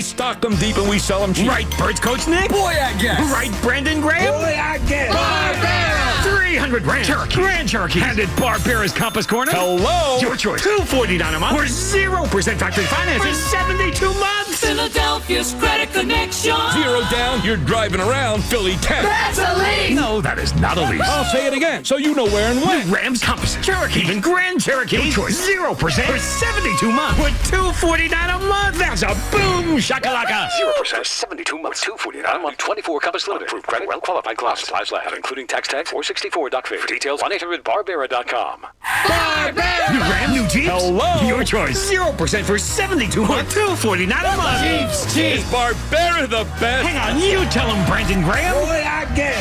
stock them deep and we sell them cheap. Right, Birds Coach Nick? Boy, I guess. Right, Brandon Graham? Boy, I guess. Barbera! 300 Grand Cherokee. And at Barbera's Compass Corner? Hello? Your choice. $249 a month or 0% factory finance for 72 months. Philadelphia's Credit Connection. $0 down, you're driving around Philly 10. That's a lease. No, that is not a lease. I'll say it again, so you know where and when. Rams, Compasses, Cherokee, even Grand Cherokee. Your choice. 0% for 72 months with $249 a month. That's a boom shakalaka. 0% 72 months, $249 a month, 24 Compass Limited. Approved credit, well qualified class. Supplies last, including tax tag 464 doc fee. For details, 1-800-Barbera.com. Barbera! New Ram, new Jeeps. Hello? Your choice. 0% for 72 months, $249 a month. Jeeps, cheap. Is Barbera the best? Hang on, you tell him, Brandon Graham. Boy, I guess.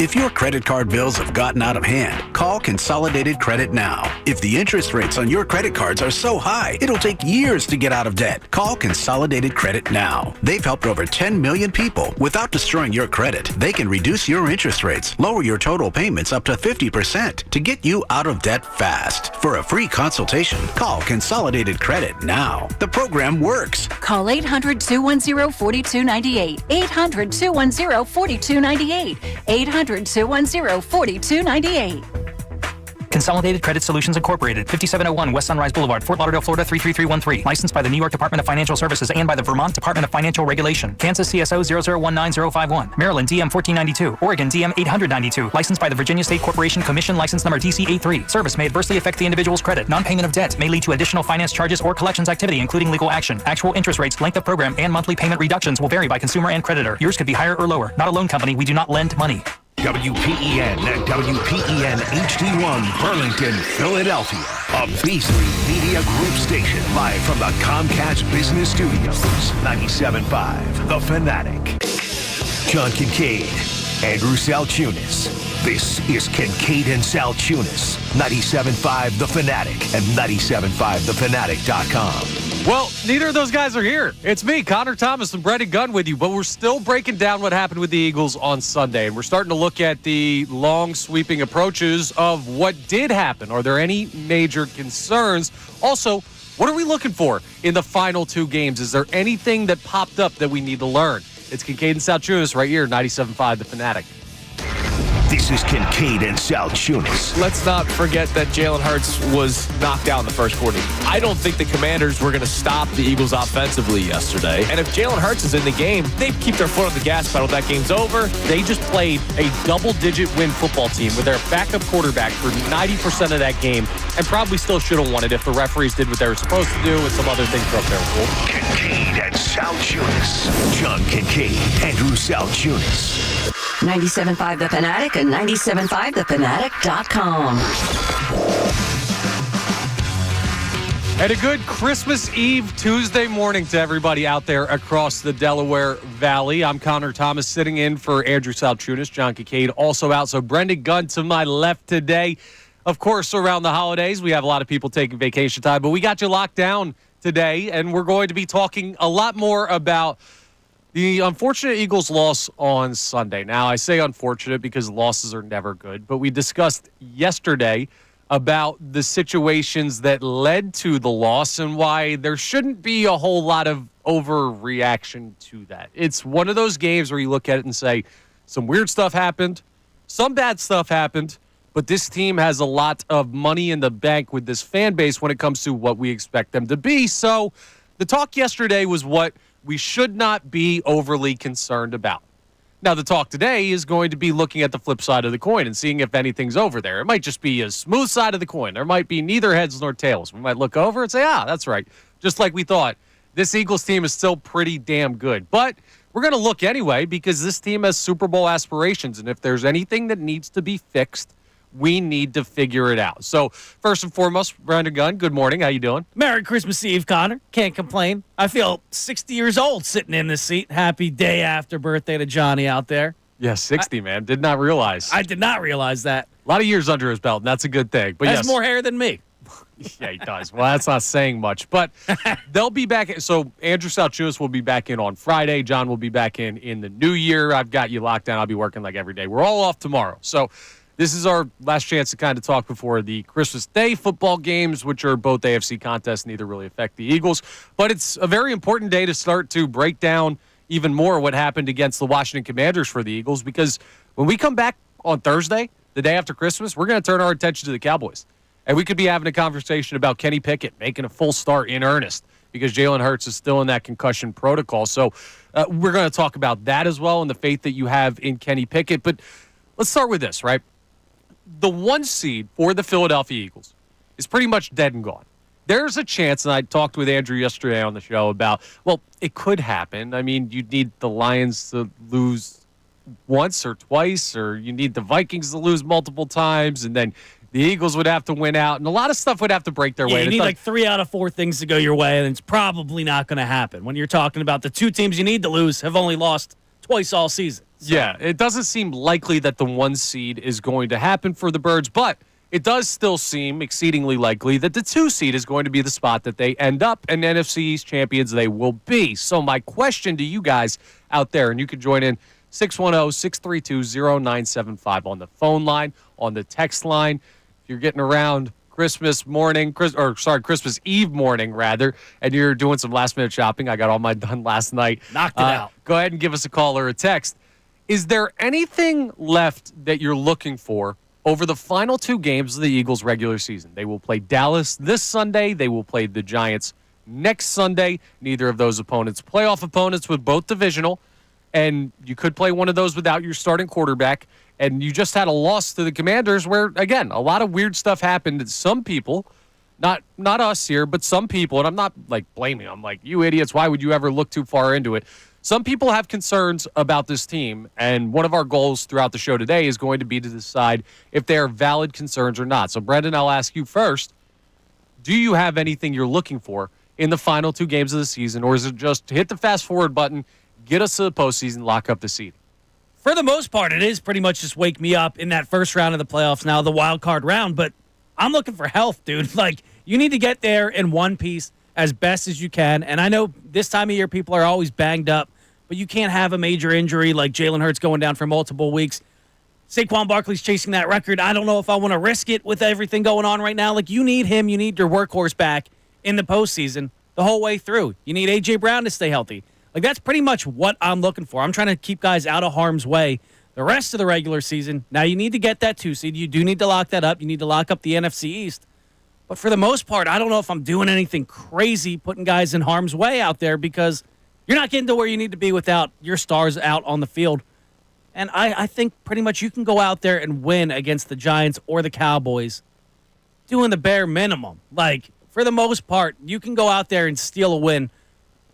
If your credit card bills have gotten out of hand, call Consolidated Credit now. If the interest rates on your credit cards are so high, it'll take years to get out of debt. Call Consolidated Credit now. They've helped over 10 million people without destroying your credit. They can reduce your interest rates, lower your total payments up to 50% to get you out of debt fast. For a free consultation, call Consolidated Credit now. The program works. Call 800-210-4298. 800-210-4298. 800-210-4298. Consolidated Credit Solutions Incorporated, 5701 West Sunrise Boulevard, Fort Lauderdale, Florida 33313. Licensed by the New York Department of Financial Services and by the Vermont Department of Financial Regulation. Kansas CSO 0019051. Maryland DM 1492. Oregon DM 892. Licensed by the Virginia State Corporation Commission, license number DC83. Service may adversely affect the individual's credit. Non-payment of debt may lead to additional finance charges or collections activity, including legal action. Actual interest rates, length of program, and monthly payment reductions will vary by consumer and creditor. Yours could be higher or lower. Not a loan company. We do not lend money. WPEN and WPEN HD1 Burlington, Philadelphia. A Beasley Media Group station live from the Comcast Business Studios. 97.5 The Fanatic. John Kincade, Andrew Salciunas. This is Kincade and Salciunas. 97.5 The Fanatic and 97.5thefanatic.com. Well, neither of those guys are here. It's me, Connor Thomas, and Brendan Gunn with you, but we're still breaking down what happened with the Eagles on Sunday, and we're starting to look at the long, sweeping approaches of what did happen. Are there any major concerns? Also, what are we looking for in the final two games? Is there anything that popped up that we need to learn? It's Kincade and Salciunas right here, 97.5 The Fanatic. This is Kincade and Salciunas. Let's not forget that Jalen Hurts was knocked out in the first quarter. I don't think the Commanders were going to stop the Eagles offensively yesterday. And if Jalen Hurts is in the game, they keep their foot on the gas pedal. That game's over. They just played a double-digit win football team with their backup quarterback for 90% of that game and probably still should have won it if the referees did what they were supposed to do and some other things broke their rule. Kincade and Salciunas. John Kincade, Andrew Salciunas. 97.5 The Fanatic and 97.5thefanatic.com. And a good Christmas Eve Tuesday morning to everybody out there across the Delaware Valley. I'm Connor Thomas sitting in for Andrew Salciunas. John Kincade also out. So Brendan Gunn to my left today. Of course, around the holidays, we have a lot of people taking vacation time, but we got you locked down today, and we're going to be talking a lot more about the unfortunate Eagles loss on Sunday. Now, I say unfortunate because losses are never good, but we discussed yesterday about the situations that led to the loss and why there shouldn't be a whole lot of overreaction to that. It's one of those games where you look at it and say, some weird stuff happened, some bad stuff happened, but this team has a lot of money in the bank with this fan base when it comes to what we expect them to be. So the talk yesterday was what we should not be overly concerned about. Now, the talk today is going to be looking at the flip side of the coin and seeing if anything's over there. It might just be a smooth side of the coin. There might be neither heads nor tails. We might look over and say, that's right. Just like we thought. This Eagles team is still pretty damn good. But we're going to look anyway because this team has Super Bowl aspirations. And if there's anything that needs to be fixed, we need to figure it out. So, first and foremost, Brandon Gunn, good morning. How you doing? Merry Christmas Eve, Connor. Can't complain. I feel 60 years old sitting in this seat. Happy day after birthday to Johnny out there. Yeah, 60, man. Did not realize. I did not realize that. A lot of years under his belt, and that's a good thing. But Has more hair than me. Yeah, he does. Well, that's not saying much. But they'll be back. So Andrew Salciunas will be back in on Friday. John will be back in the new year. I've got you locked down. I'll be working like every day. We're all off tomorrow. So this is our last chance to kind of talk before the Christmas Day football games, which are both AFC contests. Neither really affect the Eagles. But it's a very important day to start to break down even more what happened against the Washington Commanders for the Eagles, because when we come back on Thursday, the day after Christmas, we're going to turn our attention to the Cowboys. And we could be having a conversation about Kenny Pickett making a full start in earnest because Jalen Hurts is still in that concussion protocol. So we're going to talk about that as well and the faith that you have in Kenny Pickett. But let's start with this, right? The 1 seed for the Philadelphia Eagles is pretty much dead and gone. There's a chance, and I talked with Andrew yesterday on the show about, well, it could happen. I mean, you'd need the Lions to lose once or twice, or you need the Vikings to lose multiple times, and then the Eagles would have to win out, and a lot of stuff would have to break their way. You need like 3 out of 4 things to go your way, and it's probably not going to happen. When you're talking about the 2 teams you need to lose have only lost twice all season. So. Yeah, it doesn't seem likely that the 1 seed is going to happen for the Birds, but it does still seem exceedingly likely that the 2 seed is going to be the spot that they end up, and NFC East champions they will be. So my question to you guys out there, and you can join in 610-632-0975 on the phone line, on the text line. If you're getting around Christmas Eve morning, rather, and you're doing some last-minute shopping, I got all mine done last night. Knocked it out. Go ahead and give us a call or a text. Is there anything left that you're looking for over the final 2 games of the Eagles' regular season? They will play Dallas this Sunday. They will play the Giants next Sunday. Neither of those opponents playoff opponents, with both divisional, and you could play one of those without your starting quarterback. And you just had a loss to the Commanders where, again, a lot of weird stuff happened. And some people, not us here, but some people, and I'm not like blaming them, like, you idiots, why would you ever look too far into it? Some people have concerns about this team, and one of our goals throughout the show today is going to be to decide if they are valid concerns or not. So, Brendan, I'll ask you first, do you have anything you're looking for in the final 2 games of the season, or is it just hit the fast-forward button, get us to the postseason, lock up the seed? For the most part, it is pretty much just wake me up in that first round of the playoffs now, the wild card round. But I'm looking for health, dude. Like, you need to get there in one piece as best as you can. And I know this time of year people are always banged up, but you can't have a major injury like Jalen Hurts going down for multiple weeks. Saquon Barkley's chasing that record. I don't know if I want to risk it with everything going on right now. Like, you need him. You need your workhorse back in the postseason the whole way through. You need A.J. Brown to stay healthy. Like, that's pretty much what I'm looking for. I'm trying to keep guys out of harm's way the rest of the regular season. Now, you need to get that 2 seed. You do need to lock that up. You need to lock up the NFC East. But for the most part, I don't know if I'm doing anything crazy, putting guys in harm's way out there, because you're not getting to where you need to be without your stars out on the field. And I think pretty much you can go out there and win against the Giants or the Cowboys doing the bare minimum. Like, for the most part, you can go out there and steal a win.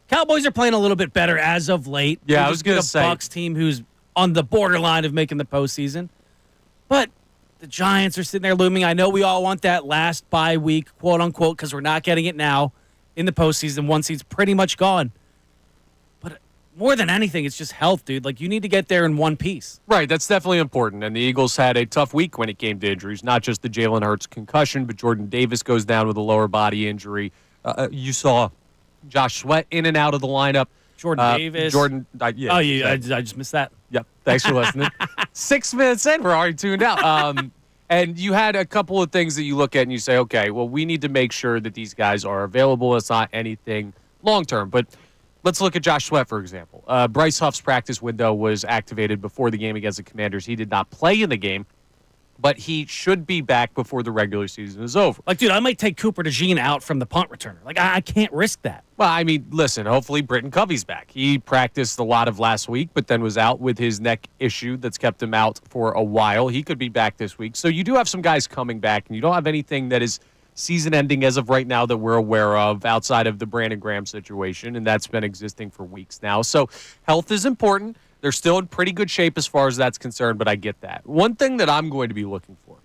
Cowboys are playing a little bit better as of late. Yeah, I was going to say. Bucs team who's on the borderline of making the postseason. But the Giants are sitting there looming. I know we all want that last bye week, quote unquote, because we're not getting it now in the postseason. 1 seed's pretty much gone. But more than anything, it's just health, dude. Like, you need to get there in one piece. Right, that's definitely important. And the Eagles had a tough week when it came to injuries. Not just the Jalen Hurts concussion, but Jordan Davis goes down with a lower body injury. You saw Josh Sweat in and out of the lineup. Jordan Davis. I just missed that. Yep. Thanks for listening. 6 minutes in, we're already tuned out. And you had a couple of things that you look at and you say, okay, well, we need to make sure that these guys are available. It's not anything long-term. But let's look at Josh Sweat, for example. Bryce Huff's practice window was activated before the game against the Commanders. He did not play in the game, but he should be back before the regular season is over. Like, dude, I might take Cooper DeJean out from the punt returner. Like, I can't risk that. Well, I mean, listen, hopefully Britton Covey's back. He practiced a lot of last week, but then was out with his neck issue that's kept him out for a while. He could be back this week. So you do have some guys coming back, and you don't have anything that is season-ending as of right now that we're aware of outside of the Brandon Graham situation, and that's been existing for weeks now. So health is important. They're still in pretty good shape as far as that's concerned, but I get that. One thing that I'm going to be looking for,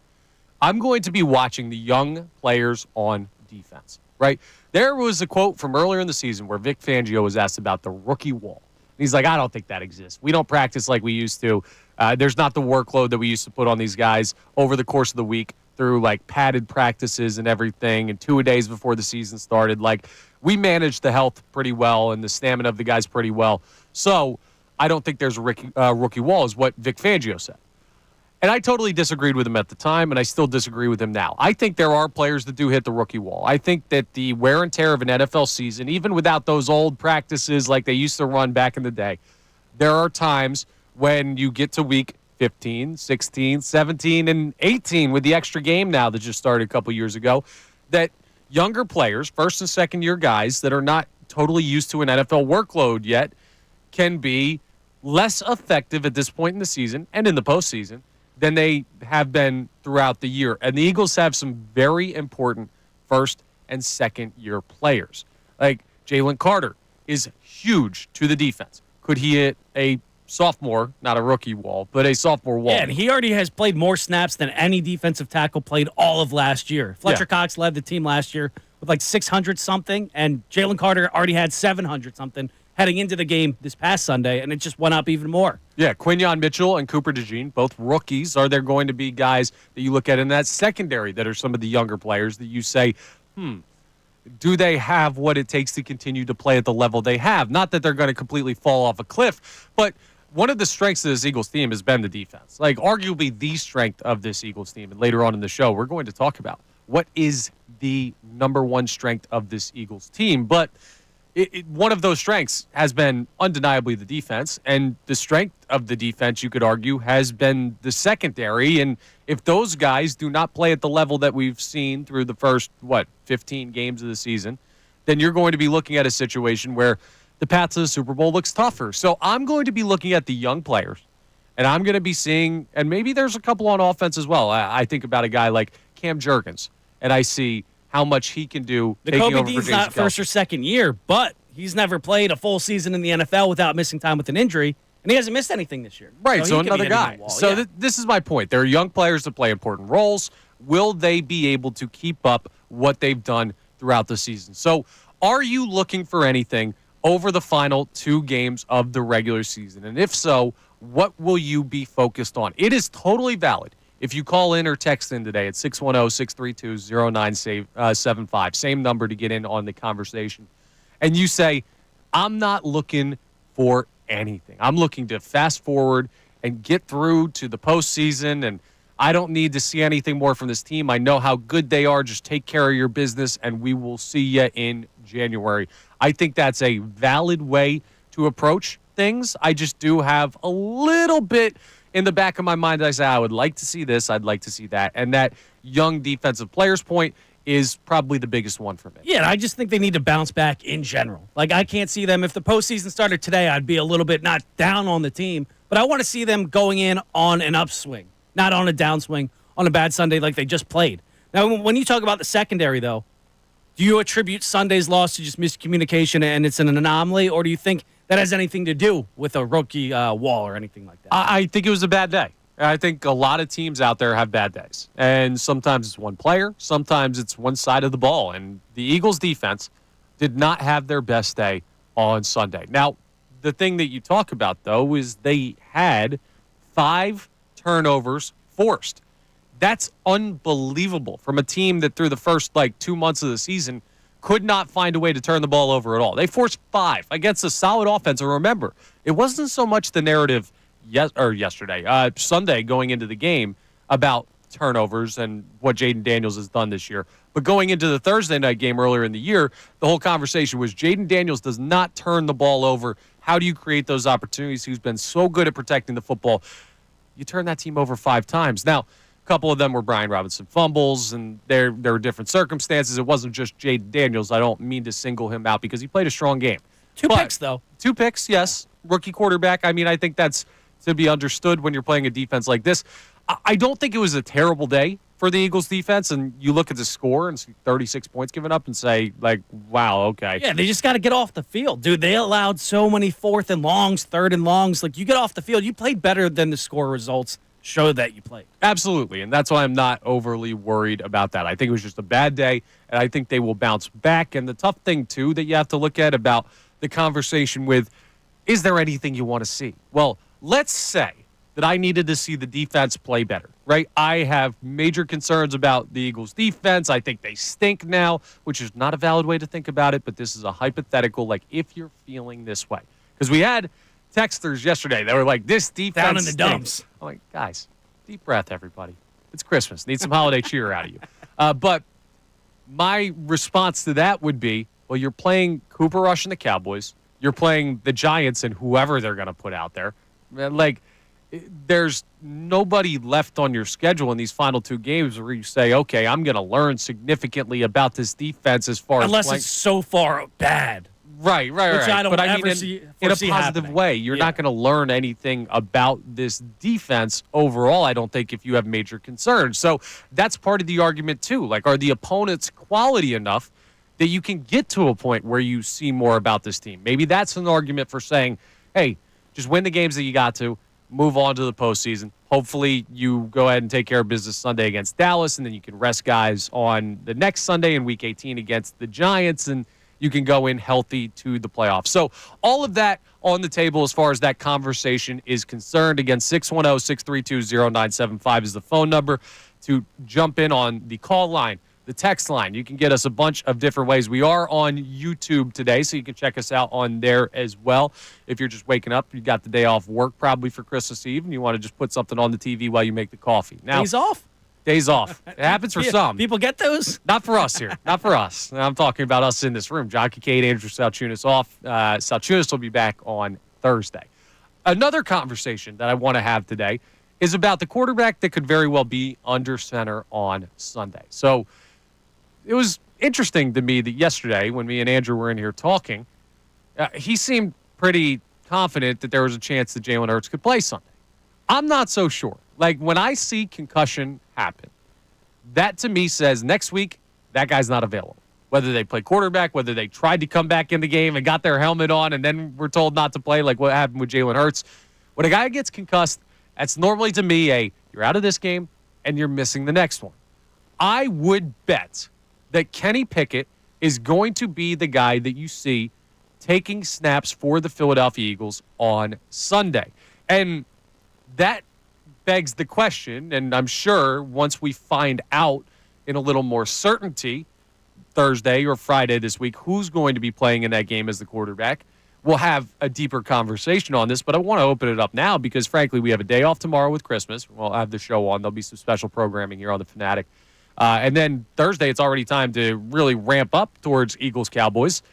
I'm going to be watching the young players on defense, right? There was a quote from earlier in the season where Vic Fangio was asked about the rookie wall. And he's like, I don't think that exists. We don't practice like we used to. There's not the workload that we used to put on these guys over the course of the week through, like, padded practices and everything and 2 days before the season started. Like, we managed the health pretty well and the stamina of the guys pretty well. So I don't think there's a rookie wall is what Vic Fangio said. And I totally disagreed with him at the time, and I still disagree with him now. I think there are players that do hit the rookie wall. I think that the wear and tear of an NFL season, even without those old practices like they used to run back in the day, there are times when you get to week 15, 16, 17, and 18 with the extra game now that just started a couple years ago, that younger players, first and second year guys that are not totally used to an NFL workload yet, can be less effective at this point in the season and in the postseason than they have been throughout the year. And the Eagles have some very important first and second year players. Like Jalen Carter is huge to the defense. Could he hit a sophomore, not a rookie wall, but a sophomore wall? Yeah, and he already has played more snaps than any defensive tackle played all of last year. Fletcher Cox led the team last year with like 600-something, and Jalen Carter already had 700-something heading into the game this past Sunday, and it just went up even more. Yeah, Quinyon Mitchell and Cooper DeJean, both rookies. Are there going to be guys that you look at in that secondary that are some of the younger players that you say, do they have what it takes to continue to play at the level they have? Not that they're going to completely fall off a cliff, but one of the strengths of this Eagles team has been the defense. Like, arguably the strength of this Eagles team. And later on in the show, we're going to talk about what is the number one strength of this Eagles team. But one of those strengths has been undeniably the defense, and the strength of the defense, you could argue, has been the secondary. And if those guys do not play at the level that we've seen through the first, 15 games of the season, then you're going to be looking at a situation where the path to the Super Bowl looks tougher. So I'm going to be looking at the young players, and I'm going to be seeing, and maybe there's a couple on offense as well. I think about a guy like Cam Jurgens, and I see how much he can do. Kobe Dean's not first or second year, but he's never played a full season in the NFL without missing time with an injury, and he hasn't missed anything this year. Right, so another guy. So this is my point. There are young players that play important roles. Will they be able to keep up what they've done throughout the season? So are you looking for anything over the final 2 games of the regular season? And if so, what will you be focused on? It is totally valid if you call in or text in today at 610-632-0975, same number to get in on the conversation, and you say, I'm not looking for anything. I'm looking to fast forward and get through to the postseason, and I don't need to see anything more from this team. I know how good they are. Just take care of your business, and we will see you in January. I think that's a valid way to approach things. I just do have a little bit in the back of my mind that I say, I would like to see this, I'd like to see that. And that young defensive players point is probably the biggest one for me. Yeah, I just think they need to bounce back in general. Like, I can't see them. If the postseason started today, I'd be a little bit not down on the team, but I want to see them going in on an upswing, not on a downswing on a bad Sunday like they just played. Now, when you talk about the secondary, though, do you attribute Sunday's loss to just miscommunication and it's an anomaly, or do you think that has anything to do with a rookie wall or anything like that? I think it was a bad day. I think a lot of teams out there have bad days. And sometimes it's one player, sometimes it's one side of the ball. And the Eagles defense did not have their best day on Sunday. Now, the thing that you talk about, though, is they had 5 turnovers forced. That's unbelievable from a team that through the first 2 months of the season could not find a way to turn the ball over at all. They forced 5 against a solid offense. And remember, it wasn't so much the narrative Sunday going into the game about turnovers and what Jaden Daniels has done this year. But going into the Thursday night game earlier in the year, the whole conversation was Jaden Daniels does not turn the ball over. How do you create those opportunities? He's been so good at protecting the football. You turn that team over 5 times. Now, a couple of them were Brian Robinson fumbles, and there were different circumstances. It wasn't just Jaden Daniels. I don't mean to single him out because he played a strong game. 2 picks, though. 2 picks, yes. Rookie quarterback. I mean, I think that's to be understood when you're playing a defense like this. I don't think it was a terrible day for the Eagles defense, and you look at the score and see 36 points given up and say, wow, okay. Yeah, they just got to get off the field. Dude, they allowed so many 4th and longs, 3rd and longs. You get off the field, you played better than the score results show that you played. Absolutely, and that's why I'm not overly worried about that. I think it was just a bad day, and I think they will bounce back. And the tough thing, too, that you have to look at about the conversation with, is there anything you want to see? Well, let's say that I needed to see the defense play better, right? I have major concerns about the Eagles' defense. I think they stink now, which is not a valid way to think about it, but this is a hypothetical, if you're feeling this way. Because we had texters yesterday that were like, this defense down in the stinks. dumps. I'm like, guys, Deep breath, everybody. It's Christmas. Need some holiday cheer out of you. But my response to that would be, well, you're playing Cooper Rush and the Cowboys. You're playing the Giants and whoever they're going to put out there. Like, there's nobody left on your schedule in these final two games where you say, okay, I'm going to learn significantly about this defense as far unless as it's so far bad. Right. Which I don't but I ever mean, in a positive happening. way, you're not going to learn anything about this defense overall, I don't think, if you have major concerns. So that's part of the argument, too. Like, are the opponents quality enough that you can get to a point where you see more about this team? Maybe that's an argument for saying, hey, just win the games that you got to, move on to the postseason. Hopefully you go ahead and take care of business Sunday against Dallas, and then you can rest guys on the next Sunday in Week 18 against the Giants, and you can go in healthy to the playoffs. So all of that on the table as far as that conversation is concerned. Again, 610-632-0975 is the phone number to jump in on the call line, the text line. You can get us a bunch of different ways. We are on YouTube today, so you can check us out on there as well. If you're just waking up, you got the day off work probably for Christmas Eve, and you want to just put something on the TV while you make the coffee. Now, Days off? Days off. It happens for some. People get those? Not for us here. Not for us. I'm talking about us in this room. John Kincade, Andrew Salciunas off. Salciunas will be back on Thursday. Another conversation that I want to have today is about the quarterback that could very well be under center on Sunday. So it was interesting to me that yesterday when me and Andrew were in here talking, he seemed pretty confident that there was a chance that Jalen Hurts could play Sunday. I'm not so sure. Like, when I see concussion happen, that to me says next week that guy's not available. Whether they play quarterback, whether they tried to come back in the game and got their helmet on and then were told not to play, like what happened with Jalen Hurts. When a guy gets concussed, that's normally to me you're out of this game and you're missing the next one. I would bet that Kenny Pickett is going to be the guy that you see taking snaps for the Philadelphia Eagles on Sunday. And that begs the question, and I'm sure once we find out in a little more certainty Thursday or Friday this week who's going to be playing in that game as the quarterback, we'll have a deeper conversation on this. But I want to open it up now because, frankly, we have a day off tomorrow with Christmas. We'll have the show on. There'll be some special programming here on the Fanatic. And then Thursday, it's already time to really ramp up towards Eagles-Cowboys.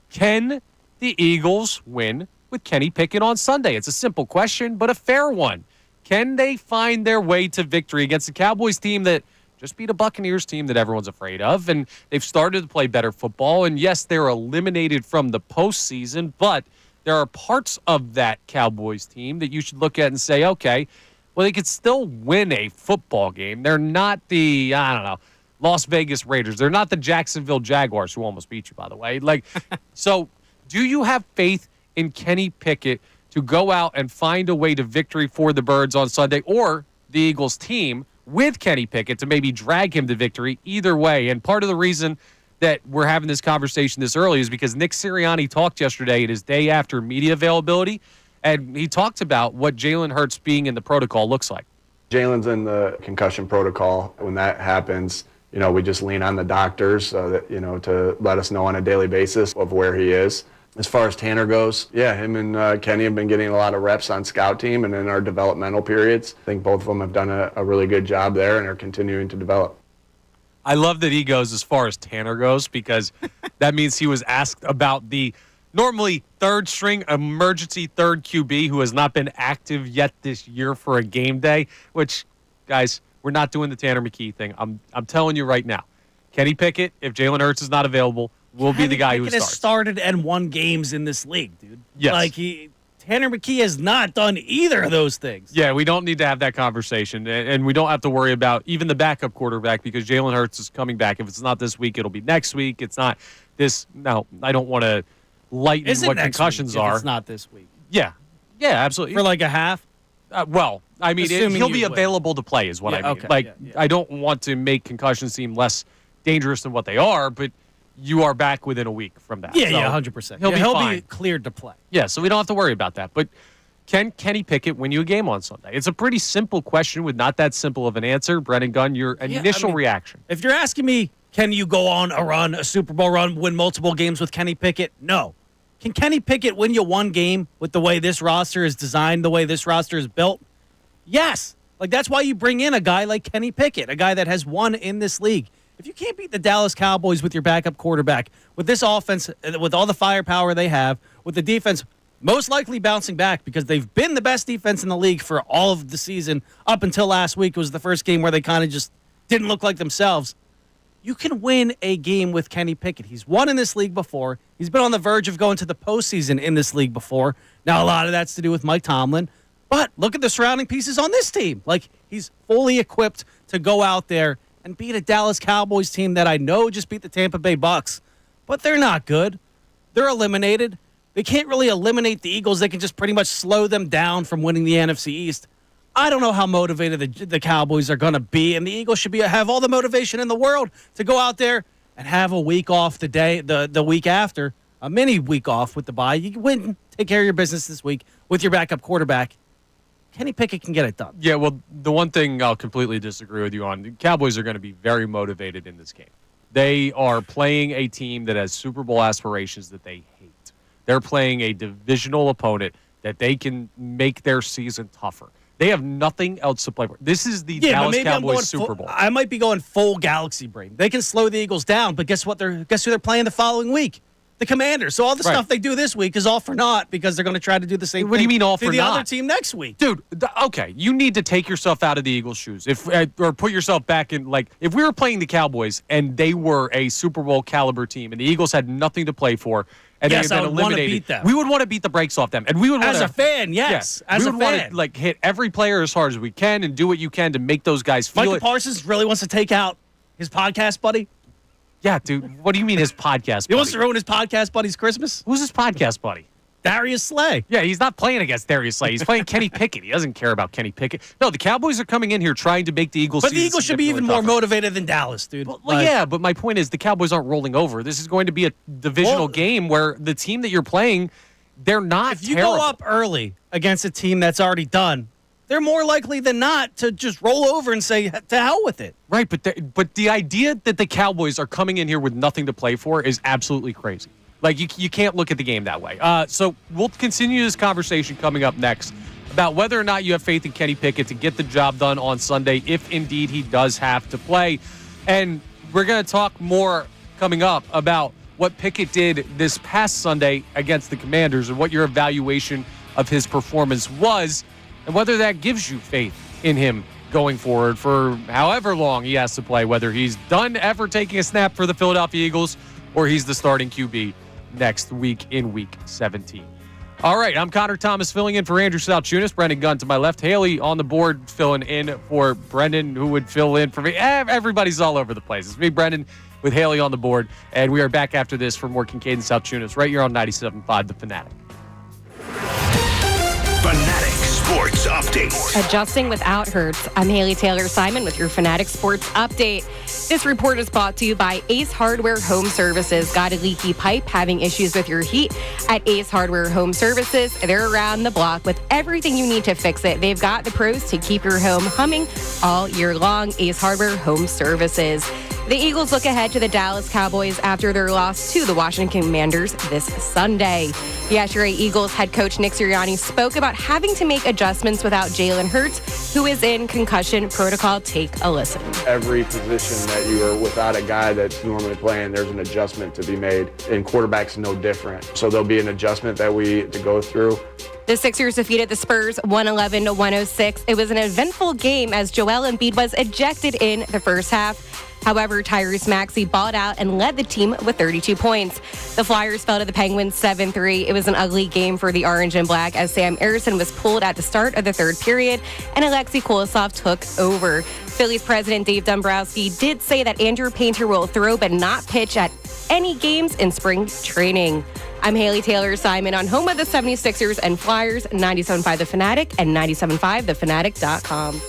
Can the Eagles win with Kenny Pickett on Sunday? It's a simple question, but a fair one. Can they find their way to victory against the Cowboys team that just beat a Buccaneers team that everyone's afraid of? And they've started to play better football. And yes, they're eliminated from the postseason, but there are parts of that Cowboys team that you should look at and say, okay, well, they could still win a football game. They're not the, Las Vegas Raiders. They're not the Jacksonville Jaguars, who almost beat you, by the way. So do you have faith in Kenny Pickett to go out and find a way to victory for the Birds on Sunday, or the Eagles team with Kenny Pickett to maybe drag him to victory? Either way. And part of the reason that we're having this conversation this early is because Nick Sirianni talked yesterday at his day after media availability, and he talked about what Jalen Hurts being in the protocol looks like. Jalen's in the concussion protocol. When that happens, we just lean on the doctors to let us know on a daily basis of where he is. As far as Tanner goes, him and Kenny have been getting a lot of reps on scout team and in our developmental periods. I think both of them have done a really good job there and are continuing to develop. I love that he goes as far as Tanner goes because that means he was asked about the normally third-string emergency third QB who has not been active yet this year for a game day, which, guys, we're not doing the Tanner McKee thing. I'm telling you right now. Kenny Pickett, if Jalen Hurts is not available, will be the guy who starts. Has started and won games in this league, dude. Yes. Tanner McKee has not done either of those things. Yeah, we don't need to have that conversation, and we don't have to worry about even the backup quarterback because Jalen Hurts is coming back. If it's not this week, it'll be next week. It's not this. No, I don't want to lighten what concussions are. It's not this week. Yeah, absolutely. For like a half? He'll be available to play is what I mean. Okay, I don't want to make concussions seem less dangerous than what they are, but you are back within a week from that. 100%. He'll be cleared to play. Yeah, so we don't have to worry about that. But can Kenny Pickett win you a game on Sunday? It's a pretty simple question with not that simple of an answer. Brennan Gunn, your initial reaction. If you're asking me, can you go on a run, a Super Bowl run, win multiple games with Kenny Pickett? No. Can Kenny Pickett win you one game with the way this roster is designed, the way this roster is built? Yes. Like, that's why you bring in a guy like Kenny Pickett, a guy that has won in this league. If you can't beat the Dallas Cowboys with your backup quarterback, with this offense, with all the firepower they have, with the defense most likely bouncing back because they've been the best defense in the league for all of the season up until last week. It was the first game where they kind of just didn't look like themselves. You can win a game with Kenny Pickett. He's won in this league before. He's been on the verge of going to the postseason in this league before. Now, a lot of that's to do with Mike Tomlin. But look at the surrounding pieces on this team. Like, he's fully equipped to go out there and beat a Dallas Cowboys team that I know just beat the Tampa Bay Bucks. But they're not good. They're eliminated. They can't really eliminate the Eagles. They can just pretty much slow them down from winning the NFC East. I don't know how motivated the Cowboys are going to be, and the Eagles should have all the motivation in the world to go out there and have a week off the week after, a mini week off with the bye. You can win, take care of your business this week with your backup quarterback. Kenny Pickett can get it done. Yeah, well, the one thing I'll completely disagree with you on, the Cowboys are going to be very motivated in this game. They are playing a team that has Super Bowl aspirations that they hate. They're playing a divisional opponent that they can make their season tougher. They have nothing else to play for. This is the Dallas Cowboys Super Bowl. I might be going full Galaxy brain. They can slow the Eagles down, but guess what? Guess who they're playing the following week? The Commanders. So all the stuff they do this week is all for naught because they're going to try to do the same thing. What do you mean all for naught? To the other team next week. Dude, okay, you need to take yourself out of the Eagles' shoes. Or put yourself back in, like, if we were playing the Cowboys and they were a Super Bowl caliber team and the Eagles had nothing to play for and they had been eliminated, we would want to beat the brakes off them. And we would want as a fan, yes. Yeah, as we a would fan. want to, like, hit every player as hard as we can and do what you can to make those guys feel Michael it. Parsons really wants to take out his podcast buddy. Yeah, dude. What do you mean his podcast buddy? He wants to ruin his podcast buddy's Christmas? Who's his podcast buddy? Darius Slay. Yeah, he's not playing against Darius Slay. He's playing Kenny Pickett. He doesn't care about Kenny Pickett. No, the Cowboys are coming in here trying to make the Eagles. But the Eagles should be even more motivated than Dallas, dude. Well, yeah, but my point is the Cowboys aren't rolling over. This is going to be a divisional game where the team that you're playing, they're not If you terrible. go up early against a team that's already done, they're more likely than not to just roll over and say, to hell with it. Right, but the idea that the Cowboys are coming in here with nothing to play for is absolutely crazy. Like, you can't look at the game that way. So we'll continue this conversation coming up next about whether or not you have faith in Kenny Pickett to get the job done on Sunday, if indeed he does have to play. And we're going to talk more coming up about what Pickett did this past Sunday against the Commanders and what your evaluation of his performance was and whether that gives you faith in him going forward for however long he has to play, whether he's done ever taking a snap for the Philadelphia Eagles or he's the starting QB next week in Week 17. All right, I'm Connor Thomas filling in for Andrew Salciunas. Brendan Gunn to my left. Haley on the board filling in for Brendan, who would fill in for me. Everybody's all over the place. It's me, Brendan, with Haley on the board. And we are back after this for more Kincade Salciunas right here on 97.5 The Fanatic. Fanatic Sports Update. Adjusting without Hurts. I'm Haley Taylor Simon with your Fanatic Sports Update. This report is brought to you by Ace Hardware Home Services. Got a leaky pipe, having issues with your heat? At Ace Hardware Home Services, they're around the block with everything you need to fix it. They've got the pros to keep your home humming all year long. Ace Hardware Home Services. The Eagles look ahead to the Dallas Cowboys after their loss to the Washington Commanders this Sunday. The Ashray Eagles head coach Nick Sirianni spoke about having to make adjustments without Jalen Hurts, who is in concussion protocol. Take a listen. Every position that you are without a guy that's normally playing, there's an adjustment to be made. And quarterback's no different. So there'll be an adjustment that we to go through. The Sixers defeated the Spurs 111-106. It was an eventful game as Joel Embiid was ejected in the first half. However, Tyrese Maxey balled out and led the team with 32 points. The Flyers fell to the Penguins 7-3. It was an ugly game for the Orange and Black as Sam Ersson was pulled at the start of the third period and Alexei Kulisov took over. Phillies president Dave Dombrowski did say that Andrew Painter will throw but not pitch at any games in spring training. I'm Haley Taylor Simon on home of the 76ers and Flyers, 97.5 The Fanatic and 97.5thefanatic.com.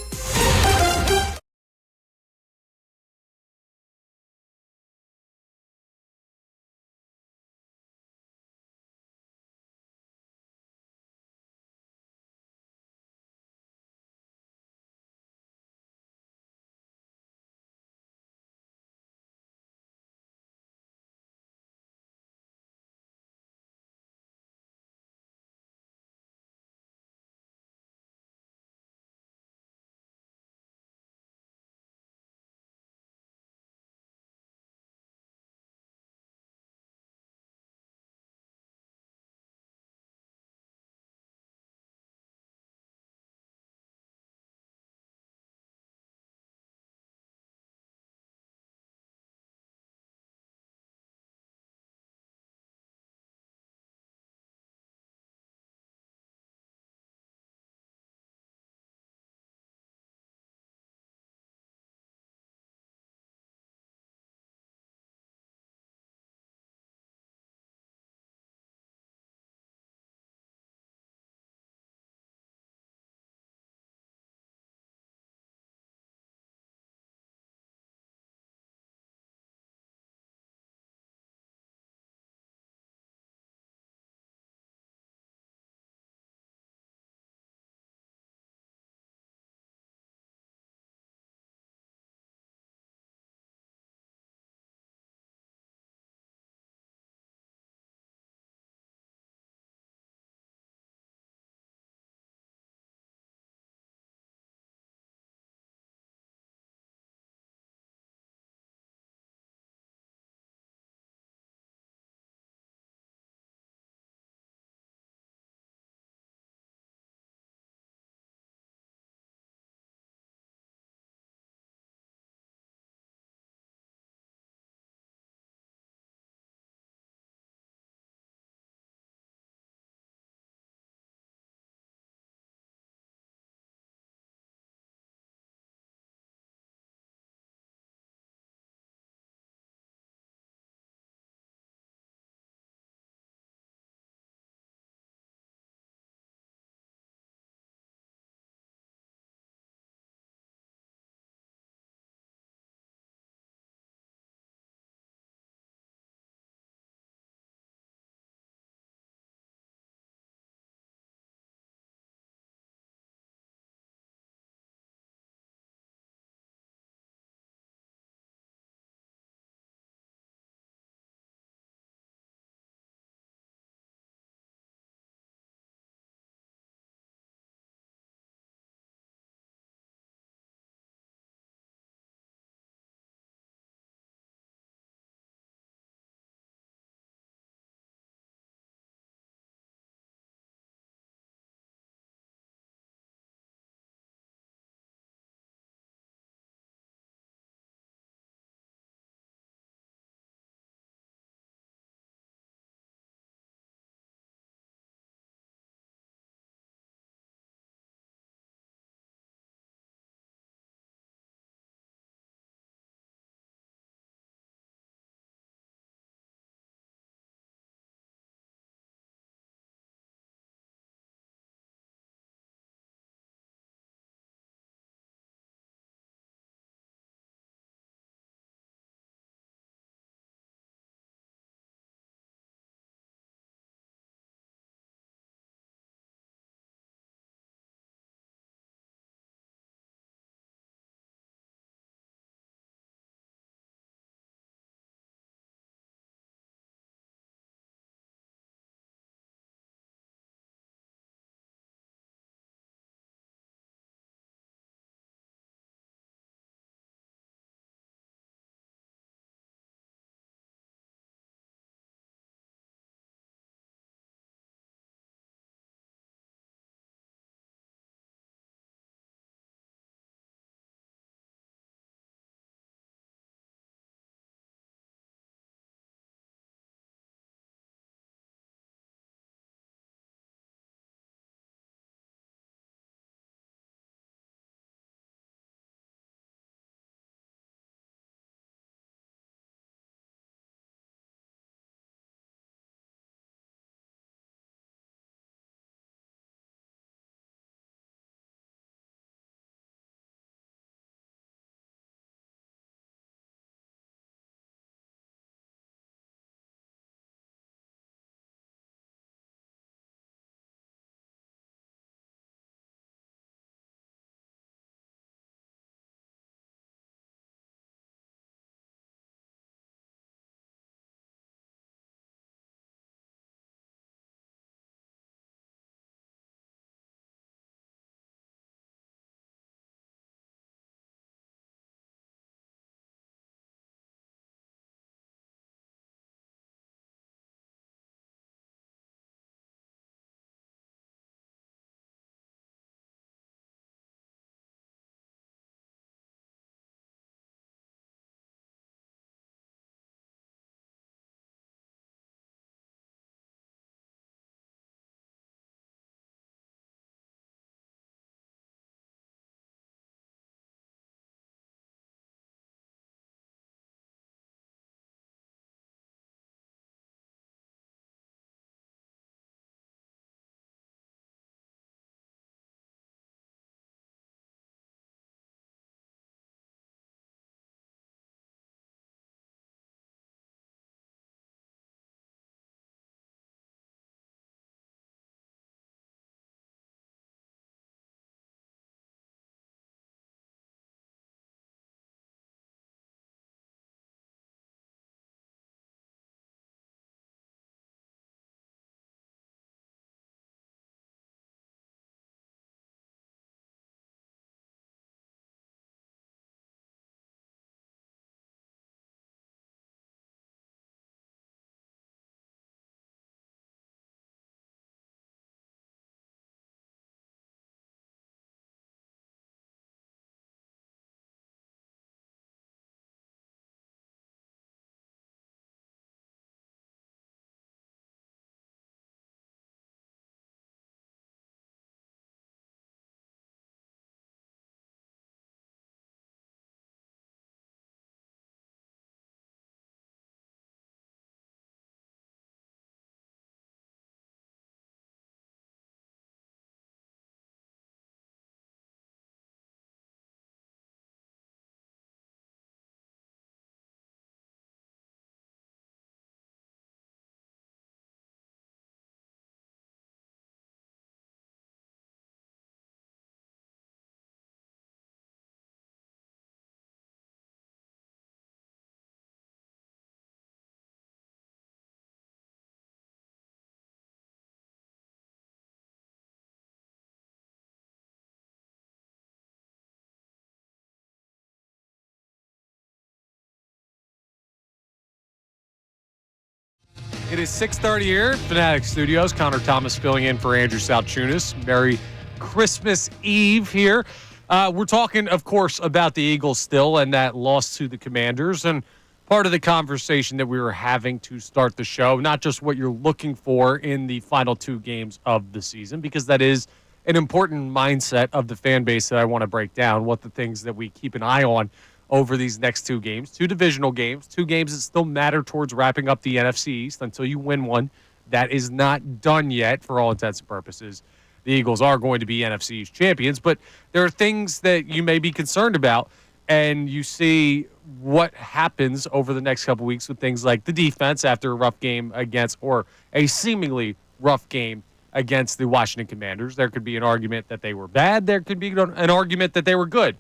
It is 6:30 here, Fanatic Studios. Connor Thomas filling in for Andrew Salciunas. Merry Christmas Eve here. We're talking, of course, about the Eagles still and that loss to the Commanders. And part of the conversation that we were having to start the show, not just what you're looking for in the final two games of the season, because that is an important mindset of the fan base that I want to break down, what the things that we keep an eye on over these next two games, two divisional games, two games that still matter towards wrapping up the NFC East until you win one. That is not done yet for all intents and purposes. The Eagles are going to be NFC East champions, but there are things that you may be concerned about, and you see what happens over the next couple weeks with things like the defense after a rough game against, or a seemingly rough game against the Washington Commanders. There could be an argument that they were bad. There could be an argument that they were good.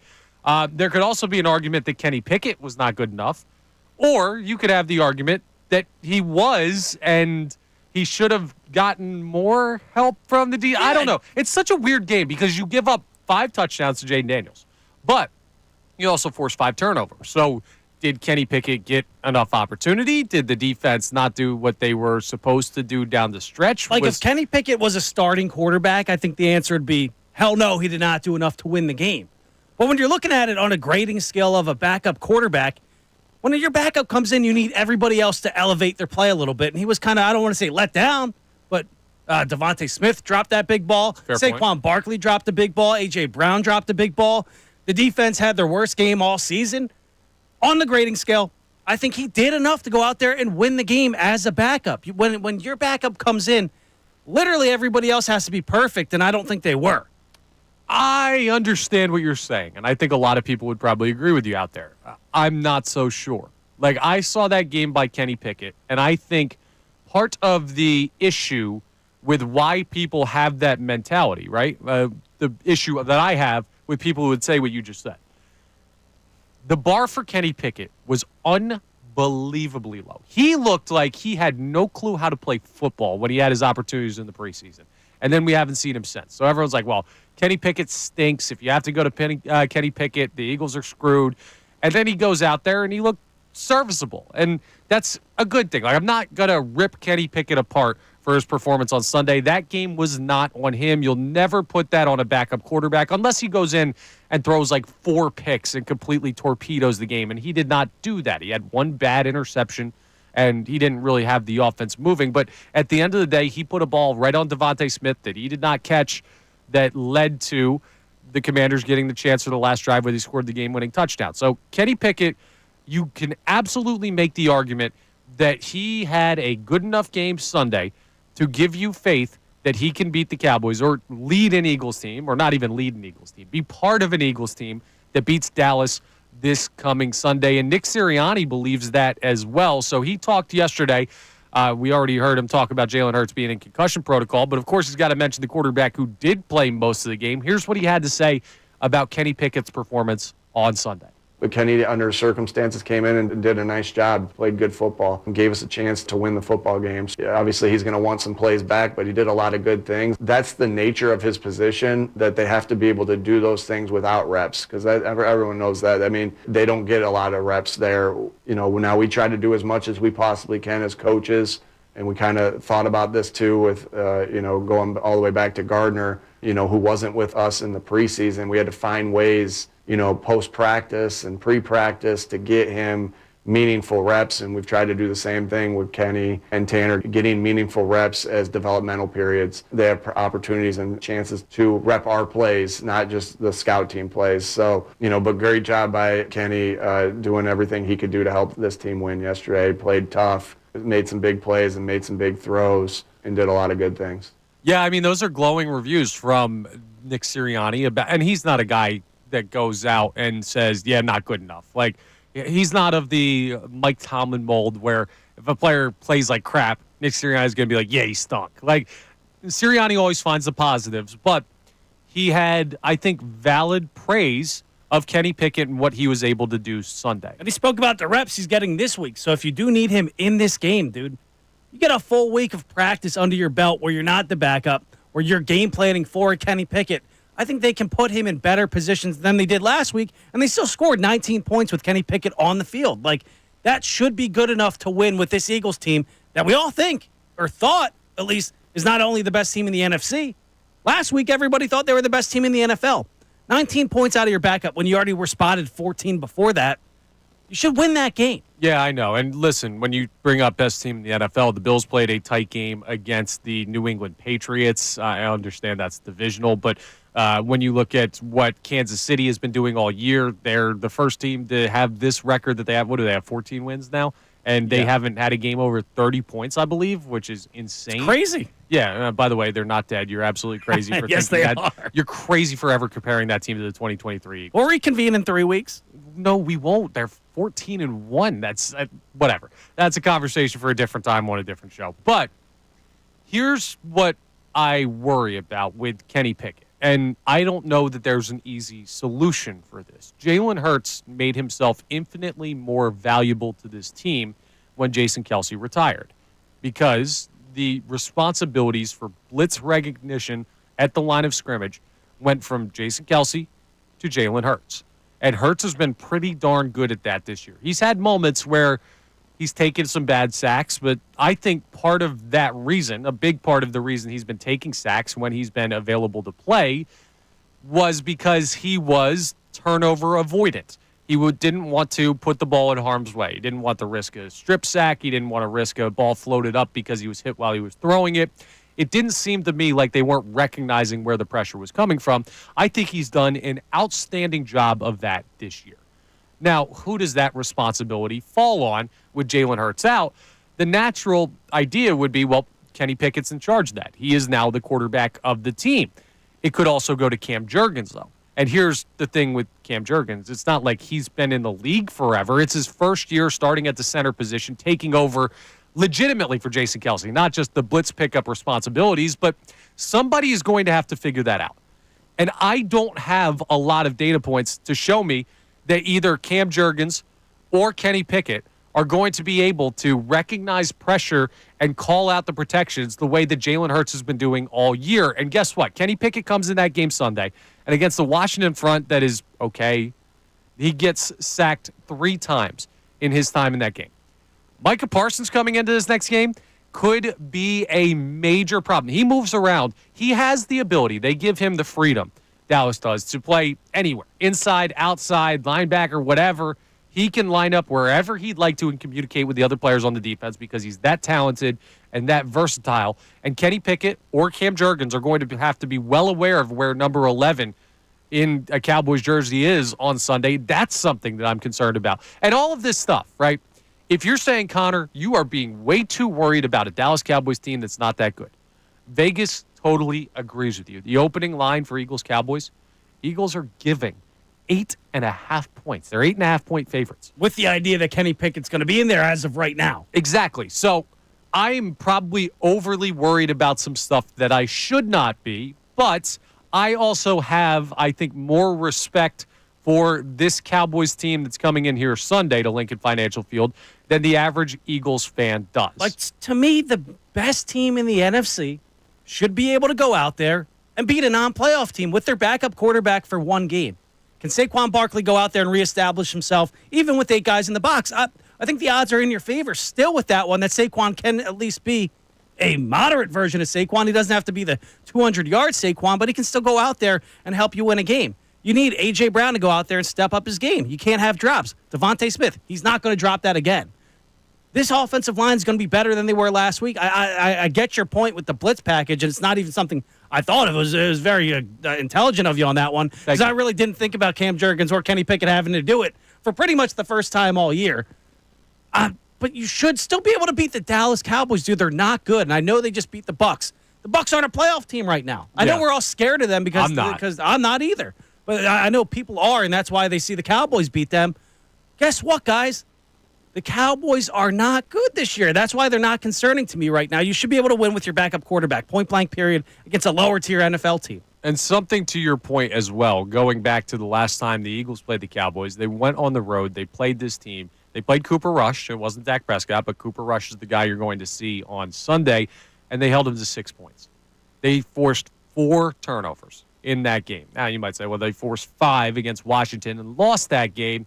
There could also be an argument that Kenny Pickett was not good enough. Or you could have the argument that he was, and he should have gotten more help from the D. I don't know. It's such a weird game because you give up 5 touchdowns to Jaden Daniels, but you also force 5 turnovers. So did Kenny Pickett get enough opportunity? Did the defense not do what they were supposed to do down the stretch? If Kenny Pickett was a starting quarterback, I think the answer would be, hell no, he did not do enough to win the game. But when you're looking at it on a grading scale of a backup quarterback, when your backup comes in, you need everybody else to elevate their play a little bit. And he was kind of, I don't want to say let down, but Devontae Smith dropped that big ball. Saquon Barkley dropped the big ball. A.J. Brown dropped the big ball. The defense had their worst game all season. On the grading scale, I think he did enough to go out there and win the game as a backup. When your backup comes in, literally everybody else has to be perfect, and I don't think they were. I understand what you're saying, and I think a lot of people would probably agree with you out there. I'm not so sure. Like, I saw that game by Kenny Pickett, and I think part of the issue with why people have that mentality, right? The issue that I have with people who would say what you just said. The bar for Kenny Pickett was unbelievably low. He looked like he had no clue how to play football when he had his opportunities in the preseason. And then we haven't seen him since. So everyone's like, well, Kenny Pickett stinks. If you have to go to Kenny Pickett, the Eagles are screwed. And then he goes out there and he looked serviceable. And that's a good thing. Like, I'm not going to rip Kenny Pickett apart for his performance on Sunday. That game was not on him. You'll never put that on a backup quarterback unless he goes in and throws like 4 picks and completely torpedoes the game. And he did not do that. He had 1 bad interception, and he didn't really have the offense moving. But at the end of the day, he put a ball right on Devontae Smith that he did not catch that led to the Commanders getting the chance for the last drive where they scored the game-winning touchdown. So Kenny Pickett, you can absolutely make the argument that he had a good enough game Sunday to give you faith that he can beat the Cowboys or lead an Eagles team, or not even lead an Eagles team, be part of an Eagles team that beats Dallas this coming Sunday. And Nick Sirianni believes that as well. So he talked yesterday. We already heard him talk about Jalen Hurts being in concussion protocol, but of course he's got to mention the quarterback who did play most of the game. Here's what he had to say about Kenny Pickett's performance on Sunday. But Kenny, under circumstances, came in and did a nice job, played good football, and gave us a chance to win the football games. Yeah, obviously, he's going to want some plays back, but he did a lot of good things. That's the nature of his position, that they have to be able to do those things without reps, because everyone knows that. I mean, they don't get a lot of reps there. You know, now we try to do as much as we possibly can as coaches, and we kind of thought about this too with, going all the way back to Gardner, who wasn't with us in the preseason. We had to find ways, post-practice and pre-practice to get him meaningful reps, and we've tried to do the same thing with Kenny and Tanner, getting meaningful reps as developmental periods. They have opportunities and chances to rep our plays, not just the scout team plays. So, but great job by Kenny doing everything he could do to help this team win yesterday. Played tough, made some big plays and made some big throws, and did a lot of good things. Yeah, I mean, those are glowing reviews from Nick Sirianni, and he's not a guy that goes out and says, yeah, not good enough. Like, he's not of the Mike Tomlin mold where if a player plays like crap, Nick Sirianni is going to be like, yeah, he stunk. Like, Sirianni always finds the positives, but he had, I think, valid praise of Kenny Pickett and what he was able to do Sunday. And he spoke about the reps he's getting this week. So if you do need him in this game, dude, you get a full week of practice under your belt where you're not the backup, where you're game planning for Kenny Pickett. I think they can put him in better positions than they did last week, and they still scored 19 points with Kenny Pickett on the field. Like, that should be good enough to win with this Eagles team that we all think, or thought at least, is not only the best team in the NFC. Last week, everybody thought they were the best team in the NFL. 19 points out of your backup when you already were spotted 14 before that. You should win that game. Yeah, I know. And listen, when you bring up best team in the NFL, the Bills played a tight game against the New England Patriots. I understand that's divisional, but when you look at what Kansas City has been doing all year, they're the first team to have this record that they have. What do they have, 14 wins now? And they haven't had a game over 30 points, I believe, which is insane. It's crazy. Yeah, by the way, they're not dead. You're absolutely crazy for yes, thinking they that. are. You're crazy for ever comparing that team to the 2023 Eagles. We'll reconvene in 3 weeks. No, we won't. They're 14-1. That's whatever. That's a conversation for a different time on a different show. But here's what I worry about with Kenny Pickett. And I don't know that there's an easy solution for this. Jalen Hurts made himself infinitely more valuable to this team when Jason Kelce retired, because the responsibilities for blitz recognition at the line of scrimmage went from Jason Kelce to Jalen Hurts. And Hurts has been pretty darn good at that this year. He's had moments where he's taken some bad sacks, but I think part of that reason, a big part of the reason he's been taking sacks when he's been available to play, was because he was turnover avoidant. He didn't want to put the ball in harm's way. He didn't want to risk a strip sack. He didn't want to risk a ball floated up because he was hit while he was throwing it. It didn't seem to me like they weren't recognizing where the pressure was coming from. I think he's done an outstanding job of that this year. Now, who does that responsibility fall on with Jalen Hurts out? The natural idea would be, well, Kenny Pickett's in charge of that. He is now the quarterback of the team. It could also go to Cam Jurgens, though. And here's the thing with Cam Jurgens. It's not like he's been in the league forever. It's his first year starting at the center position, taking over legitimately for Jason Kelce, not just the blitz pickup responsibilities, but somebody is going to have to figure that out. And I don't have a lot of data points to show me that either Cam Jurgens or Kenny Pickett are going to be able to recognize pressure and call out the protections the way that Jalen Hurts has been doing all year. And guess what? Kenny Pickett comes in that game Sunday, and against the Washington front that is okay, he gets sacked 3 times in his time in that game. Micah Parsons coming into this next game could be a major problem. He moves around. He has the ability. They give him the freedom, Dallas does, to play anywhere, inside, outside, linebacker, whatever. He can line up wherever he'd like to and communicate with the other players on the defense because he's that talented and that versatile. And Kenny Pickett or Cam Jurgens are going to have to be well aware of where number 11 in a Cowboys jersey is on Sunday. That's something that I'm concerned about. And all of this stuff, right? If you're saying, Connor, you are being way too worried about a Dallas Cowboys team that's not that good, Vegas totally agrees with you. The opening line for Eagles-Cowboys, Eagles are giving 8.5 points. They're 8.5-point favorites. With the idea that Kenny Pickett's going to be in there as of right now. Exactly. So I'm probably overly worried about some stuff that I should not be, but I also have, I think, more respect for this Cowboys team that's coming in here Sunday to Lincoln Financial Field than the average Eagles fan does. Like, to me, the best team in the NFC should be able to go out there and beat a non-playoff team with their backup quarterback for one game. Can Saquon Barkley go out there and reestablish himself, even with 8 guys in the box? I think the odds are in your favor still with that one, that Saquon can at least be a moderate version of Saquon. He doesn't have to be the 200-yard Saquon, but he can still go out there and help you win a game. You need A.J. Brown to go out there and step up his game. You can't have drops. Devontae Smith, he's not going to drop that again. This offensive line is going to be better than they were last week. I get your point with the blitz package, and it's not even something I thought of. It was very intelligent of you on that one, because I really didn't think about Cam Jurgens or Kenny Pickett having to do it for pretty much the first time all year. But you should still be able to beat the Dallas Cowboys, dude. They're not good, and I know they just beat the Bucs. The Bucs aren't a playoff team right now. I know we're all scared of them because I'm not either. But I know people are, and that's why they see the Cowboys beat them. Guess what, guys? The Cowboys are not good this year. That's why they're not concerning to me right now. You should be able to win with your backup quarterback, point-blank period, against a lower-tier NFL team. And something to your point as well, going back to the last time the Eagles played the Cowboys, they went on the road, they played this team. They played Cooper Rush. It wasn't Dak Prescott, but Cooper Rush is the guy you're going to see on Sunday, and they held him to 6 points. They forced 4 turnovers in that game. Now, you might say, well, they forced 5 against Washington and lost that game.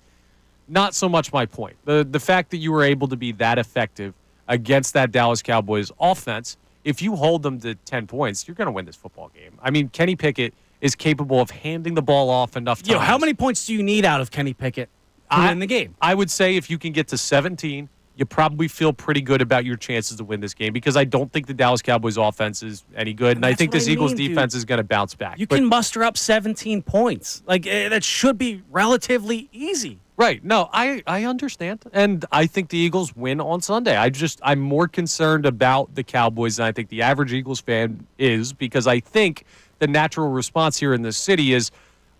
Not so much my point. The fact that you were able to be that effective against that Dallas Cowboys offense. If you hold them to 10 points, you're going to win this football game. I mean, Kenny Pickett is capable of handing the ball off enough times. How many points do you need out of Kenny Pickett to win the game? I would say if you can get to 17, you probably feel pretty good about your chances to win this game because I don't think the Dallas Cowboys offense is any good, and I think this Eagles defense is going to bounce back. You can muster up 17 points. That should be relatively easy. Right. No, I understand. And I think the Eagles win on Sunday. I'm more concerned about the Cowboys than I think the average Eagles fan is because I think the natural response here in this city is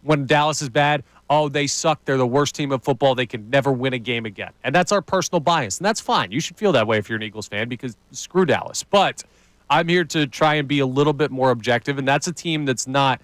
when Dallas is bad, oh, they suck. They're the worst team of football. They can never win a game again. And that's our personal bias. And that's fine. You should feel that way if you're an Eagles fan because screw Dallas. But I'm here to try and be a little bit more objective. And that's a team that's not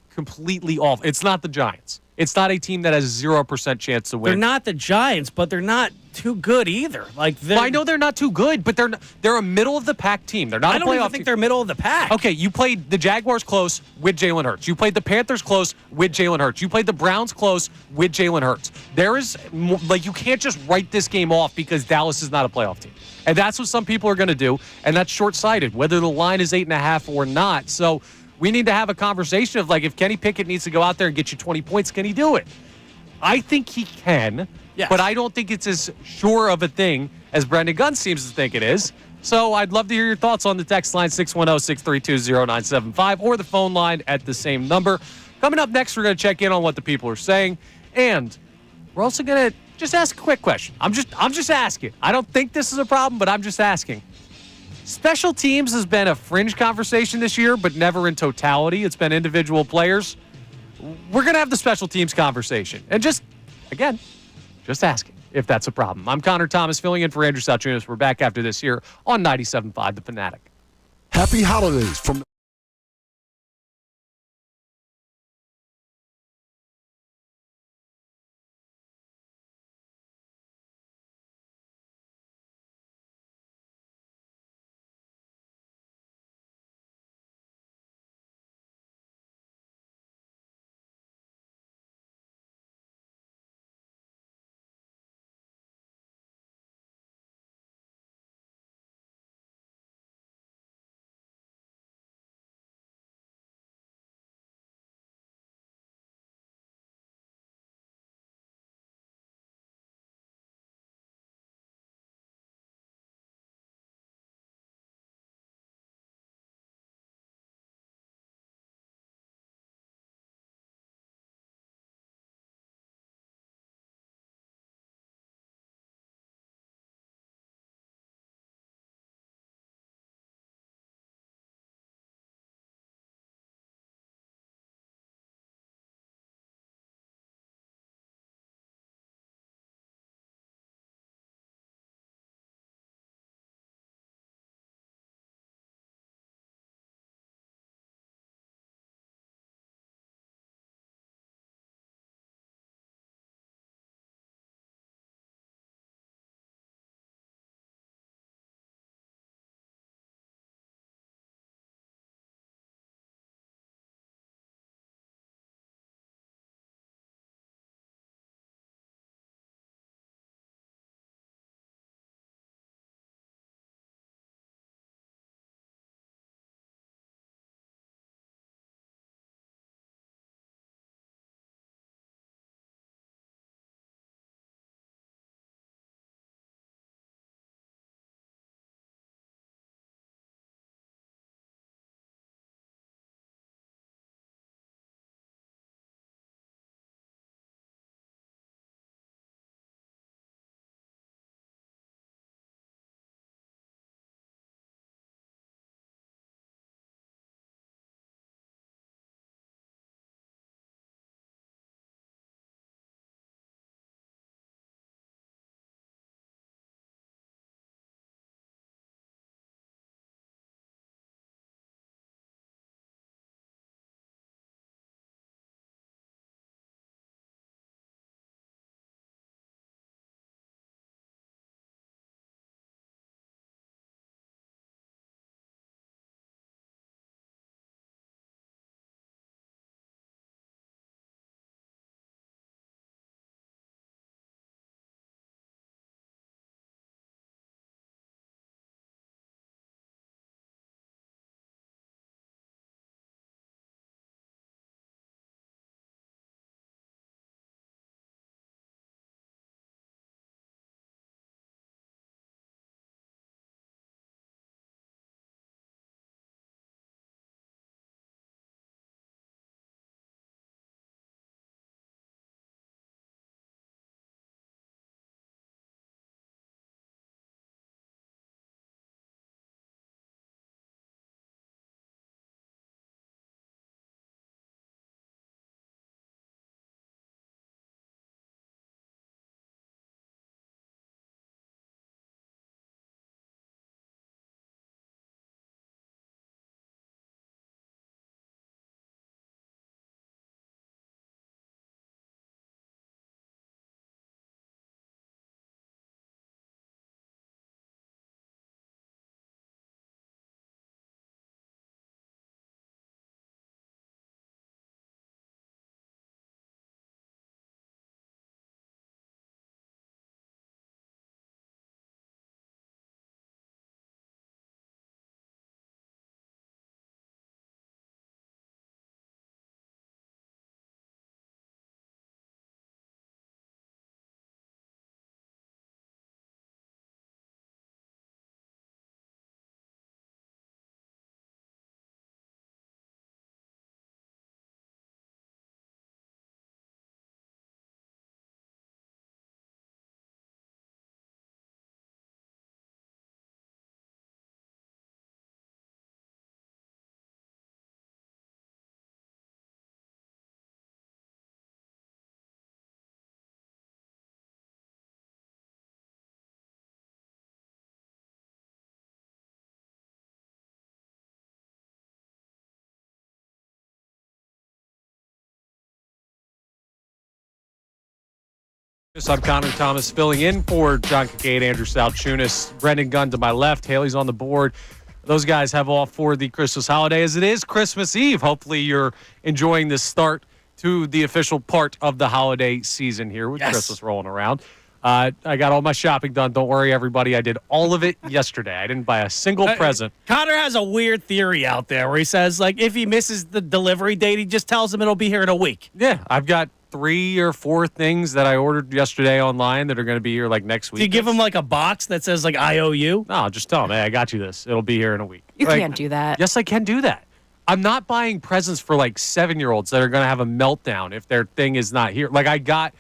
completely off. It's not the Giants. It's not a team that has 0% chance to win. They're not the Giants, but they're not too good either. I know they're not too good, but they're a middle of the pack team. They're not a playoff team. I don't even think they're middle of the pack. Okay, you played the Jaguars close with Jalen Hurts. You played the Panthers close with Jalen Hurts. You played the Browns close with Jalen Hurts. There is you can't just write this game off because Dallas is not a playoff team. And that's what some people are going to do, and that's short-sighted, whether the line is 8.5 or not. So we need to have a conversation of if Kenny Pickett needs to go out there and get you 20 points, can he do it? I think he can, but I don't think it's as sure of a thing as Brendan Gunn seems to think it is. So I'd love to hear your thoughts on the text line 610-632-0975 or the phone line at the same number. Coming up next, we're going to check in on what the people are saying, and we're also going to just ask a quick question. I'm just asking. I don't think this is a problem, but I'm just asking. Special teams has been a fringe conversation this year, but never in totality. It's been individual players. We're going to have the special teams conversation. And just asking if that's a problem. I'm Connor Thomas, filling in for Andrew Salciunas. We're back after this here on 97.5 The Fanatic. Happy holidays from I'm Connor Thomas filling in for John Kincade, Andrew Salciunas, Brendan Gunn to my left. Haley's on the board. Those guys have off for the Christmas holiday as it is Christmas Eve. Hopefully you're enjoying the start to the official part of the holiday season here with Christmas rolling around. I got all my shopping done. Don't worry, everybody. I did all of it yesterday. I didn't buy a single present. Connor has a weird theory out there where he says, like, if he misses the delivery date, he just tells him it'll be here in a week. Yeah, I've got 3 or 4 things that I ordered yesterday online that are going to be here like next week. Do you give him like a box that says like IOU? No, just tell him, hey, I got you this. It'll be here in a week. You can't do that. Yes, I can do that. I'm not buying presents for like 7-year-olds that are going to have a meltdown if their thing is not here. Like I got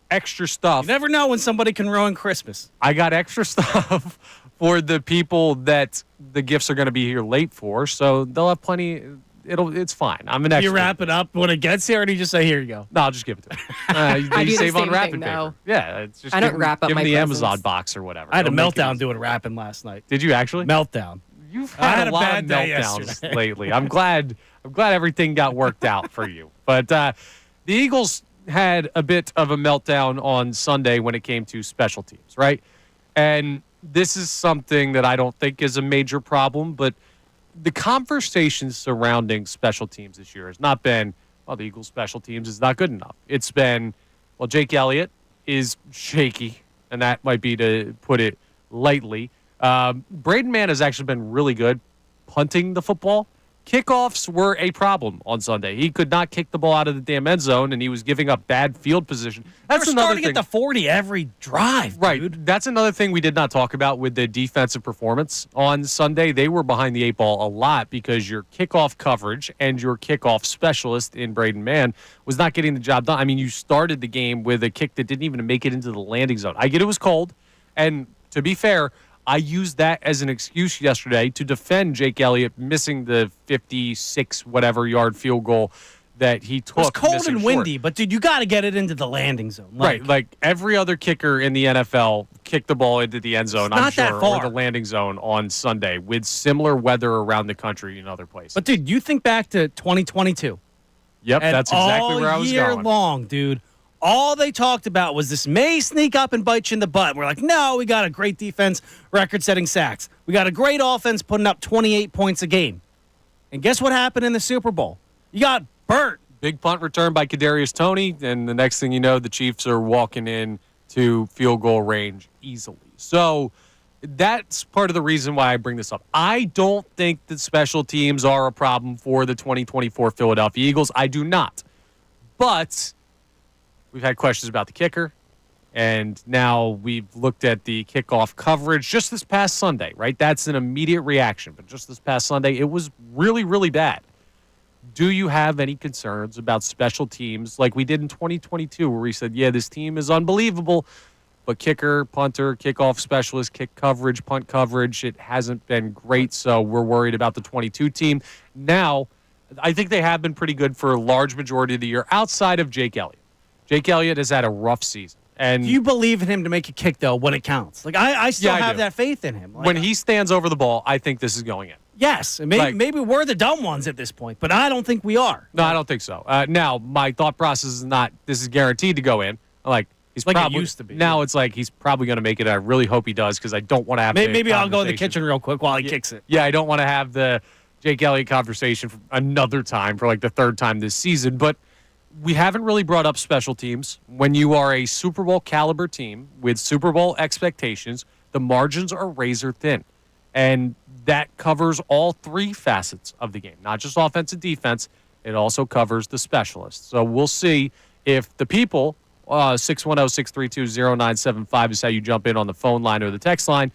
extra stuff. You never know when somebody can ruin Christmas. I got extra stuff for the people that the gifts are going to be here late for, so they'll have plenty. It's fine. I'm an expert. You wrap it up when it gets here, or do you just say, here you go? No, I'll just give it to them. I You do the save on same wrapping thing, paper. though. Yeah, it's just I don't wrap up give my them the presents. Amazon box or whatever. I had a They'll make it meltdown easy. doing wrapping last night. Did you actually? Meltdown. You've I had had a a lot bad of day meltdowns yesterday. lately. I'm glad everything got worked out for you. But the Eagles had a bit of a meltdown on Sunday when it came to special teams, right? And this is something that I don't think is a major problem, but the conversation surrounding special teams this year has not been, well, the Eagles' special teams is not good enough. It's been, well, Jake Elliott is shaky, and that might be to put it lightly. Braden Mann has actually been really good punting the football. Kickoffs were a problem on Sunday. He could not kick the ball out of the damn end zone, and he was giving up bad field position. That's They're another starting thing. at the 40 every drive, Right. dude. That's another thing we did not talk about with the defensive performance on Sunday. They were behind the 8 ball a lot because your kickoff coverage and your kickoff specialist in Braden Mann was not getting the job done. I mean, you started the game with a kick that didn't even make it into the landing zone. I get it was cold, and to be fair, I used that as an excuse yesterday to defend Jake Elliott missing the 56-whatever-yard field goal that he took. It was cold missing and short. windy, but, dude, you got to get it into the landing zone. Right, like every other kicker in the NFL kicked the ball into the end zone, It's I'm not that sure, far. or the landing zone on Sunday with similar weather around the country in other places. But, dude, you think back to 2022. Yep, and that's exactly where I was all year going. long, dude, all they talked about was this may sneak up and bite you in the butt. We're like, no, we got a great defense, record-setting sacks. We got a great offense putting up 28 points a game. And guess what happened in the Super Bowl? You got burnt. Big punt return by Kadarius Toney, and the next thing you know, the Chiefs are walking in to field goal range easily. So that's part of the reason why I bring this up. I don't think that special teams are a problem for the 2024 Philadelphia Eagles. I do not. But we've had questions about the kicker, and now we've looked at the kickoff coverage just this past Sunday, right? That's an immediate reaction, but just this past Sunday, it was really, really bad. Do you have any concerns about special teams like we did in 2022 where we said, yeah, this team is unbelievable, but kicker, punter, kickoff specialist, kick coverage, punt coverage, it hasn't been great, so we're worried about the 22 team. Now, I think they have been pretty good for a large majority of the year outside of Jake Elliott. Jake Elliott has had a rough season. And Do you believe in him to make a kick, though, when it counts? Like, I still I have do. that faith in him. Like, when he stands over the ball, I think this is going in. Yes, and maybe we're the dumb ones at this point, but I don't think we are. No, I don't think so. Now, my thought process is not this is guaranteed to go in. Like he's Like it probably used to be. Now it's like he's probably going to make it. I really hope he does because I don't want to have. Maybe I'll go in the conversation. kitchen real quick while he kicks it. Yeah, I don't want to have the Jake Elliott conversation for another time for like the third time this season. But we haven't really brought up special teams. When you are a Super Bowl caliber team with Super Bowl expectations, the margins are razor thin. And that covers all 3 facets of the game, not just offense and defense. It also covers the specialists. So we'll see if the people, 610-632-0975 is how you jump in on the phone line or the text line,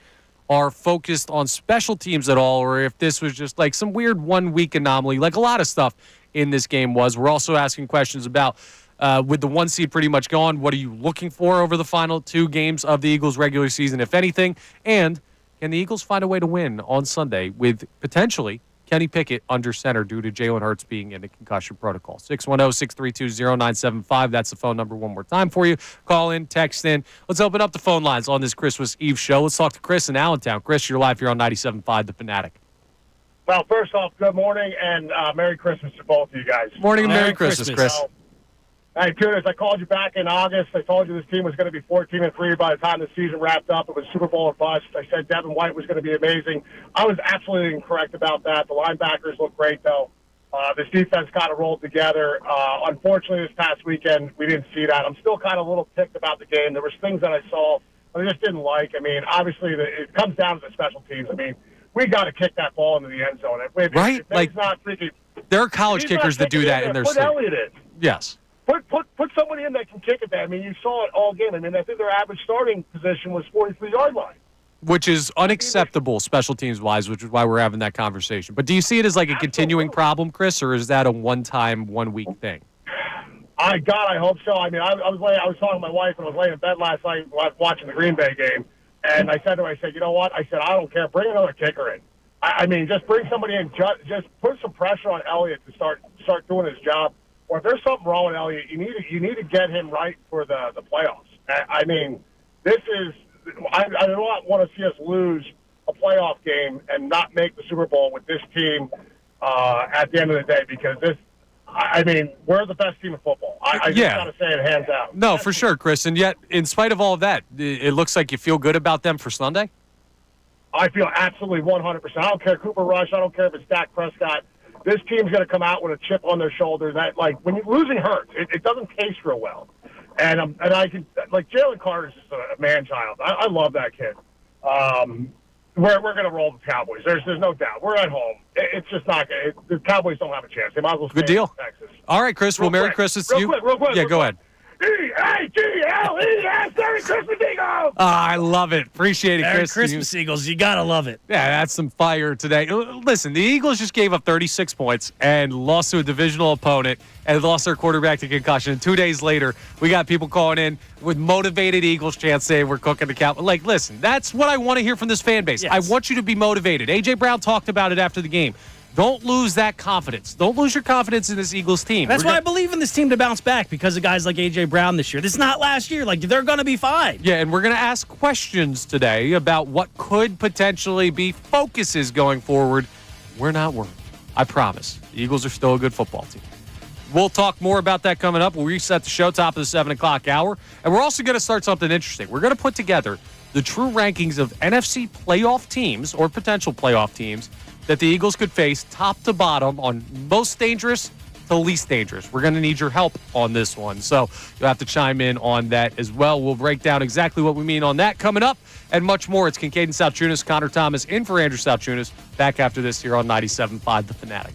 are focused on special teams at all, or if this was just like some weird one-week anomaly, like a lot of stuff in this game was. We're also asking questions about, with the 1 seed pretty much gone, what are you looking for over the final 2 games of the Eagles' regular season, if anything? And can the Eagles find a way to win on Sunday with potentially Kenny Pickett under center due to Jalen Hurts being in the concussion protocol? 610-632-0975. That's the phone number one more time for you. Call in, text in. Let's open up the phone lines on this Christmas Eve show. Let's talk to Chris in Allentown. Chris, you're live here on 97.5 The Fanatic. Well, first off, good morning and Merry Christmas to both of you guys. Morning and Merry Christmas, Chris. Hey, Kunis, I called you back in August. I told you this team was going to be 14-3 by the time the season wrapped up. It was Super Bowl or bust. I said Devin White was going to be amazing. I was absolutely incorrect about that. The linebackers look great, though. This defense kind of rolled together. Unfortunately, this past weekend, we didn't see that. I'm still kind of a little ticked about the game. There was things that I saw I just didn't like. I mean, obviously, it comes down to the special teams. I mean, we got to kick that ball into the end zone. If like, not freaking, there are college kickers that do that in their sleep. Put Elliott in. Yes. Put somebody in that can kick it there. I mean, you saw it all game. I mean, I think their average starting position was 43-yard line. Which is unacceptable special teams-wise, which is why we're having that conversation. But do you see it as like a continuing problem, Chris, or is that a one-time, one-week thing? I hope so. I mean, I was talking to my wife, and I was laying in bed last night watching the Green Bay game, and I said to her, I said, you know what? I said, I don't care. Bring another kicker in. I mean, just bring somebody in. Just put some pressure on Elliott to start doing his job. Or if there's something wrong with Elliott, you need to get him right for the playoffs. I mean, this is I don't want to see us lose a playoff game and not make the Super Bowl with this team at the end of the day, because this. I mean, we're the best team in football. I just got to say it hands out. No, for sure, Chris. And yet, in spite of all of that, it looks like you feel good about them for Sunday? I feel absolutely 100%. I don't care Cooper Rush. I don't care if it's Dak Prescott. This team's going to come out with a chip on their shoulder. That, like, when you're losing hurts, it doesn't taste real well. And I can, like, Jalen Carter's just a man-child. I love that kid. We're going to roll the Cowboys. There's no doubt. We're at home. It's just not good. The Cowboys don't have a chance. They might as well stay Good deal. in Texas. All right, Chris. Well, Merry Christmas to you. Real quick. Yeah, go ahead. E-A-G-L-E-S, Merry Christmas, Eagles! I love it. Appreciate it, Merry Chris. Christmas, Eagles. You got to love it. Yeah, that's some fire today. Listen, the Eagles just gave up 36 points and lost to a divisional opponent and lost their quarterback to concussion. 2 days later, we got people calling in with motivated Eagles chants saying we're cooking the cow. Like, listen, that's what I want to hear from this fan base. Yes. I want you to be motivated. A.J. Brown talked about it after the game. Don't lose that confidence. Don't lose your confidence in this Eagles team. That's why I believe in this team to bounce back, because of guys like A.J. Brown this year. This is not last year. Like, they're going to be fine. Yeah, and we're going to ask questions today about what could potentially be focuses going forward. We're not worried. I promise. The Eagles are still a good football team. We'll talk more about that coming up. We'll reset the show top of the 7 o'clock hour. And we're also going to start something interesting. We're going to put together the true rankings of NFC playoff teams or potential playoff teams that the Eagles could face top to bottom on most dangerous to least dangerous. We're going to need your help on this one. So you'll have to chime in on that as well. We'll break down exactly what we mean on that coming up and much more. It's Kincade Salciunas, Connor Thomas in for Andrew Salciunas. Back after this here on 97.5 The Fanatic.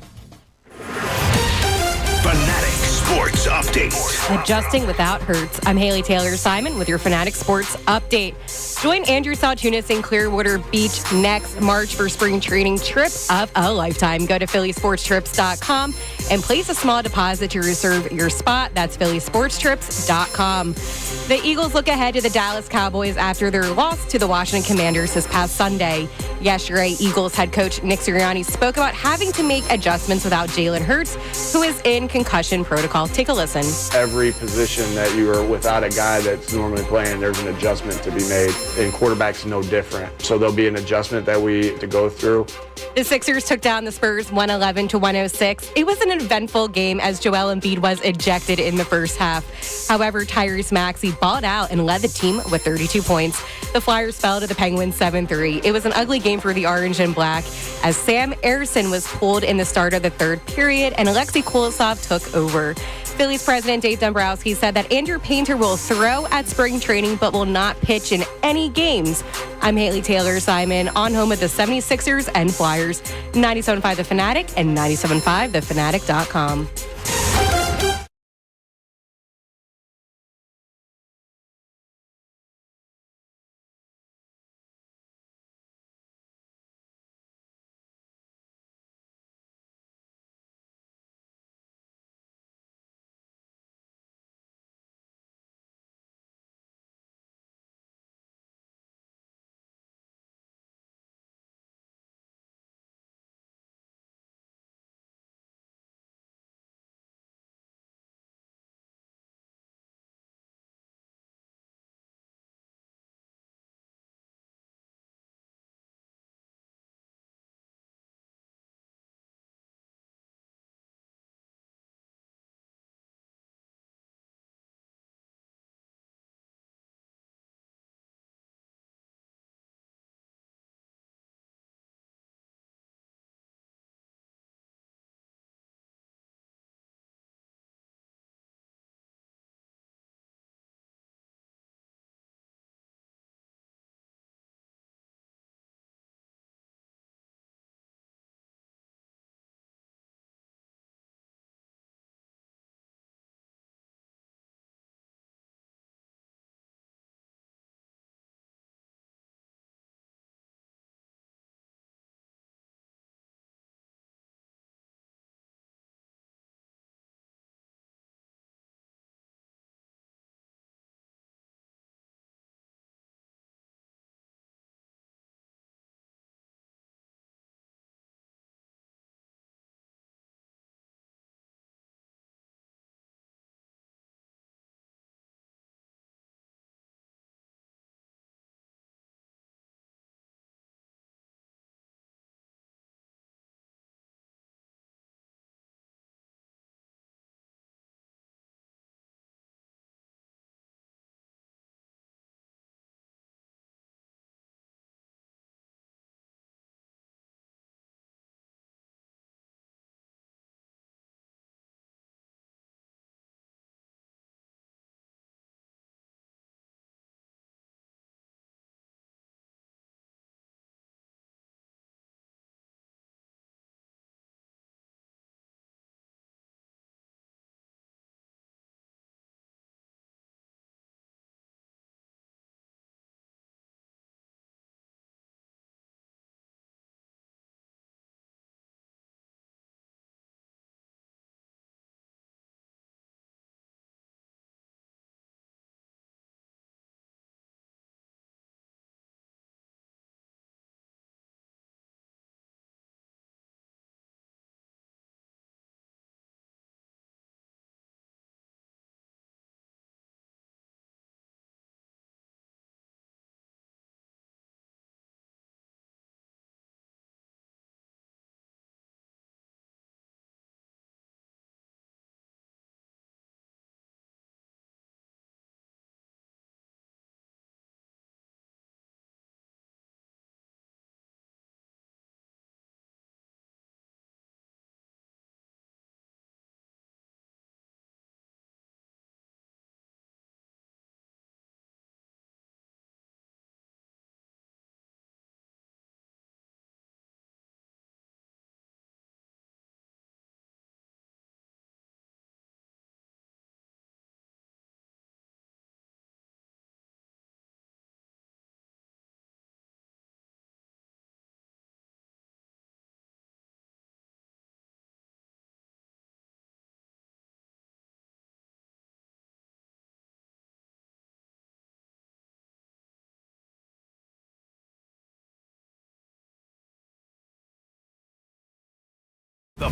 Fanatic Sports Update. Adjusting without hurts. I'm Haley Taylor-Simon with your Fanatic Sports Update. Join Andrew Salciunas in Clearwater Beach next March for spring training trip of a lifetime. Go to phillysportstrips.com and place a small deposit to reserve your spot. That's phillysportstrips.com. The Eagles look ahead to the Dallas Cowboys after their loss to the Washington Commanders this past Sunday. Yesterday, Eagles head coach Nick Sirianni spoke about having to make adjustments without Jalen Hurts, who is in concussion protocol. Take a listen. Every position that you are without a guy that's normally playing, there's an adjustment to be made. And quarterback's no different. So there'll be an adjustment that we have to go through. The Sixers took down the Spurs 111-106. It was an eventful game as Joel Embiid was ejected in the first half. However, Tyrese Maxey balled out and led the team with 32 points. The Flyers fell to the Penguins 7-3. It was an ugly game for the Orange and Black as Sam Ersson was pulled in the start of the third period and Alexei Kulisov took over. Phillies president Dave Dombrowski said that Andrew Painter will throw at spring training but will not pitch in any games. I'm Haley Taylor-Simon on home of the 76ers and Flyers. 97.5 The Fanatic and 97.5thefanatic.com.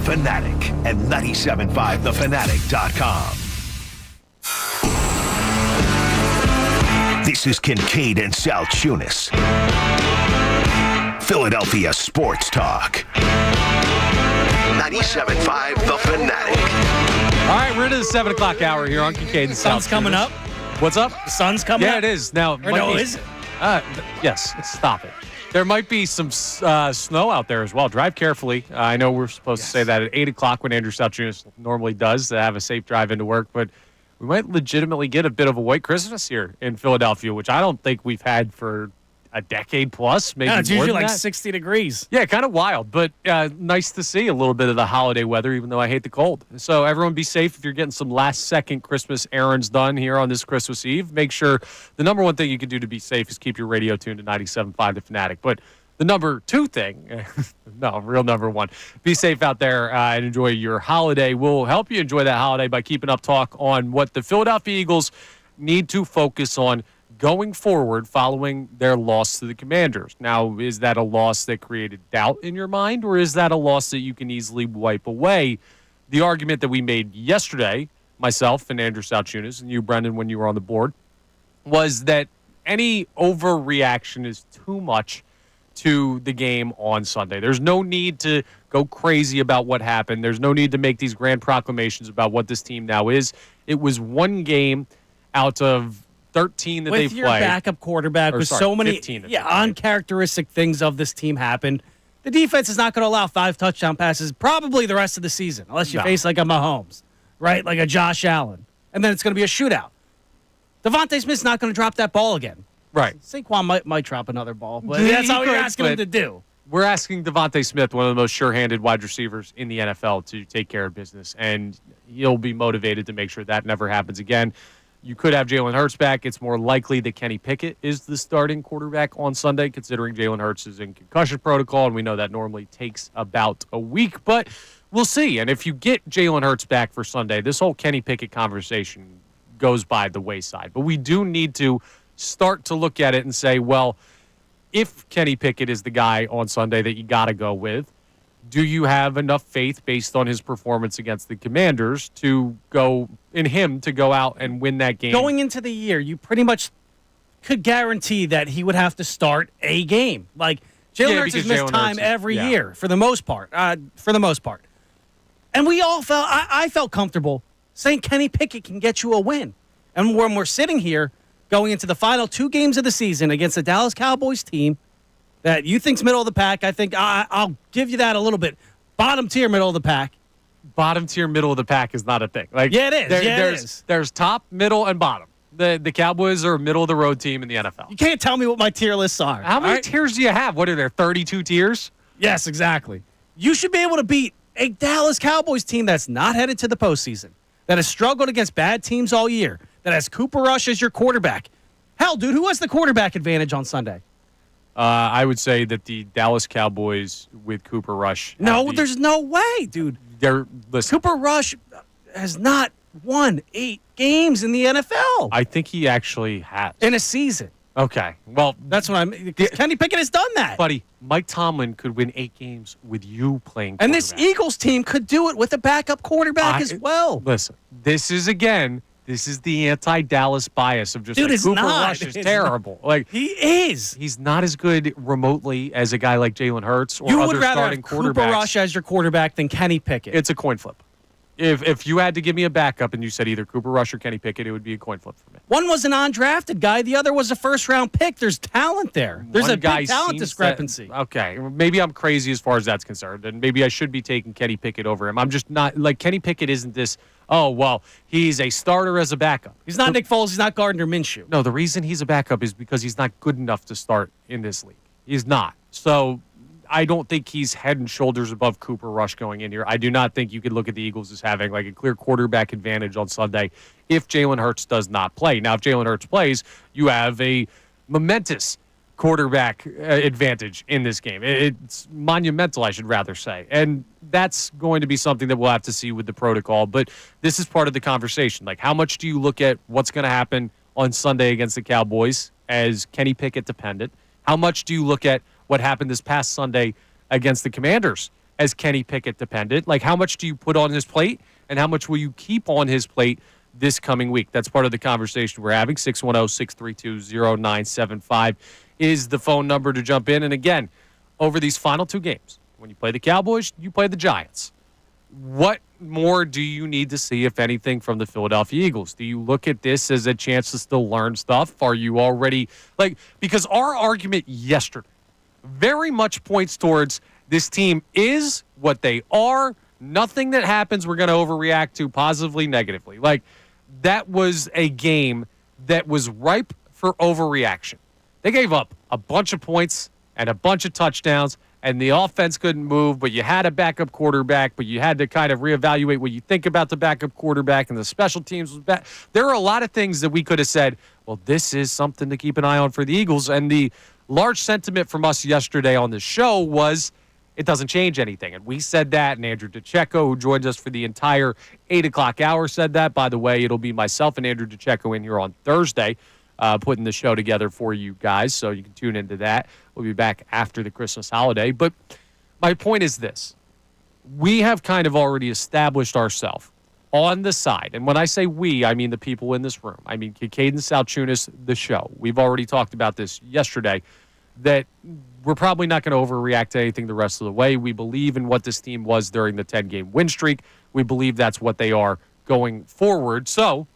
Fanatic and 97.5thefanatic.com. This is Kincade and Salciunas, Philadelphia Sports Talk. 97.5 The Fanatic. All right, we're into the 7 o'clock hour here on Kincade and Salciunas. Sun's coming up. What's up? The sun's coming up. Yeah, it is. Now, is it? Yes, stop it. There might be some snow out there as well. Drive carefully. I know we're supposed to say that at 8 o'clock when Andrew Salciunas normally does to have a safe drive into work, but we might legitimately get a bit of a white Christmas here in Philadelphia, which I don't think we've had for a decade plus, maybe it's more usually than like that. 60 degrees. Yeah, kind of wild, but nice to see a little bit of the holiday weather, even though I hate the cold. So everyone be safe if you're getting some last-second Christmas errands done here on this Christmas Eve. Make sure the number one thing you can do to be safe is keep your radio tuned to 97.5 The Fanatic. But the number two thing, no, real number one, be safe out there and enjoy your holiday. We'll help you enjoy that holiday by keeping up talk on what the Philadelphia Eagles need to focus on going forward following their loss to the Commanders. Now, is that a loss that created doubt in your mind, or is that a loss that you can easily wipe away? The argument that we made yesterday, myself and Andrew Salciunas, and you, Brendan, when you were on the board, was that any overreaction is too much to the game on Sunday. There's no need to go crazy about what happened. There's no need to make these grand proclamations about what this team now is. It was one game out of 13 that they played. With your backup quarterback, with so many uncharacteristic things of this team happened, the defense is not going to allow 5 touchdown passes probably the rest of the season, unless you face like a Mahomes, right? Like a Josh Allen. And then it's going to be a shootout. Devontae Smith's not going to drop that ball again. Right. Saquon might drop another ball, but that's all you're asking him to do. We're asking Devontae Smith, one of the most sure-handed wide receivers in the NFL, to take care of business, and he'll be motivated to make sure that never happens again. You could have Jalen Hurts back. It's more likely that Kenny Pickett is the starting quarterback on Sunday, considering Jalen Hurts is in concussion protocol, and we know that normally takes about a week. But we'll see. And if you get Jalen Hurts back for Sunday, this whole Kenny Pickett conversation goes by the wayside. But we do need to start to look at it and say, well, if Kenny Pickett is the guy on Sunday that you got to go with, do you have enough faith based on his performance against the Commanders to go out and win that game? Going into the year, you pretty much could guarantee that he would have to start a game. Like Jalen Hurts has missed time every year for the most part. And we all I felt comfortable saying Kenny Pickett can get you a win. And when we're sitting here going into the final 2 games of the season against the Dallas Cowboys team that you think's middle of the pack, I think I'll give you that a little bit. Bottom tier, middle of the pack. Bottom tier, middle of the pack is not a thing. Like, yeah, it is. There's top, middle, and bottom. The Cowboys are a middle of the road team in the NFL. You can't tell me what my tier lists are. How many tiers do you have? What are there, 32 tiers? Yes, exactly. You should be able to beat a Dallas Cowboys team that's not headed to the postseason, that has struggled against bad teams all year, that has Cooper Rush as your quarterback. Hell, dude, who has the quarterback advantage on Sunday? I would say that the Dallas Cowboys with Cooper Rush. No, there's no way, dude. Cooper Rush has not won 8 games in the NFL. I think he actually has. In a season. Okay. Well, that's what Kenny Pickett has done that. Buddy, Mike Tomlin could win 8 games with you playing quarterback. And this Eagles team could do it with a backup quarterback as well. Listen, this is the anti-Dallas bias of just dude, like Cooper not. Rush is terrible. Like he is. He's not as good remotely as a guy like Jalen Hurts or you other would rather starting have Cooper Rush as your quarterback than Kenny Pickett. It's a coin flip. If you had to give me a backup and you said either Cooper Rush or Kenny Pickett, it would be a coin flip for me. One was an undrafted guy. The other was a first-round pick. There's talent there. There's a big talent discrepancy. Okay, maybe I'm crazy as far as that's concerned, and maybe I should be taking Kenny Pickett over him. I'm just not, like, Kenny Pickett isn't this, oh, well, he's a starter as a backup. He's not Nick Foles. He's not Gardner Minshew. No, the reason he's a backup is because he's not good enough to start in this league. He's not. So I don't think he's head and shoulders above Cooper Rush going in here. I do not think you could look at the Eagles as having like a clear quarterback advantage on Sunday if Jalen Hurts does not play. Now, if Jalen Hurts plays, you have a momentous quarterback advantage in this game. It's monumental, I should rather say. And that's going to be something that we'll have to see with the protocol. But this is part of the conversation. Like, how much do you look at what's going to happen on Sunday against the Cowboys as Kenny Pickett dependent? How much do you look at what happened this past Sunday against the Commanders as Kenny Pickett dependent. Like, how much do you put on his plate, and how much will you keep on his plate this coming week? That's part of the conversation we're having. 610-632-0975 is the phone number to jump in. And again, over these final two games, when you play the Cowboys, you play the Giants. What more do you need to see, if anything, from the Philadelphia Eagles? Do you look at this as a chance to still learn stuff? Are you already, because our argument yesterday very much points towards this team is what they are. Nothing that happens we're going to overreact to positively, negatively. That was a game that was ripe for overreaction. They gave up a bunch of points and a bunch of touchdowns, and the offense couldn't move, but you had a backup quarterback, but you had to kind of reevaluate what you think about the backup quarterback, and the special teams was bad. There are a lot of things that we could have said, well, this is something to keep an eye on for the Eagles. And the large sentiment from us yesterday on the show was it doesn't change anything. And we said that, and Andrew DeCecco, who joined us for the entire 8 o'clock hour, said that. By the way, it'll be myself and Andrew DeCecco in here on Thursday, putting the show together for you guys, so you can tune into that. We'll be back after the Christmas holiday. But my point is this. We have kind of already established ourselves on the side. And when I say we, I mean the people in this room. I mean Kincade Salciunas, the show. We've already talked about this yesterday, that we're probably not going to overreact to anything the rest of the way. We believe in what this team was during the 10-game win streak. We believe that's what they are going forward. So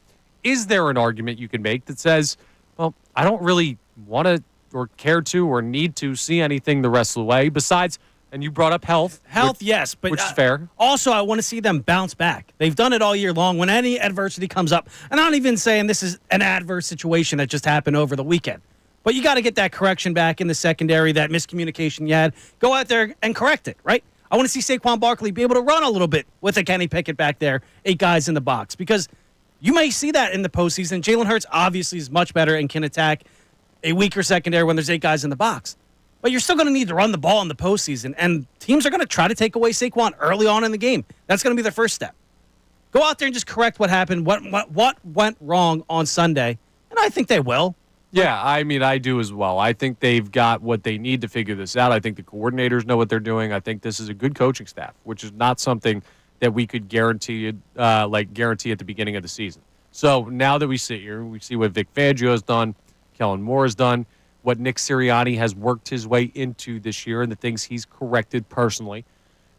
is there an argument you can make that says, well, I don't really want to or care to or need to see anything the rest of the way besides, and you brought up health. Yes, but which is fair. Also, I want to see them bounce back. They've done it all year long. When any adversity comes up, and I'm not even saying this is an adverse situation that just happened over the weekend, but you got to get that correction back in the secondary, that miscommunication you had. Go out there and correct it, right? I want to see Saquon Barkley be able to run a little bit with a Kenny Pickett back there, 8 guys in the box, because you may see that in the postseason. Jalen Hurts obviously is much better and can attack a weaker secondary when there's 8 guys in the box. But you're still going to need to run the ball in the postseason, and teams are going to try to take away Saquon early on in the game. That's going to be their first step. Go out there and just correct what happened, what went wrong on Sunday, and I think they will. Yeah, I mean, I do as well. I think they've got what they need to figure this out. I think the coordinators know what they're doing. I think this is a good coaching staff, which is not something that we could guarantee at the beginning of the season. So now that we sit here, we see what Vic Fangio has done, Kellen Moore has done, what Nick Sirianni has worked his way into this year, and the things he's corrected personally.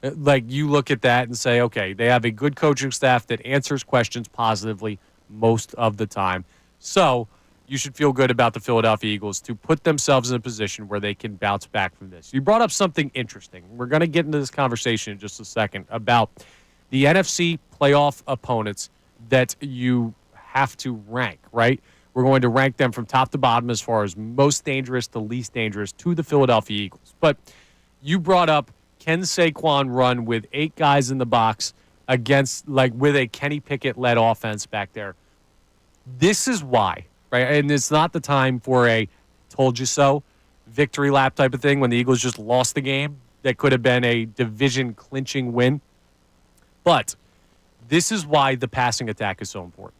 You look at that and say, okay, they have a good coaching staff that answers questions positively most of the time. So you should feel good about the Philadelphia Eagles to put themselves in a position where they can bounce back from this. You brought up something interesting. We're going to get into this conversation in just a second about the NFC playoff opponents that you have to rank, right? We're going to rank them from top to bottom as far as most dangerous to least dangerous to the Philadelphia Eagles. But you brought up, can Saquon run with 8 guys in the box against, with a Kenny Pickett-led offense back there? This is why, right? And it's not the time for a told you so victory lap type of thing when the Eagles just lost the game that could have been a division-clinching win. But this is why the passing attack is so important.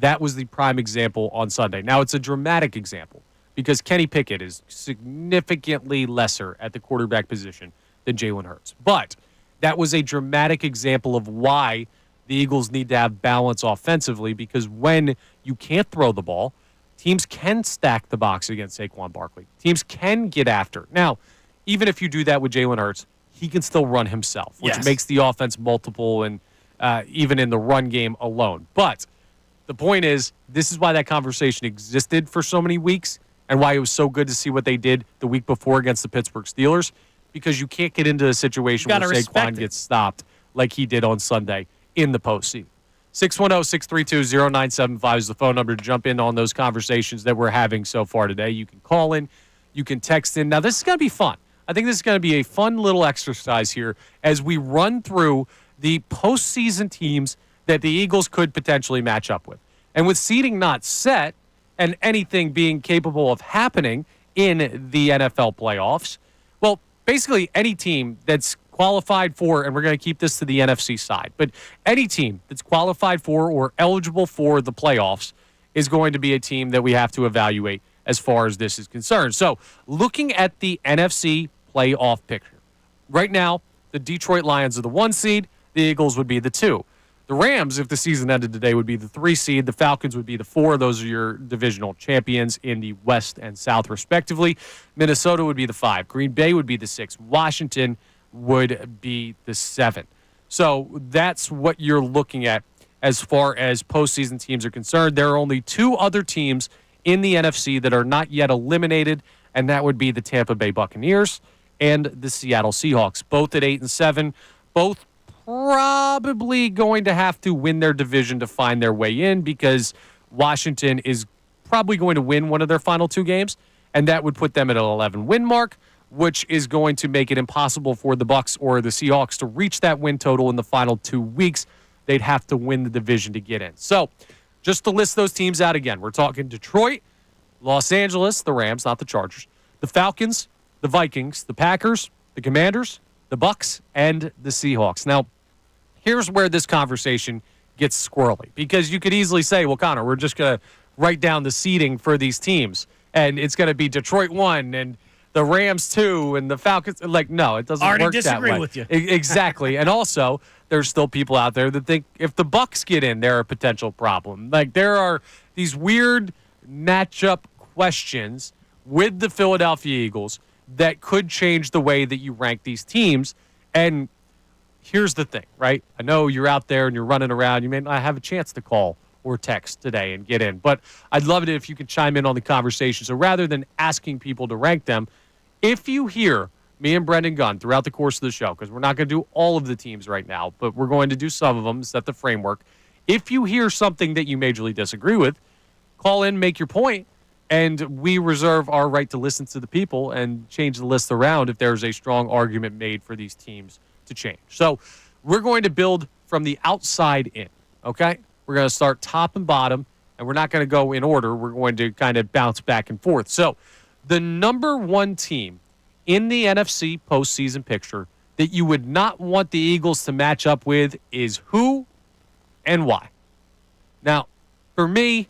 That was the prime example on Sunday. Now, it's a dramatic example because Kenny Pickett is significantly lesser at the quarterback position than Jalen Hurts. But that was a dramatic example of why the Eagles need to have balance offensively, because when you can't throw the ball, teams can stack the box against Saquon Barkley. Teams can get after. Now, even if you do that with Jalen Hurts, he can still run himself, which makes the offense multiple and even in the run game alone. But the point is, this is why that conversation existed for so many weeks and why it was so good to see what they did the week before against the Pittsburgh Steelers, because you can't get into a situation where Saquon gets stopped like he did on Sunday in the postseason. 610-632-0975 is the phone number to jump in on those conversations that we're having so far today. You can call in. You can text in. Now, this is going to be fun. I think this is going to be a fun little exercise here as we run through the postseason teams that the Eagles could potentially match up with. And with seeding not set and anything being capable of happening in the NFL playoffs, well, basically any team that's qualified for, and we're going to keep this to the NFC side, but any team that's qualified for or eligible for the playoffs is going to be a team that we have to evaluate as far as this is concerned. So looking at the NFC playoff picture, right now, the Detroit Lions are the 1 seed. The Eagles would be the 2. The Rams, if the season ended today, would be the 3 seed. The Falcons would be the 4. Those are your divisional champions in the West and South, respectively. Minnesota would be the 5. Green Bay would be the 6. Washington would be the 7. So that's what you're looking at as far as postseason teams are concerned. There are only 2 other teams in the NFC that are not yet eliminated, and that would be the Tampa Bay Buccaneers and the Seattle Seahawks, both at 8-7, both probably going to have to win their division to find their way in, because Washington is probably going to win one of their final 2 games, and that would put them at an 11-win mark, which is going to make it impossible for the Bucs or the Seahawks to reach that win total in the final 2 weeks. They'd have to win the division to get in. So just to list those teams out again, we're talking Detroit, Los Angeles, the Rams, not the Chargers, the Falcons, the Vikings, the Packers, the Commanders, the Bucs, and the Seahawks. Now, here's where this conversation gets squirrely, because you could easily say, well, Connor, we're just going to write down the seeding for these teams, and it's going to be Detroit 1 and the Rams 2 and the Falcons. Like, no, it doesn't work that way. Already disagree with you. Exactly. And also, there's still people out there that think if the Bucs get in, they're a potential problem. Like, there are these weird matchup questions with the Philadelphia Eagles that could change the way that you rank these teams. And here's the thing, right? I know you're out there and you're running around. You may not have a chance to call or text today and get in, but I'd love it if you could chime in on the conversation. So rather than asking people to rank them, if you hear me and Brendan Gunn throughout the course of the show, because we're not going to do all of the teams right now, but we're going to do some of them, set the framework. If you hear something that you majorly disagree with, call in, make your point, and we reserve our right to listen to the people and change the list around if there's a strong argument made for these teams to change. So we're going to build from the outside in, okay? We're going to start top and bottom, and we're not going to go in order. We're going to kind of bounce back and forth. So the number 1 team in the NFC postseason picture that you would not want the Eagles to match up with is who and why? Now, for me,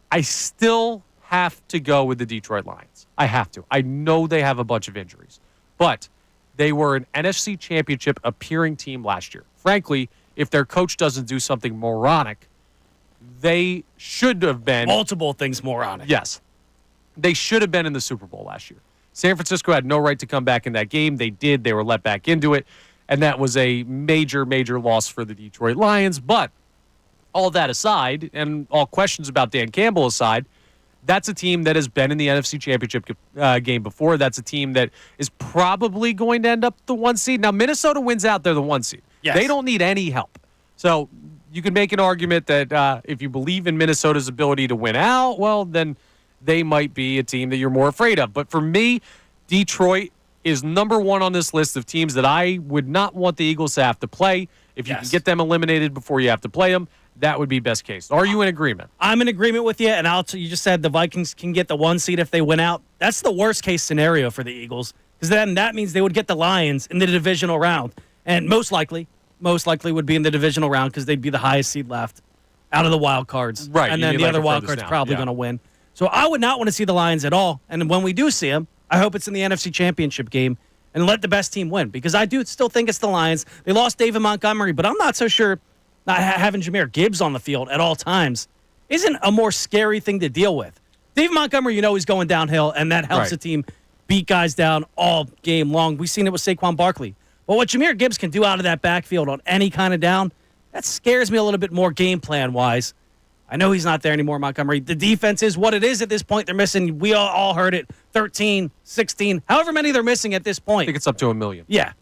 I still have to go with the Detroit Lions. I have to. I know they have a bunch of injuries, but they were an NFC Championship appearing team last year. Frankly, if their coach doesn't do something moronic, they should have been. Multiple things moronic. Yes. They should have been in the Super Bowl last year. San Francisco had no right to come back in that game. They did. They were let back into it, and that was a major, major loss for the Detroit Lions. But all that aside, and all questions about Dan Campbell aside, that's a team that has been in the NFC Championship game before. That's a team that is probably going to end up the 1 seed. Now, Minnesota wins out. They're the 1 seed. Yes. They don't need any help. So you can make an argument that if you believe in Minnesota's ability to win out, well, then they might be a team that you're more afraid of. But for me, Detroit is number 1 on this list of teams that I would not want the Eagles to have to play. If you can get them eliminated before you have to play them, that would be best case. Are you in agreement? I'm in agreement with you, and you just said the Vikings can get the 1 seed if they win out. That's the worst case scenario for the Eagles, because then that means they would get the Lions in the divisional round, and most likely would be in the divisional round because they'd be the highest seed left out of the wild cards. Right. And then the other wild card's probably going to win. So I would not want to see the Lions at all. And when we do see them, I hope it's in the NFC Championship game and let the best team win, because I do still think it's the Lions. They lost David Montgomery, but I'm not so sure not having Jahmyr Gibbs on the field at all times isn't a more scary thing to deal with. David Montgomery, he's going downhill, and that helps the team beat guys down all game long. We've seen it with Saquon Barkley. But what Jahmyr Gibbs can do out of that backfield on any kind of down, that scares me a little bit more game plan-wise. I know he's not there anymore, Montgomery. The defense is what it is at this point. They're missing, we all heard it, 13, 16, however many they're missing at this point. I think it's up to 1 million. Yeah.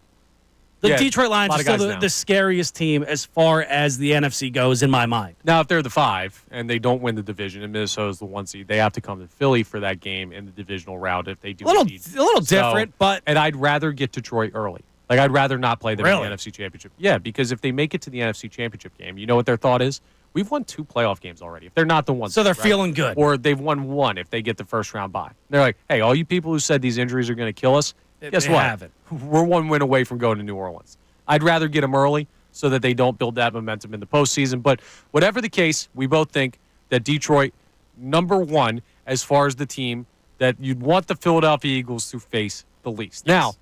The Detroit Lions are still the scariest team as far as the NFC goes in my mind. Now, if they're the 5 and they don't win the division and Minnesota's the 1 seed, they have to come to Philly for that game in the divisional round if they do. A little different, but... And I'd rather get Detroit early. Like, I'd rather not play them in the NFC Championship. Yeah, because if they make it to the NFC Championship game, you know what their thought is? We've won 2 playoff games already. If they're not the 1 seed, so they're feeling good. Or they've won 1 if they get the first round bye. They're like, hey, all you people who said these injuries are going to kill us, guess what? Haven't. We're 1 win away from going to New Orleans. I'd rather get them early so that they don't build that momentum in the postseason. But whatever the case, we both think that Detroit, number 1, as far as the team that you'd want the Philadelphia Eagles to face the least. Yes. Now,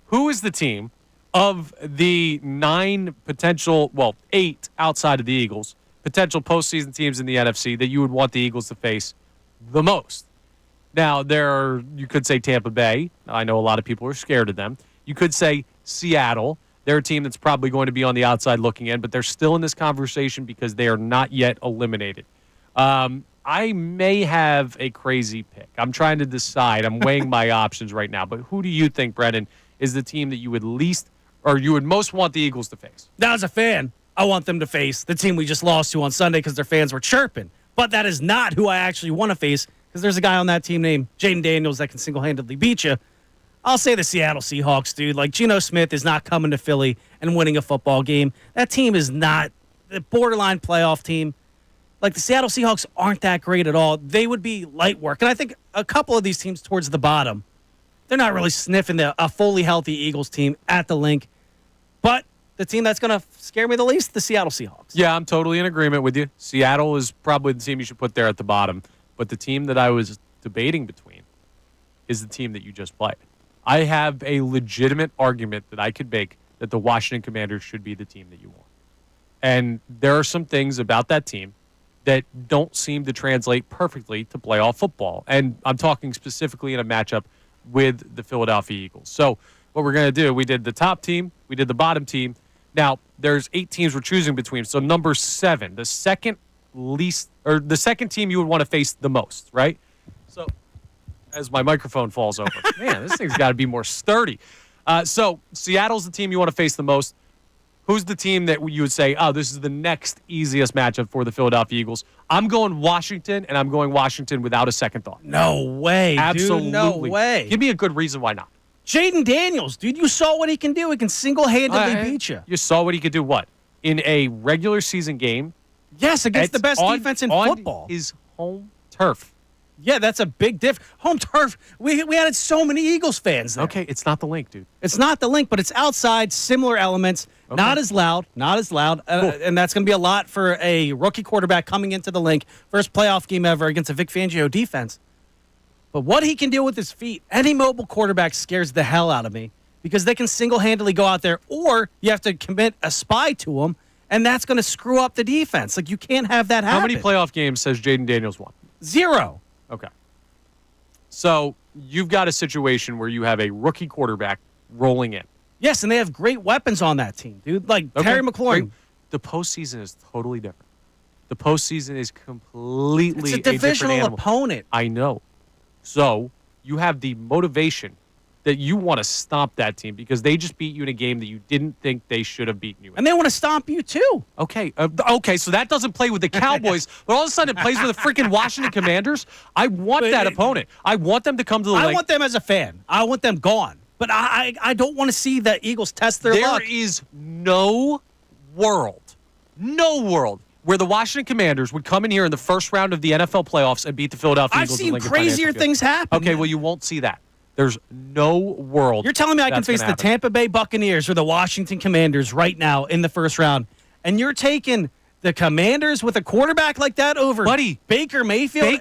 who is the team Of the 9 potential, 8 outside of the Eagles, potential postseason teams in the NFC that you would want the Eagles to face the most. Now, you could say Tampa Bay. I know a lot of people are scared of them. You could say Seattle. They're a team that's probably going to be on the outside looking in, but they're still in this conversation because they are not yet eliminated. I may have a crazy pick. I'm trying to decide. I'm weighing my options right now. But who do you think, Brennan, is the team that you would most want the Eagles to face? Now, as a fan, I want them to face the team we just lost to on Sunday because their fans were chirping. But that is not who I actually want to face because there's a guy on that team named Jaden Daniels that can single-handedly beat you. I'll say the Seattle Seahawks, dude. Like, Geno Smith is not coming to Philly and winning a football game. That team is not the borderline playoff team. Like, the Seattle Seahawks aren't that great at all. They would be light work. And I think a couple of these teams towards the bottom, they're not really sniffing a fully healthy Eagles team at the link. But the team that's going to scare me the least, the Seattle Seahawks. Yeah, I'm totally in agreement with you. Seattle is probably the team you should put there at the bottom. But the team that I was debating between is the team that you just played. I have a legitimate argument that I could make that the Washington Commanders should be the team that you want. And there are some things about that team that don't seem to translate perfectly to playoff football. And I'm talking specifically in a matchup with the Philadelphia Eagles. So what we're going to do, we did the top team, we did the bottom team. Now, there's 8 teams we're choosing between. So number 7, the second team you would want to face the most, right? So as my microphone falls over. Man, this thing's got to be more sturdy. So Seattle's the team you want to face the most. Who's the team that you would say, this is the next easiest matchup for the Philadelphia Eagles? I'm going Washington, and I'm going Washington without a second thought. No way, Absolutely. dude. No way. Give me a good reason why not. Jaden Daniels, dude, you saw what he can do. He can single-handedly beat you. You saw what he could do what? In a regular season game? Yes, against the best defense in football. On his home turf. Yeah, that's a big difference. Home turf, we had so many Eagles fans there. Okay, it's not the link, dude. It's not the link, but it's outside, similar elements, not as loud, cool. And that's going to be a lot for a rookie quarterback coming into the link. First playoff game ever against a Vic Fangio defense. But what he can do with his feet, any mobile quarterback scares the hell out of me because they can single-handedly go out there, or you have to commit a spy to them, and that's going to screw up the defense. Like, you can't have that happen. How many playoff games has Jaden Daniels won? 0. Okay. So you've got a situation where you have a rookie quarterback rolling in. Yes, and they have great weapons on that team, dude. Like Terry McLaurin. The postseason is totally different. The postseason is completely a divisional different opponent. I know. So you have the motivation that you want to stomp that team because they just beat you in a game that you didn't think they should have beaten you in. And they want to stomp you, too. Okay, so that doesn't play with the Cowboys, but all of a sudden it plays with the freaking Washington Commanders? I want that opponent. I want them to come to the link. I want them as a fan. I want them gone. But I don't want to see the Eagles test their luck. There is no world where the Washington Commanders would come in here in the first round of the NFL playoffs and beat the Philadelphia Eagles. I've seen crazier things happen. Okay, well, you won't see that. There's no world. You're telling me I can face the Tampa Bay Buccaneers or the Washington Commanders right now in the first round, and you're taking the Commanders with a quarterback like that over Baker Mayfield?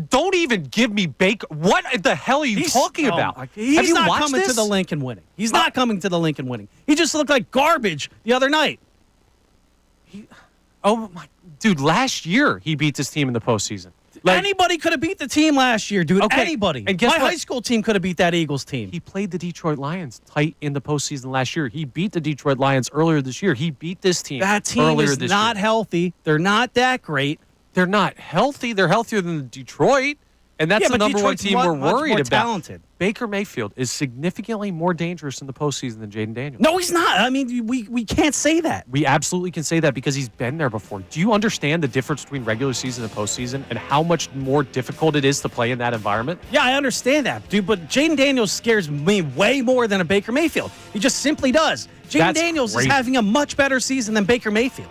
Don't even give me Baker. What the hell are you talking about? He's not coming to the link and winning. He's not coming to the link and winning. He just looked like garbage the other night. Dude, last year he beat this team in the postseason. Anybody could have beat the team last year, dude. Okay. Anybody. And guess My what? high school team could have beat that Eagles team. He played the Detroit Lions tight in the postseason last year. He beat the Detroit Lions earlier this year. He beat this team That team is not healthy. They're not that great. They're not healthy. They're healthier than Detroit. And that's the number one team we're worried about. Talented. Baker Mayfield is significantly more dangerous in the postseason than Jaden Daniels. No, he's not. I mean, we can't say that. We absolutely can say that because he's been there before. Do you understand the difference between regular season and postseason and how much more difficult it is to play in that environment? Yeah, I understand that, dude. But Jaden Daniels scares me way more than a Baker Mayfield. He just simply does. Jaden Daniels is having a much better season than Baker Mayfield.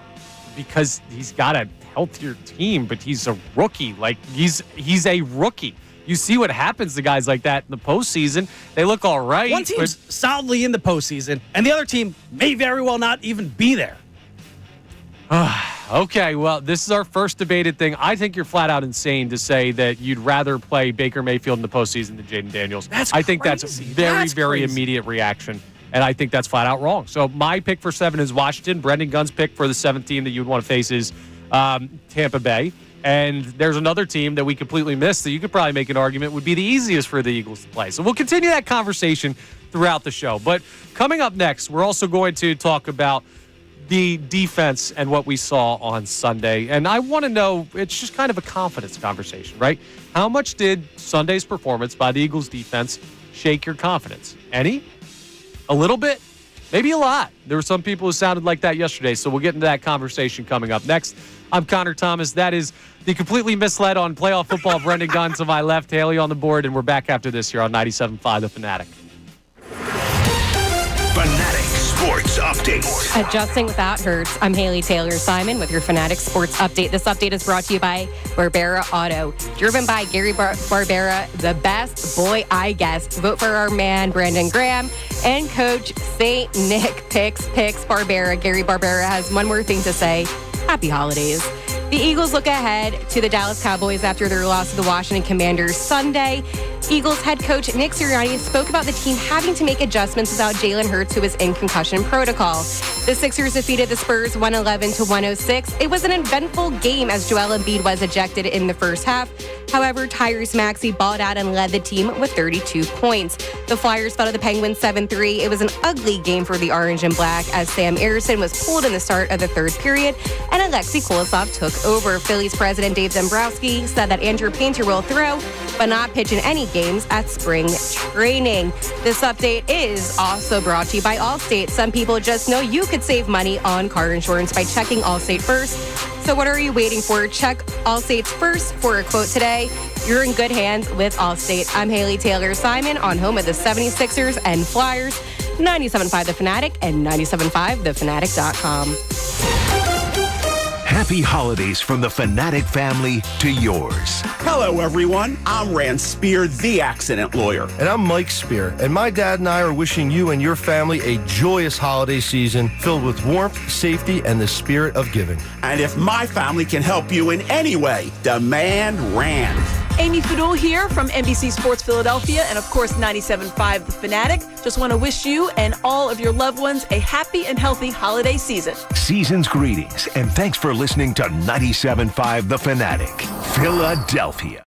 Because he's got a healthier team, but he's a rookie. Like, he's a rookie. You see what happens to guys like that in the postseason. They look all right. One team's solidly in the postseason, and the other team may very well not even be there. Okay, well, this is our first debated thing. I think you're flat out insane to say that you'd rather play Baker Mayfield in the postseason than Jaden Daniels. I think that's a very immediate reaction. And I think that's flat out wrong. So my pick for 7 is Washington. Brendan Gunn's pick for the 7th team that you'd want to face is Tampa Bay. And there's another team that we completely missed that you could probably make an argument would be the easiest for the Eagles to play. So we'll continue that conversation throughout the show. But coming up next, we're also going to talk about the defense and what we saw on Sunday. And I want to know, it's just kind of a confidence conversation, right? How much did Sunday's performance by the Eagles defense shake your confidence? Any? A little bit? Maybe a lot. There were some people who sounded like that yesterday, so we'll get into that conversation coming up next. I'm Connor Thomas. That is the completely misled on playoff football Brendan Gunn to my left, Haley on the board, and we're back after this here on 97.5 The Fanatic. Fanatic Sports Update. Adjusting without Hurts. I'm Haley Taylor Simon with your Fanatic Sports Update. This update is brought to you by Barbera Auto. Driven by Gary Barbera, the best boy, I guess. Vote for our man, Brandon Graham, and Coach St. Nick. Picks Barbera. Gary Barbera has one more thing to say. Happy holidays. The Eagles look ahead to the Dallas Cowboys after their loss to the Washington Commanders Sunday. Eagles head coach Nick Sirianni spoke about the team having to make adjustments without Jalen Hurts, who was in concussion protocol. The Sixers defeated the Spurs 111-106. It was an eventful game as Joel Embiid was ejected in the first half. However, Tyrese Maxey balled out and led the team with 32 points. The Flyers fell to the Penguins 7-3. It was an ugly game for the Orange and Black as Sam Ersson was pulled in the start of the third period and Alexei Kulisov took over. Phillies president Dave Dombrowski said that Andrew Painter will throw but not pitch in any games at spring training. This update is also brought to you by Allstate. Some people just know you could save money on car insurance by checking Allstate first. So what are you waiting for? Check Allstate first for a quote today. You're in good hands with Allstate. I'm Haley Taylor Simon on home of the 76ers and Flyers, 97.5 The Fanatic and 97.5thefanatic.com. Happy holidays from the Fanatic family to yours. Hello, everyone. I'm Rand Spear, the accident lawyer. And I'm Mike Spear. And my dad and I are wishing you and your family a joyous holiday season filled with warmth, safety, and the spirit of giving. And if my family can help you in any way, demand Rand. Amy Fadul here from NBC Sports Philadelphia and, of course, 97.5 The Fanatic. Just want to wish you and all of your loved ones a happy and healthy holiday season. Season's greetings, and thanks for listening to 97.5 The Fanatic, Philadelphia.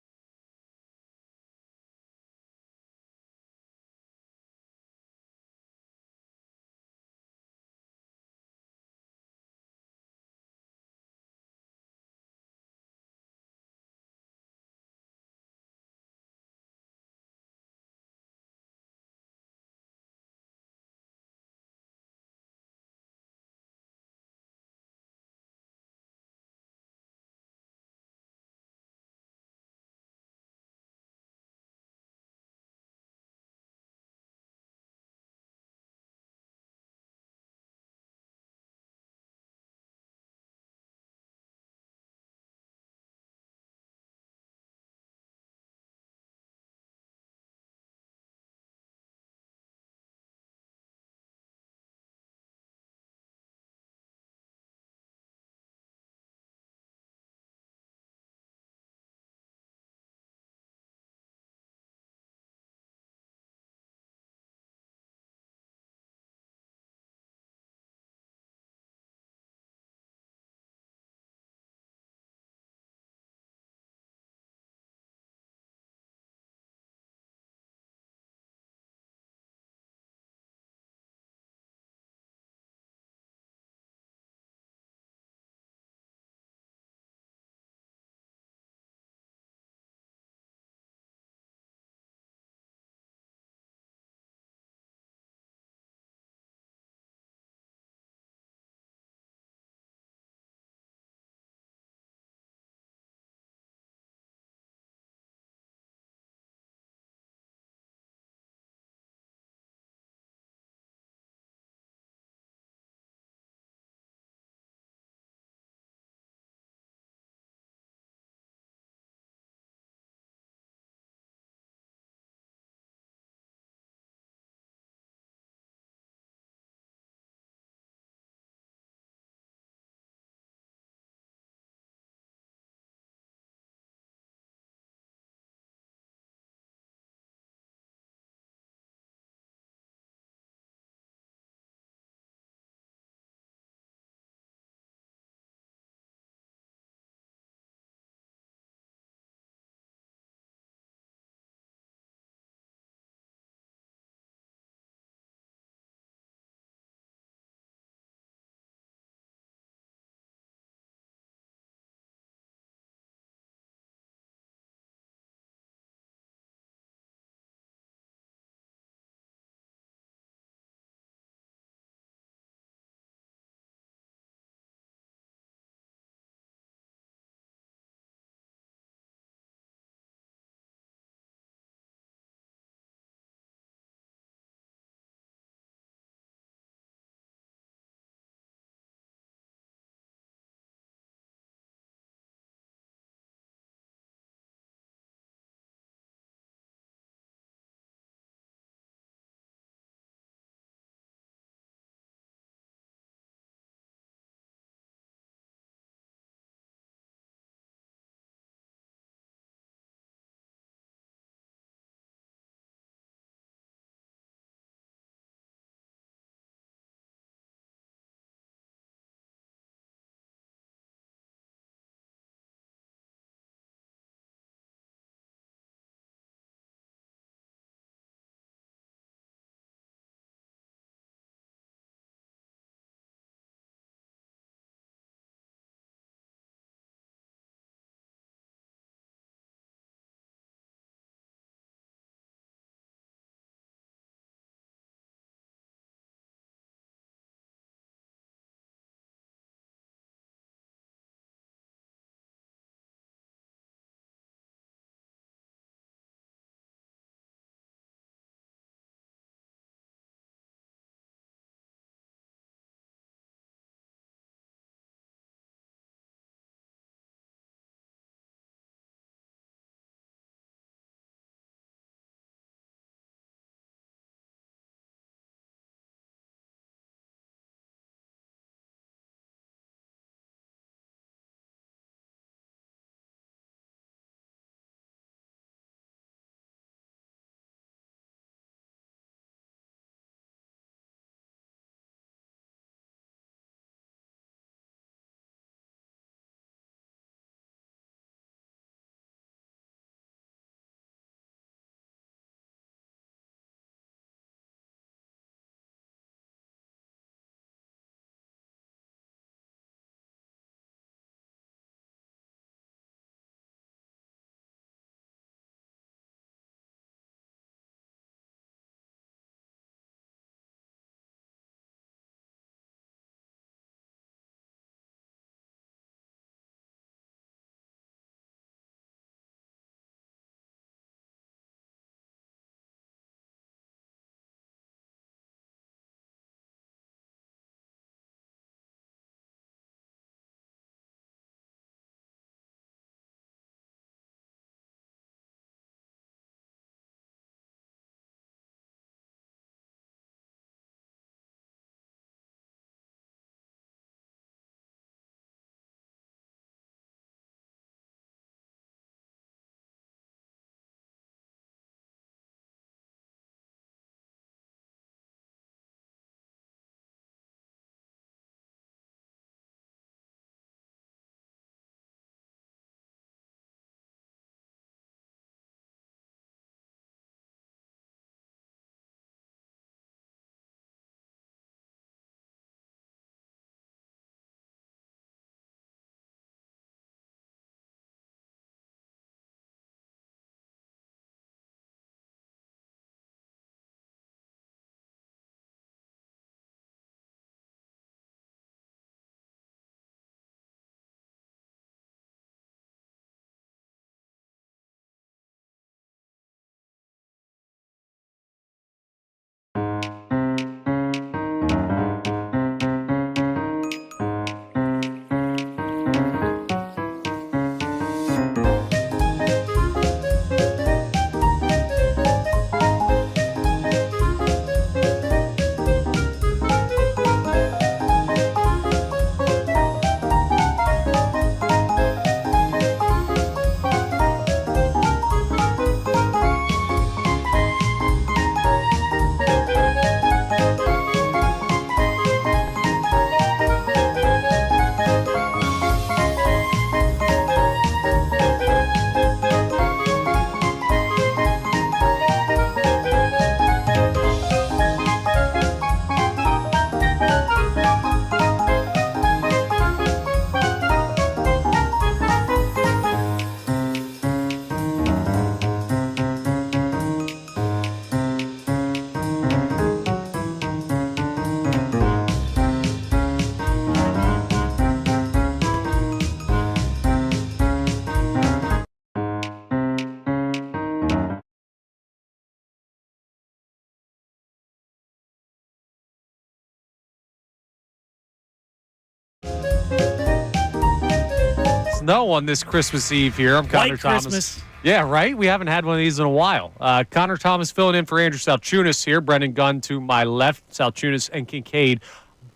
snow on this Christmas Eve here. I'm Connor White Thomas. Christmas. Yeah, right? We haven't had one of these in a while. Connor Thomas filling in for Andrew Salciunas here. Brendan Gunn to my left. Salciunas and Kincade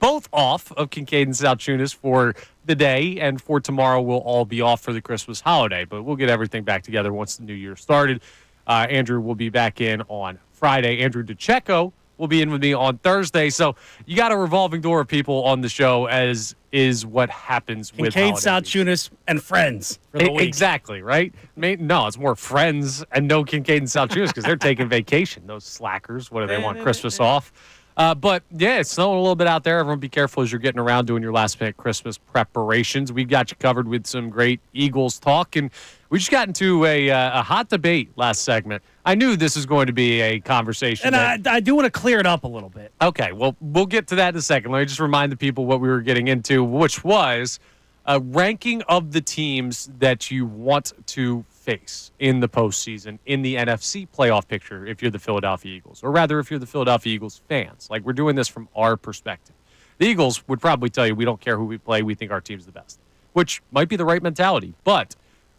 both off of Kincade and Salciunas for the day, and for tomorrow we'll all be off for the Christmas holiday. But we'll get everything back together once the new year started. Andrew will be back in on Friday. Andrew DeCecco will be in with me on Thursday. So you got a revolving door of people on the show, as is what happens with Kincade, holiday Salciunas, and friends for the week. Exactly, right? No, it's more friends and no Kincade and Salciunas because they're taking vacation. Those slackers. What do they want, Christmas off? But, yeah, it's snowing a little bit out there. Everyone be careful as you're getting around doing your last-minute Christmas preparations. We've got you covered with some great Eagles talk, and we just got into a hot debate last segment. I knew this was going to be a conversation. And I do want to clear it up a little bit. Okay, well, we'll get to that in a second. Let me just remind the people what we were getting into, which was a ranking of the teams that you want to face in the postseason in the NFC playoff picture if you're the Philadelphia Eagles, or rather if you're the Philadelphia Eagles fans. Like, we're doing this from our perspective. The Eagles would probably tell you we don't care who we play, we think our team's the best, which might be the right mentality, but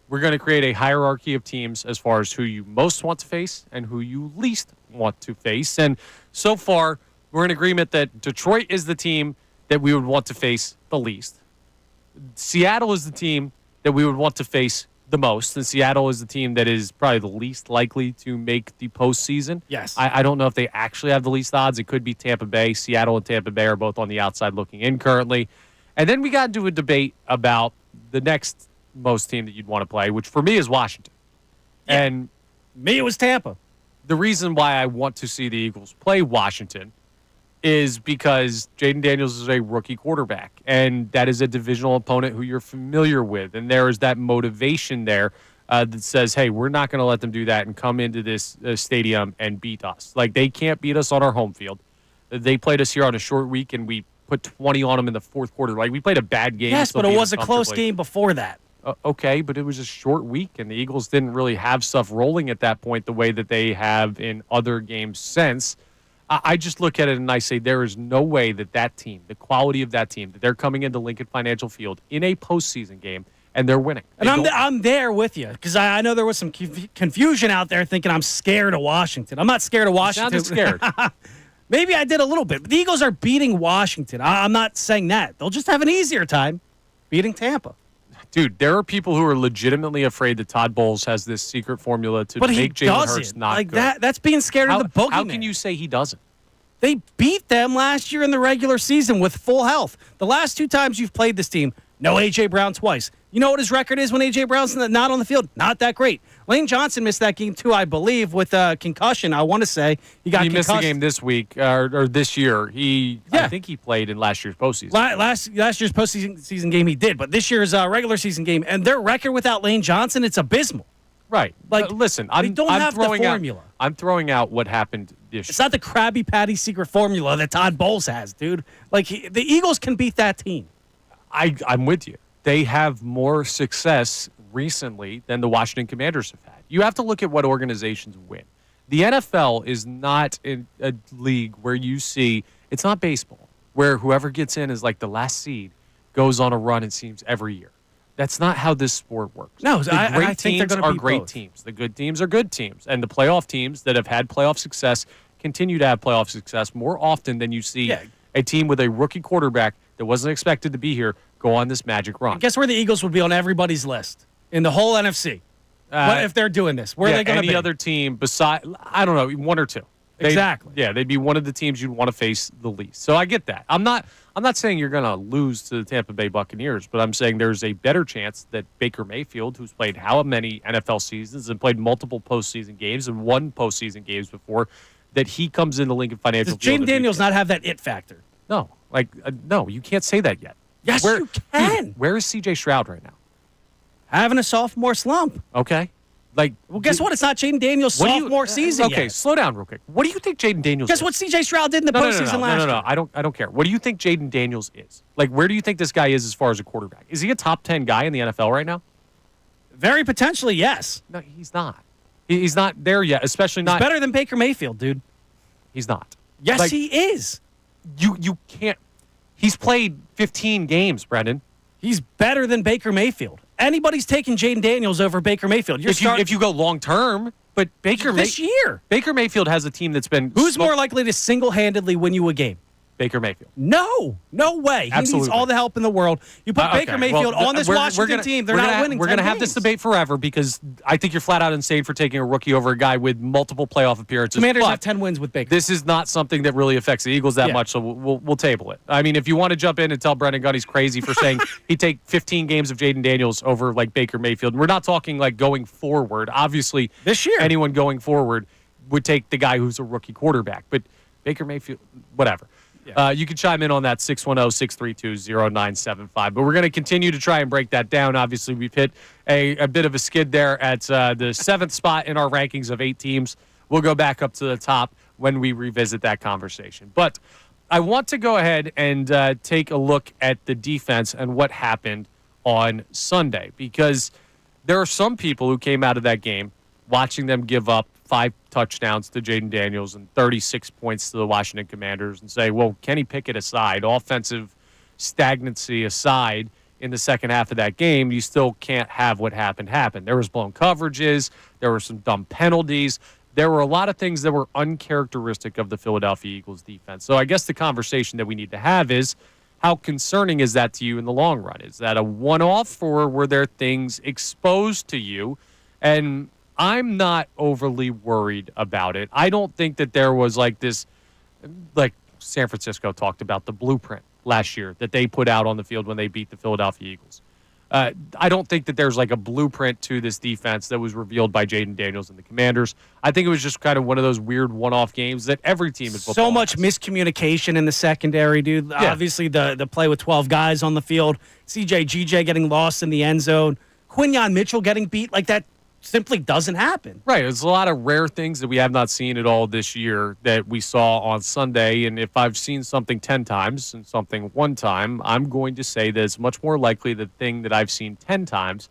we're going to create a hierarchy of teams as far as who you most want to face and who you least want to face. And so far, we're in agreement that Detroit is the team that we would want to face the least. Seattle is the team that we would want to face the most, and Seattle is the team that is probably the least likely to make the postseason. Yes. I don't know if they actually have the least odds. It could be Tampa Bay. Seattle and Tampa Bay are both on the outside looking in currently. And then we got into a debate about the next most team that you'd want to play, which for me is Washington. Yeah. And me, it was Tampa. The reason why I want to see the Eagles play Washington is because Jaden Daniels is a rookie quarterback, and that is a divisional opponent who you're familiar with, and there is that motivation there that says, hey, we're not going to let them do that and come into this stadium and beat us. Like, they can't beat us on our home field. They played us here on a short week, and we put 20 on them in the fourth quarter. Like, we played a bad game. Yes, but it was a close game before that. Okay, but it was a short week, and the Eagles didn't really have stuff rolling at that point the way that they have in other games since. I just look at it and I say there is no way that team, the quality of that team, that they're coming into Lincoln Financial Field in a postseason game and they're winning. And I'm there with you because I know there was some confusion out there thinking I'm scared of Washington. I'm not scared of Washington. You sounded scared. Maybe I did a little bit. But the Eagles are beating Washington. I'm not saying that. They'll just have an easier time beating Tampa. Dude, there are people who are legitimately afraid that Todd Bowles has this secret formula to make Jalen Hurts not good. That's being scared of the bogeyman. How can you say he doesn't? They beat them last year in the regular season with full health. The last two times you've played this team, no A.J. Brown twice. You know what his record is when A.J. Brown's not on the field? Not that great. Lane Johnson missed that game, too, I believe, with a concussion. I want to say he missed the game this week or this year. I think he played in last year's postseason. Last year's postseason game he did, but this year's regular season game, and their record without Lane Johnson, it's abysmal. Right. Like, listen, they don't have the formula. I'm throwing out what happened this year. It's not the Krabby Patty secret formula that Todd Bowles has, dude. Like, the Eagles can beat that team. I'm with you. They have more success recently than the Washington Commanders have had. You have to look at what organizations win. The NFL is not a league where you see, it's not baseball, where whoever gets in is like the last seed goes on a run, it seems, every year. That's not how this sport works. No, the great teams are great teams. The good teams are good teams. And the playoff teams that have had playoff success continue to have playoff success more often than you see a team with a rookie quarterback that wasn't expected to be here go on this magic run. And guess where the Eagles would be on everybody's list? In the whole NFC. What if they're doing this? Where are they going to be? Any other team beside, I don't know, one or two. Exactly. They'd be one of the teams you'd want to face the least. So I get that. I'm not saying you're going to lose to the Tampa Bay Buccaneers, but I'm saying there's a better chance that Baker Mayfield, who's played how many NFL seasons and played multiple postseason games and won postseason games before, that he comes into Lincoln Financial Field. Does Jaden Daniels not have that it factor? No. No, you can't say that yet. Yes, you can. Dude, where is C.J. Stroud right now? Having a sophomore slump. Okay. Well, guess what? It's not Jaden Daniels' sophomore season Okay, yet. slow down real quick. What do you think Jaden Daniels Guess is? what C.J. Stroud did in the postseason last year? No. I don't care. What do you think Jaden Daniels is? Like, where do you think this guy is as far as a quarterback? Is he a top 10 guy in the NFL right now? Very potentially, yes. No, he's not. He's not there yet, especially not. He's better than Baker Mayfield, dude. He's not. Yes, he is. You can't. He's played 15 games, Brendan. He's better than Baker Mayfield. Anybody's taking Jaden Daniels over Baker Mayfield. If you go long term, but this year, Baker Mayfield has a team that's been who's more likely to single-handedly win you a game? Baker Mayfield. No way. He needs all the help in the world. You put Baker Mayfield on this Washington team, they're not winning. We're going to have this debate forever because I think you're flat out insane for taking a rookie over a guy with multiple playoff appearances. Commanders have 10 wins with Baker. This is not something that really affects the Eagles that much, so we'll table it. I mean, if you want to jump in and tell Brendan Gunn he's crazy for saying he'd take 15 games of Jaden Daniels over like Baker Mayfield, we're not talking like going forward. Obviously, this year, anyone going forward would take the guy who's a rookie quarterback, but Baker Mayfield, whatever. You can chime in on that 610-632-0975. But we're going to continue to try and break that down. Obviously, we've hit a bit of a skid there at the 7th spot in our rankings of 8 teams. We'll go back up to the top when we revisit that conversation. But I want to go ahead and take a look at the defense and what happened on Sunday, because there are some people who came out of that game watching them give up 5 touchdowns to Jaden Daniels and 36 points to the Washington Commanders and say, well, Kenny Pickett aside, offensive stagnancy aside in the second half of that game, you still can't have what happened happen. There was blown coverages. There were some dumb penalties. There were a lot of things that were uncharacteristic of the Philadelphia Eagles defense. So I guess the conversation that we need to have is, how concerning is that to you in the long run? Is that a one-off, or were there things exposed to you? And I'm not overly worried about it. I don't think that there was like this, like San Francisco talked about the blueprint last year that they put out on the field when they beat the Philadelphia Eagles. I don't think that there's like a blueprint to this defense that was revealed by Jaden Daniels and the Commanders. I think it was just kind of one of those weird one-off games that every team in football so much has. Miscommunication in the secondary, dude. Yeah. Obviously, the play with 12 guys on the field, CJ getting lost in the end zone, Quinyon Mitchell getting beat like that. Simply doesn't happen. Right. There's a lot of rare things that we have not seen at all this year that we saw on Sunday. And if I've seen something 10 times and something one time, I'm going to say that it's much more likely the thing that I've seen 10 times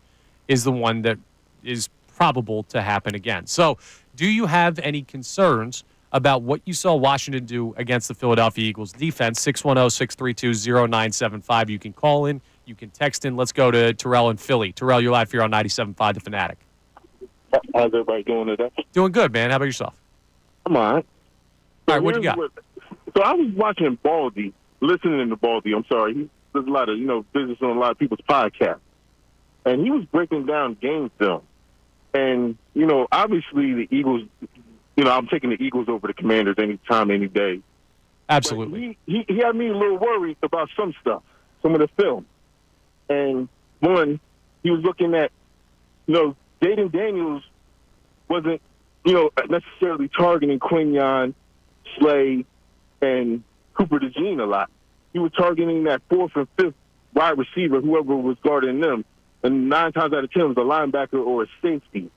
is the one that is probable to happen again. So do you have any concerns about what you saw Washington do against the Philadelphia Eagles defense? 610-632-0975. You can call in. You can text in. Let's go to Terrell in Philly. Terrell, you're live here on 97.5 The Fanatic. How's everybody doing today? Doing good, man. How about yourself? I'm all right. All right, what do you got? So I was watching Baldy, listening to Baldy. I'm sorry. He does a lot of, business on a lot of people's podcasts. And he was breaking down game film. And, obviously the Eagles, I'm taking the Eagles over the Commanders any time, any day. Absolutely. He had me a little worried about some stuff, some of the film. And one, he was looking at, Jaden Daniels wasn't, necessarily targeting Quinyon, Slay, and Cooper DeJean a lot. He was targeting that 4th and 5th wide receiver, whoever was guarding them. And 9 times out of 10 was a linebacker or a safety.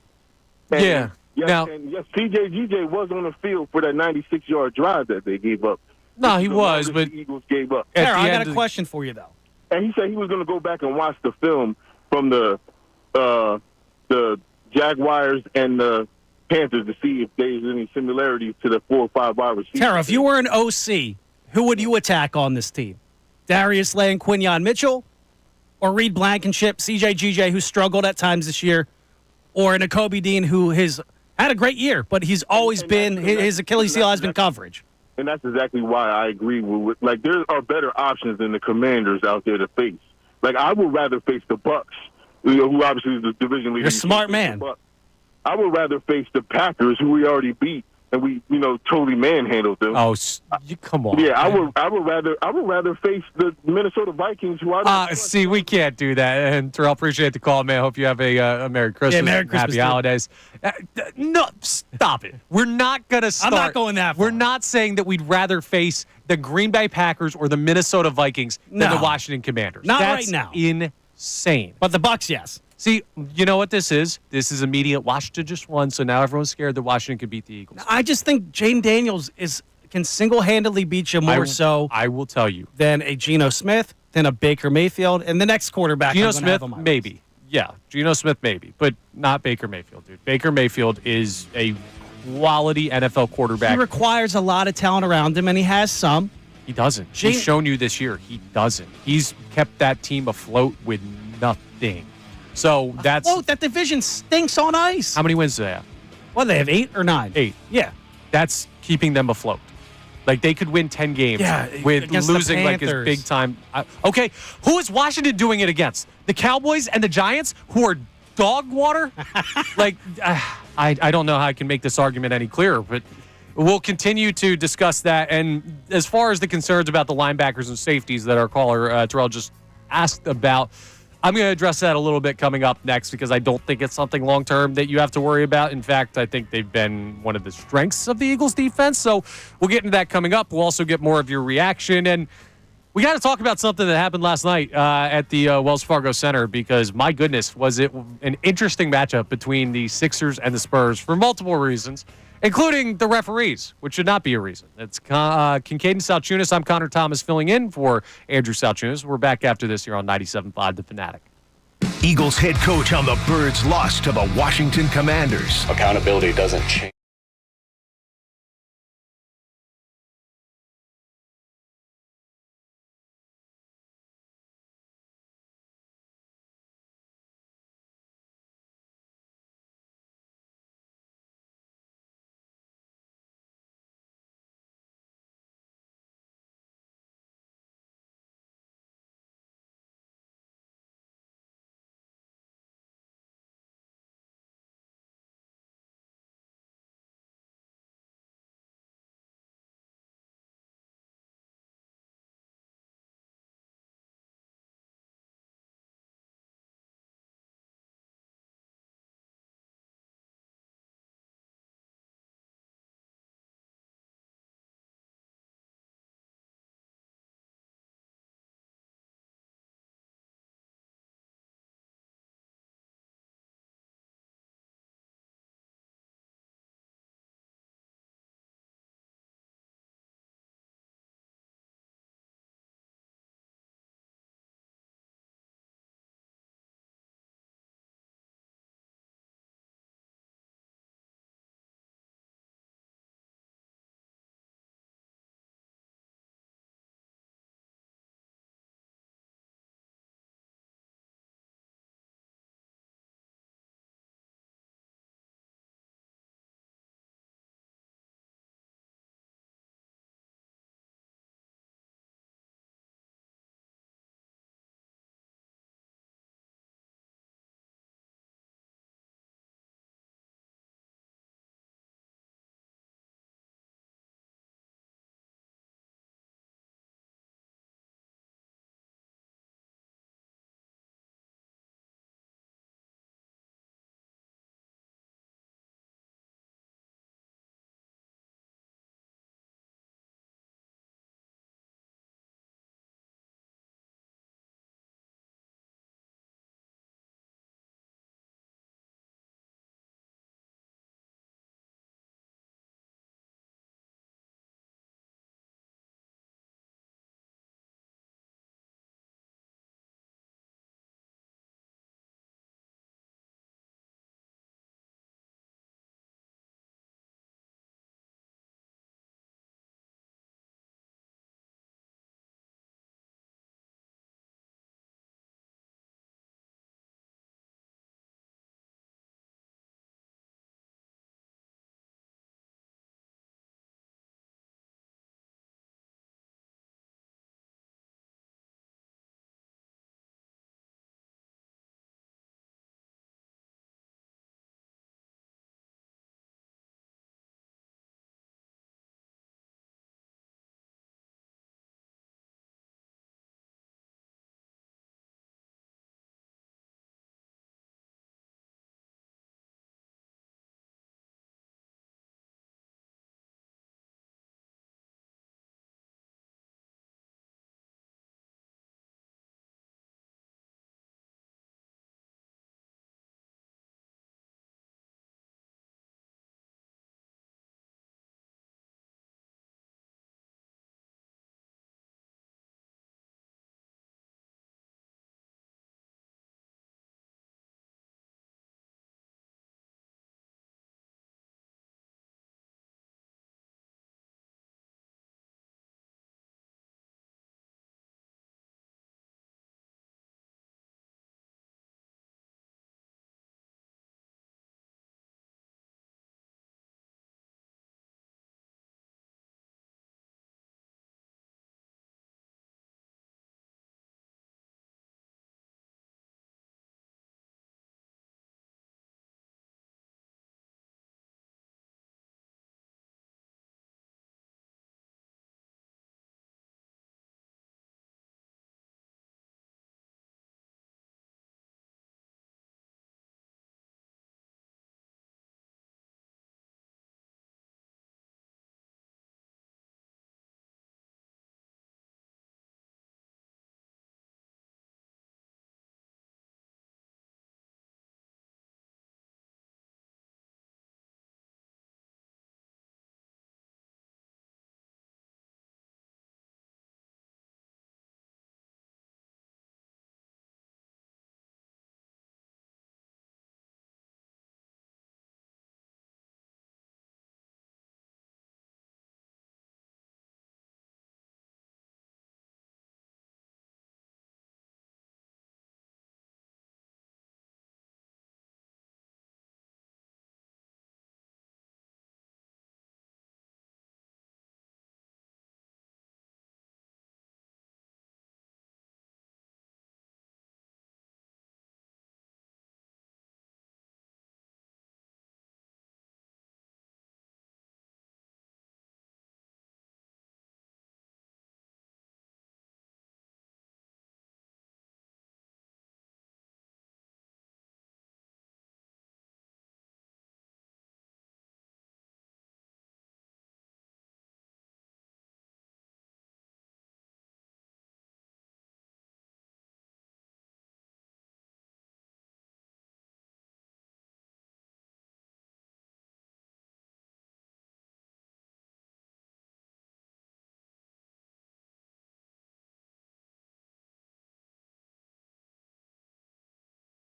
And yes, CJ was on the field for that 96-yard drive that they gave up. No, he was, but the Eagles gave up. Sarah, I got a question for you, though. And he said he was going to go back and watch the film from the Jaguars and the Panthers to see if there's any similarities to the 4 or 5 wide receivers. Tara, if you were an OC, who would you attack on this team? Darius Slay and Quinyon Mitchell? Or Reed Blankenship, CJ who struggled at times this year? Or Nakobe Dean, who has had a great year, but he's always been, his Achilles heel has been coverage. And that's exactly why I agree with, like, there are better options than the Commanders out there to face. Like, I would rather face the Bucks, who obviously is the division leader. You're a smart man. I would rather face the Packers, who we already beat, and we, totally manhandled them. Oh, come on. Yeah, man. I would rather face the Minnesota Vikings, who I see, we can't do that. And Terrell, appreciate the call, man. Hope you have a Merry Christmas. Yeah, Merry Christmas. Happy holidays. No, stop it. We're not going to start. I'm not going that far. We're not saying that we'd rather face the Green Bay Packers or the Minnesota Vikings than the Washington Commanders. Right now. Insane. But the Bucks, yes. See, you know what this is? This is immediate. Washington just won, so now everyone's scared that Washington could beat the Eagles. I just think Jaden Daniels can single-handedly beat you more I will tell you. Than a Geno Smith, than a Baker Mayfield, and the next quarterback. Geno Smith, maybe. Yeah, Geno Smith, maybe, but not Baker Mayfield, dude. Baker Mayfield is a quality NFL quarterback. He requires a lot of talent around him, and he has some. He doesn't. He's shown you this year. He doesn't. He's kept that team afloat with nothing. So that's... Oh, that division stinks on ice. How many wins do they have? Well, they have 8 or 9. 8. Yeah. That's keeping them afloat. Like, they could win 10 games with losing like his big time. Okay, who is Washington doing it against? The Cowboys and the Giants, who are dog water? I don't know how I can make this argument any clearer, but we'll continue to discuss that. And as far as the concerns about the linebackers and safeties that our caller, Terrell, just asked about, I'm going to address that a little bit coming up next because I don't think it's something long-term that you have to worry about. In fact, I think they've been one of the strengths of the Eagles' defense. So we'll get into that coming up. We'll also get more of your reaction. And we got to talk about something that happened last night at the Wells Fargo Center because, my goodness, was it an interesting matchup between the Sixers and the Spurs for multiple reasons, including the referees, which should not be a reason. It's Kincade Salciunas. I'm Connor Thomas filling in for Andrew Salciunas. We're back after this here on 97.5 The Fanatic. Eagles head coach on the Birds' loss to the Washington Commanders. Accountability doesn't change.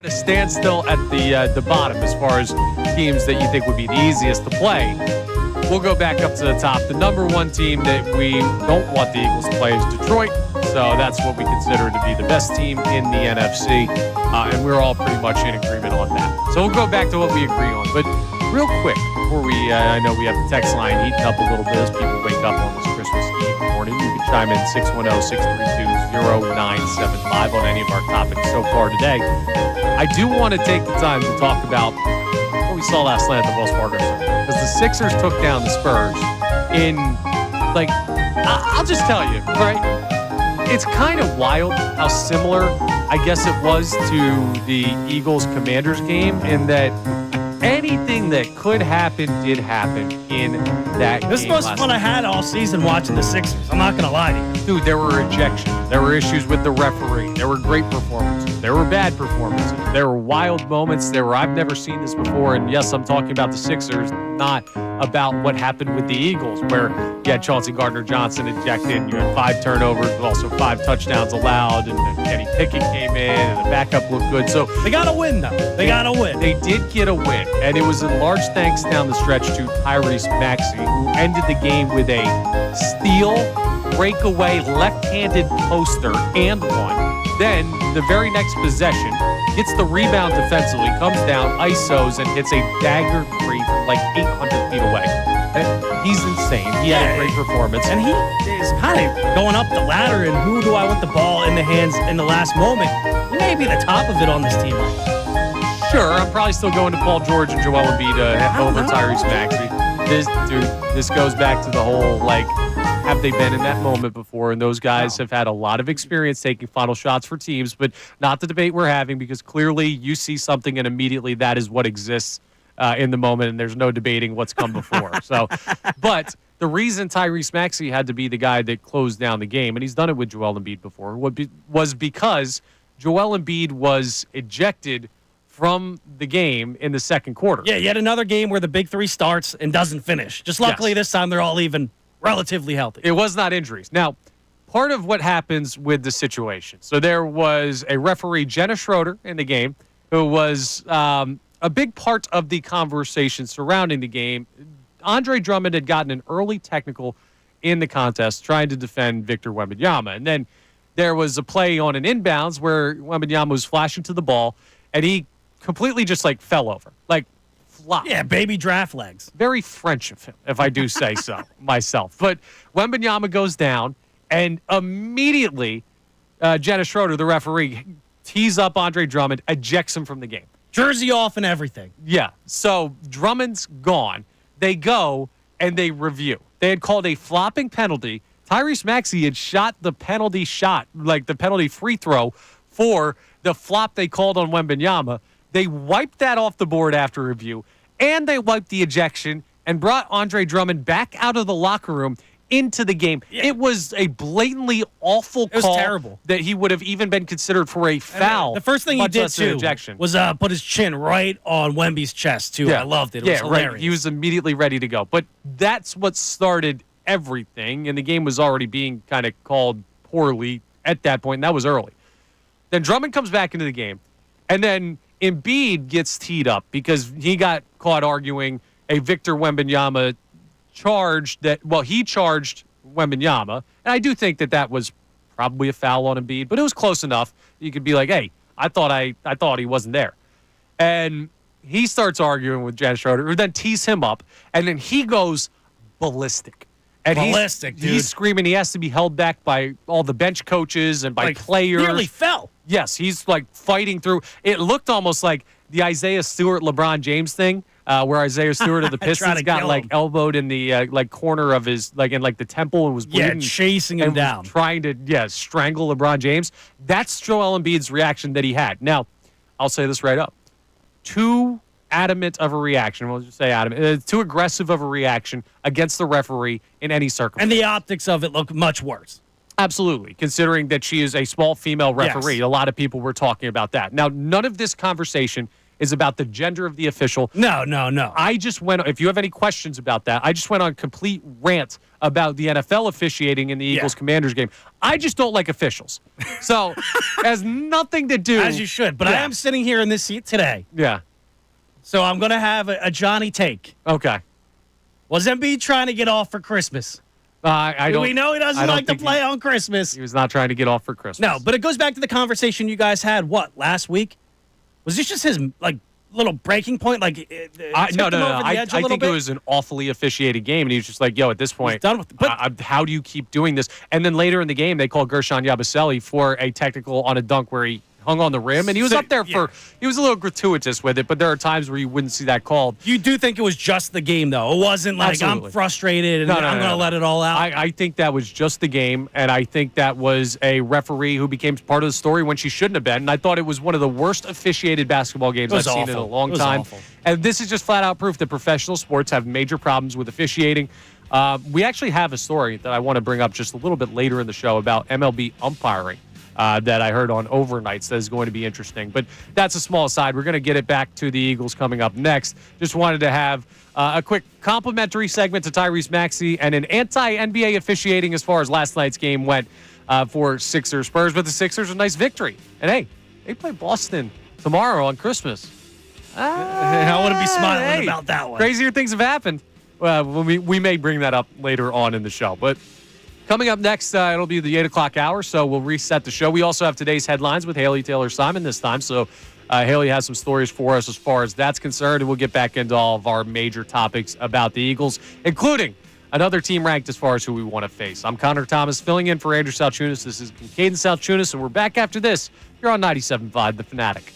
A standstill at the bottom as far as teams that you think would be the easiest to play. We'll go back up to the top. The number one team that we don't want the Eagles to play is Detroit. So that's what we consider to be the best team in the NFC. And we're all pretty much in agreement on that. So we'll go back to what we agree on. But real quick, before I know we have the text line heating up a little bit as people wake up on this Christmas Eve morning. You can chime in 610-632-0975 on any of our topics so far today. I do want to take the time to talk about what we saw last night at the Wells Fargo Center. Because the Sixers took down the Spurs in, I'll just tell you, right? It's kind of wild how similar, I guess it was, to the Eagles-Commanders game in that anything that could happen did happen in that game. This is the most fun I had all season watching the Sixers. I'm not going to lie to you. Dude, there were ejections. There were issues with the referee. There were great performances. There were bad performances. There were wild moments. I've never seen this before. And yes, I'm talking about the Sixers, not about what happened with the Eagles, where you had Chauncey Gardner-Johnson ejected, and you had 5 turnovers, but also 5 touchdowns allowed, and then Kenny Pickett came in, and the backup looked good. So they got to win, though. They got to win. They did get a win, and it was in large thanks down the stretch to Tyrese Maxey, who ended the game with a steal, breakaway, left-handed poster, and one. Then, the very next possession, gets the rebound defensively, comes down, ISOs, and hits a dagger three from like 800 feet away. He's insane. He had a great performance. And he is kind of going up the ladder, and who do I want the ball in the hands in the last moment? He may be the top of it on this team right now. Sure, I'm probably still going to Paul George and Joel Embiid over Tyrese Maxey. This goes back to the whole, have they been in that moment before? And those guys have had a lot of experience taking final shots for teams, but not the debate we're having, because clearly you see something and immediately that is what exists in the moment, and there's no debating what's come before. But the reason Tyrese Maxey had to be the guy that closed down the game, and he's done it with Joel Embiid before, was because Joel Embiid was ejected from the game in the second quarter. Yeah, yet another game where the big three starts and doesn't finish. Just luckily this time they're all even relatively healthy. It was not injuries. Now, part of what happens with the situation. So there was a referee, Jenna Schroeder, in the game, who was a big part of the conversation surrounding the game. Andre Drummond had gotten an early technical in the contest trying to defend Victor Wembanyama. And then there was a play on an inbounds where Wembanyama was flashing to the ball, and he completely just fell over, flop. Yeah, baby draft legs. Very French of him, if I do say so myself. But Wembanyama goes down, and immediately Jenna Schroeder, the referee, tees up Andre Drummond, ejects him from the game. Jersey off and everything. Yeah, so Drummond's gone. They go, and they review. They had called a flopping penalty. Tyrese Maxey had shot the penalty shot, the penalty free throw, for the flop they called on Wembanyama. They wiped that off the board after review, and they wiped the ejection and brought Andre Drummond back out of the locker room into the game. Yeah. It was a blatantly awful call. It was terrible. That he would have even been considered for a foul. The first thing he did, too, was put his chin right on Wemby's chest, too. Yeah. I loved it. It was hilarious. Right. He was immediately ready to go. But that's what started everything, and the game was already being kind of called poorly at that point, and that was early. Then Drummond comes back into the game, and then Embiid gets teed up because he got caught arguing a Victor Wembanyama charge he charged Wembanyama, and I do think that was probably a foul on Embiid, but it was close enough. You could be like, hey, I thought he wasn't there. And he starts arguing with Jan Schroeder, who then tees him up, and then he goes ballistic. And dude. He's screaming he has to be held back by all the bench coaches and by players. Nearly fell. Yes, he's fighting through. It looked almost like the Isaiah Stewart, LeBron James thing, where Isaiah Stewart of the Pistons got elbowed in the corner of his in the temple and was bleeding. Yeah, chasing him down, trying to strangle LeBron James. That's Joel Embiid's reaction that he had. Now, I'll say this right up: too adamant of a reaction. We'll just say adamant. Too aggressive of a reaction against the referee in any circumstance. And the optics of it look much worse. Absolutely, considering that she is a small female referee. Yes. A lot of people were talking about that. Now, none of this conversation is about the gender of the official. No. If you have any questions about that, I just went on a complete rant about the NFL officiating in the Eagles-Commanders game. I just don't like officials. So it has nothing to do. As you should. But I am sitting here in this seat today. Yeah. So I'm going to have a Johnny take. Okay. Was Embiid trying to get off for Christmas? We know he doesn't like to play on Christmas. He was not trying to get off for Christmas. No, but it goes back to the conversation you guys had, last week? Was this just his, little breaking point? No. I think it was an awfully officiated game, and he was just like, yo, at this point, done with it. But how do you keep doing this? And then later in the game, they called Gershon Yabusele for a technical on a dunk where he hung on the rim, and he was up there he was a little gratuitous with it, but there are times where you wouldn't see that called. You do think it was just the game, though? It wasn't like I'm frustrated and I'm going to let it all out? I think that was just the game, and I think that was a referee who became part of the story when she shouldn't have been, and I thought it was one of the worst officiated basketball games I've seen in a long time. Awful. And this is just flat-out proof that professional sports have major problems with officiating. We actually have a story that I want to bring up just a little bit later in the show about MLB umpiring. That I heard on overnights that is going to be interesting. But that's a small aside. We're going to get it back to the Eagles coming up next. Just wanted to have a quick complimentary segment to Tyrese Maxey and an anti-NBA officiating as far as last night's game went for Sixers Spurs. But the Sixers, a nice victory. And hey, they play Boston tomorrow on Christmas. I wouldn't be smiling about that one. Crazier things have happened. We may bring that up later on in the show. But coming up next, it'll be the 8 o'clock hour, so we'll reset the show. We also have today's headlines with Haley Taylor Simon this time, so Haley has some stories for us as far as that's concerned, and we'll get back into all of our major topics about the Eagles, including another team ranked as far as who we want to face. I'm Connor Thomas, filling in for Andrew Salciunas. This is Kincade Salciunas, and we're back after this. You're on 97.5 The Fanatic.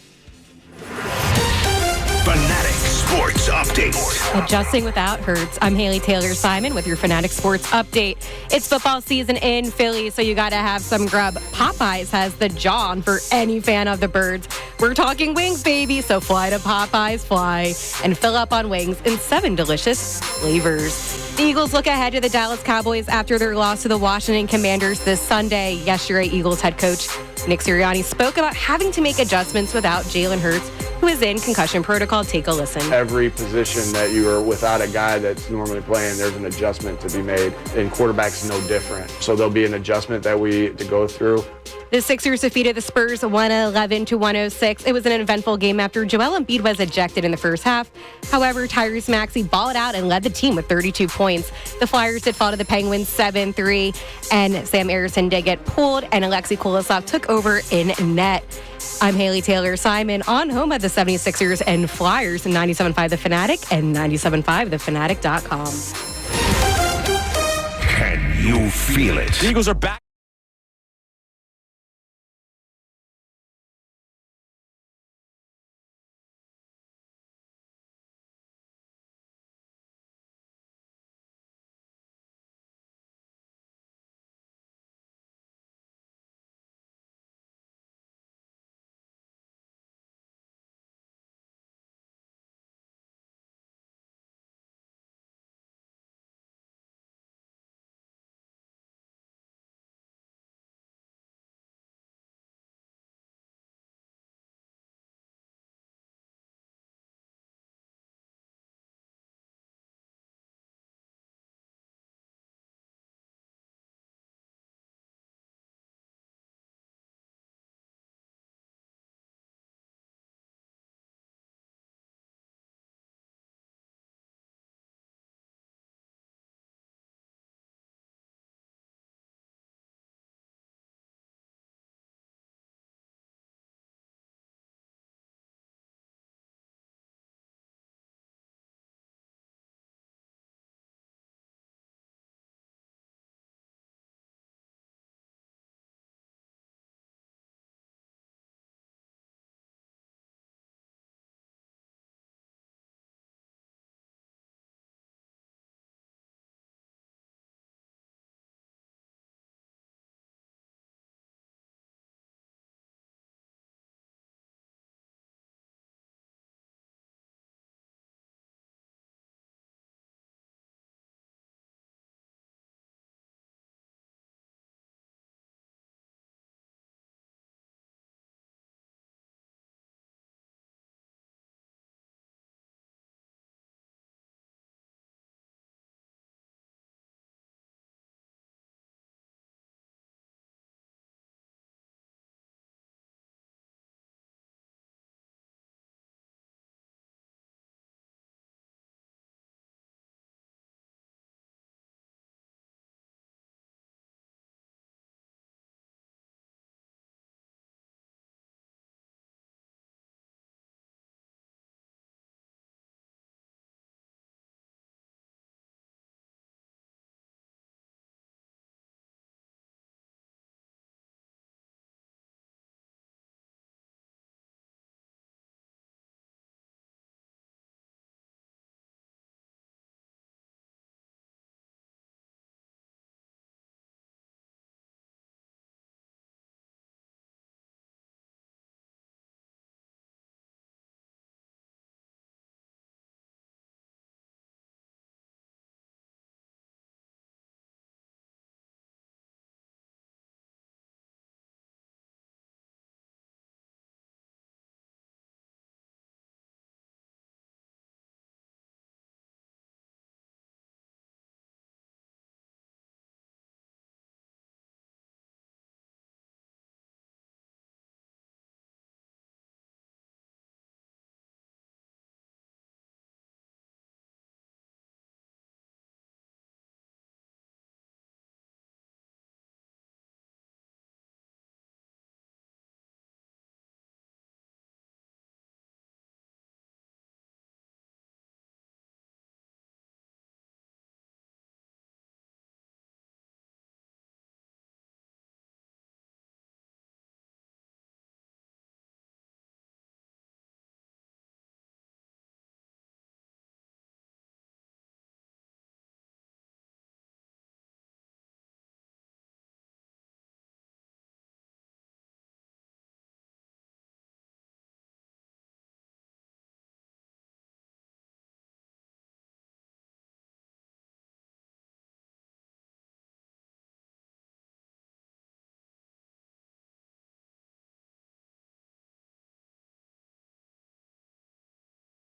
Fanatic Sports Update. Adjusting without hurts. I'm Haley Taylor Simon with your Fanatic Sports Update. It's football season in Philly, so you got to have some grub. Popeyes has the John for any fan of the birds. We're talking wings, baby, so fly to Popeyes, fly, and fill up on wings in 7 delicious flavors. The Eagles look ahead to the Dallas Cowboys after their loss to the Washington Commanders this Sunday. Yesterday, Eagles head coach Nick Sirianni spoke about having to make adjustments without Jalen Hurts, who is in concussion protocol. Take a listen. Every position that you are without a guy that's normally playing, there's an adjustment to be made, and quarterback's no different. So there'll be an adjustment that we to go through. The Sixers defeated the Spurs 111-106. It was an eventful game after Joel Embiid was ejected in the first half. However, Tyrese Maxey balled out and led the team with 32 points. The Flyers did fall to the Penguins 7-3, and Sam Ersson did get pulled, and Alexei Kulisov took over in net. I'm Haley Taylor Simon on home of the 76ers and Flyers in 97.5 The Fanatic and 97.5thefanatic.com. Can you feel it? The Eagles are back.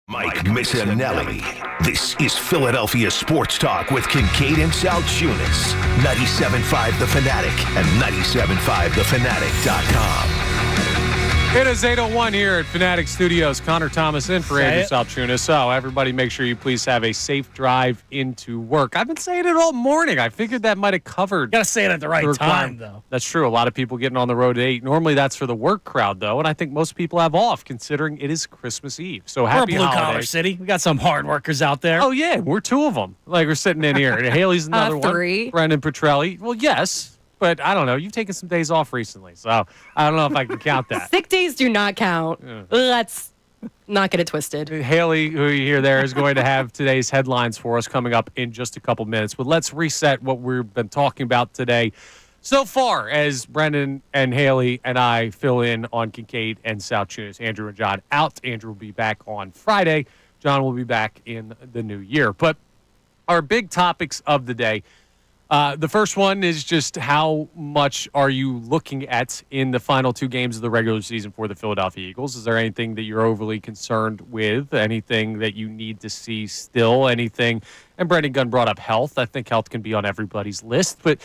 Mike Missanelli. This is Philadelphia Sports Talk with Kincade and Salciunas. 97.5 The Fanatic and 97.5thefanatic.com. It is 8:01 here at Fanatic Studios. Connor Thomas in for Andrew Salciunas. So everybody make sure you please have a safe drive into work. I've been saying it all morning. I figured that might have covered. Got to say it at the right time, though. That's true. A lot of people getting on the road at 8. Normally that's for the work crowd, though, and I think most people have off considering it is Christmas Eve. So happy We're a blue-collar holidays. city. We got some hard workers out there. Oh, yeah. We're two of them. Like, we're sitting in here. Haley's another one. 3. Brendan Petrelli. Well, yes. But I don't know. You've taken some days off recently, so I don't know if I can count that. Sick days do not count. Yeah. Let's not get it twisted. Haley, who you hear there, is going to have today's headlines for us coming up in just a couple minutes. But let's reset what we've been talking about today so far as Brendan and Haley and I fill in on Kincade and Salciunas. Andrew and John out. Andrew will be back on Friday. John will be back in the new year. But our big topics of the day. The first one is just how much are you looking at in the final 2 games of the regular season for the Philadelphia Eagles? Is there anything that you're overly concerned with? Anything that you need to see still? Anything? And Brendan Gunn brought up health. I think health can be on everybody's list. But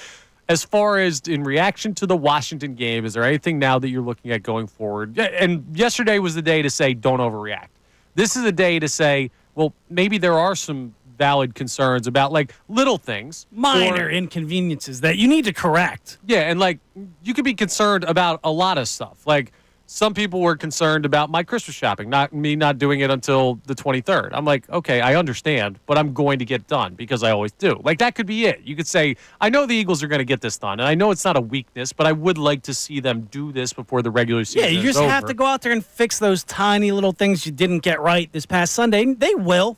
as far as in reaction to the Washington game, is there anything now that you're looking at going forward? And yesterday was the day to say don't overreact. This is a day to say, well, maybe there are some valid concerns about like little things, minor inconveniences that you need to correct. Yeah, and like you could be concerned about a lot of stuff. Like some people were concerned about my Christmas shopping, not doing it until the 23rd. I'm like, okay, I understand, but I'm going to get done because I always do. Like that could be it. You could say, I know the Eagles are going to get this done, and I know it's not a weakness, but I would like to see them do this before the regular season. Yeah, you just have to go out there and fix those tiny little things you didn't get right this past Sunday. They will.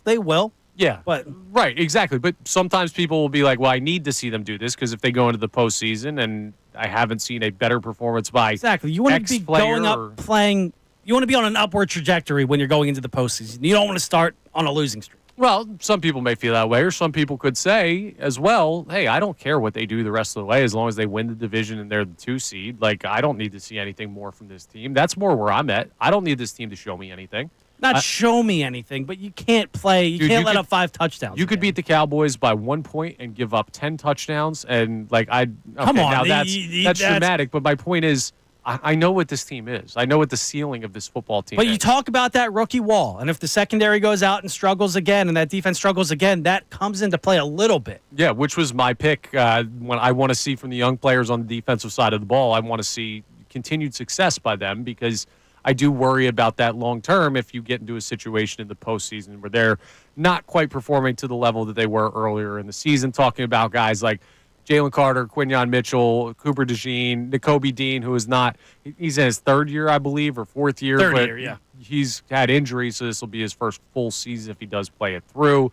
Yeah, but right, exactly. But sometimes people will be like, well, I need to see them do this because if they go into the postseason and I haven't seen a better performance by exactly, you want to be going up playing. You want to be on an upward trajectory when you're going into the postseason. You don't want to start on a losing streak. Well, some people may feel that way, or some people could say as well, hey, I don't care what they do the rest of the way as long as they win the division and they're the 2 seed. Like, I don't need to see anything more from this team. That's more where I'm at. I don't need this team to show me anything. Not show me anything, but you can't play. You can't let up 5 touchdowns. You could beat the Cowboys by 1 point and give up 10 touchdowns, and like come on, now that's dramatic. But my point is, I know what this team is. I know what the ceiling of this football team is. But you talk about that rookie wall, and if the secondary goes out and struggles again, and that defense struggles again, that comes into play a little bit. Yeah, which was my pick. When I want to see from the young players on the defensive side of the ball, I want to see continued success by them because I do worry about that long term if you get into a situation in the postseason where they're not quite performing to the level that they were earlier in the season. Talking about guys like Jalen Carter, Quinyon Mitchell, Cooper DeJean, Nakobe Dean, who is not – he's in his 3rd year, I believe, or 4th year. Third year, yeah. He's had injuries, so this will be his first full season if he does play it through.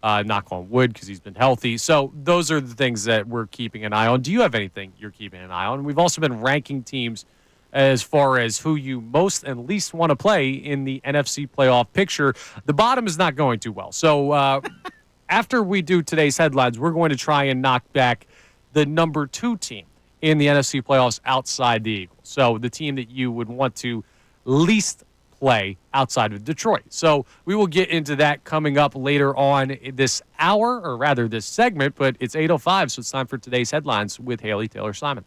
Knock on wood because he's been healthy. So those are the things that we're keeping an eye on. Do you have anything you're keeping an eye on? We've also been ranking teams – as far as who you most and least want to play in the NFC playoff picture. The bottom is not going too well. So after we do today's headlines, we're going to try and knock back the number 2 team in the NFC playoffs outside the Eagles. So the team that you would want to least play outside of Detroit. So we will get into that coming up later on this hour, or rather this segment, but it's 8:05, so it's time for today's headlines with Haley Taylor Simon.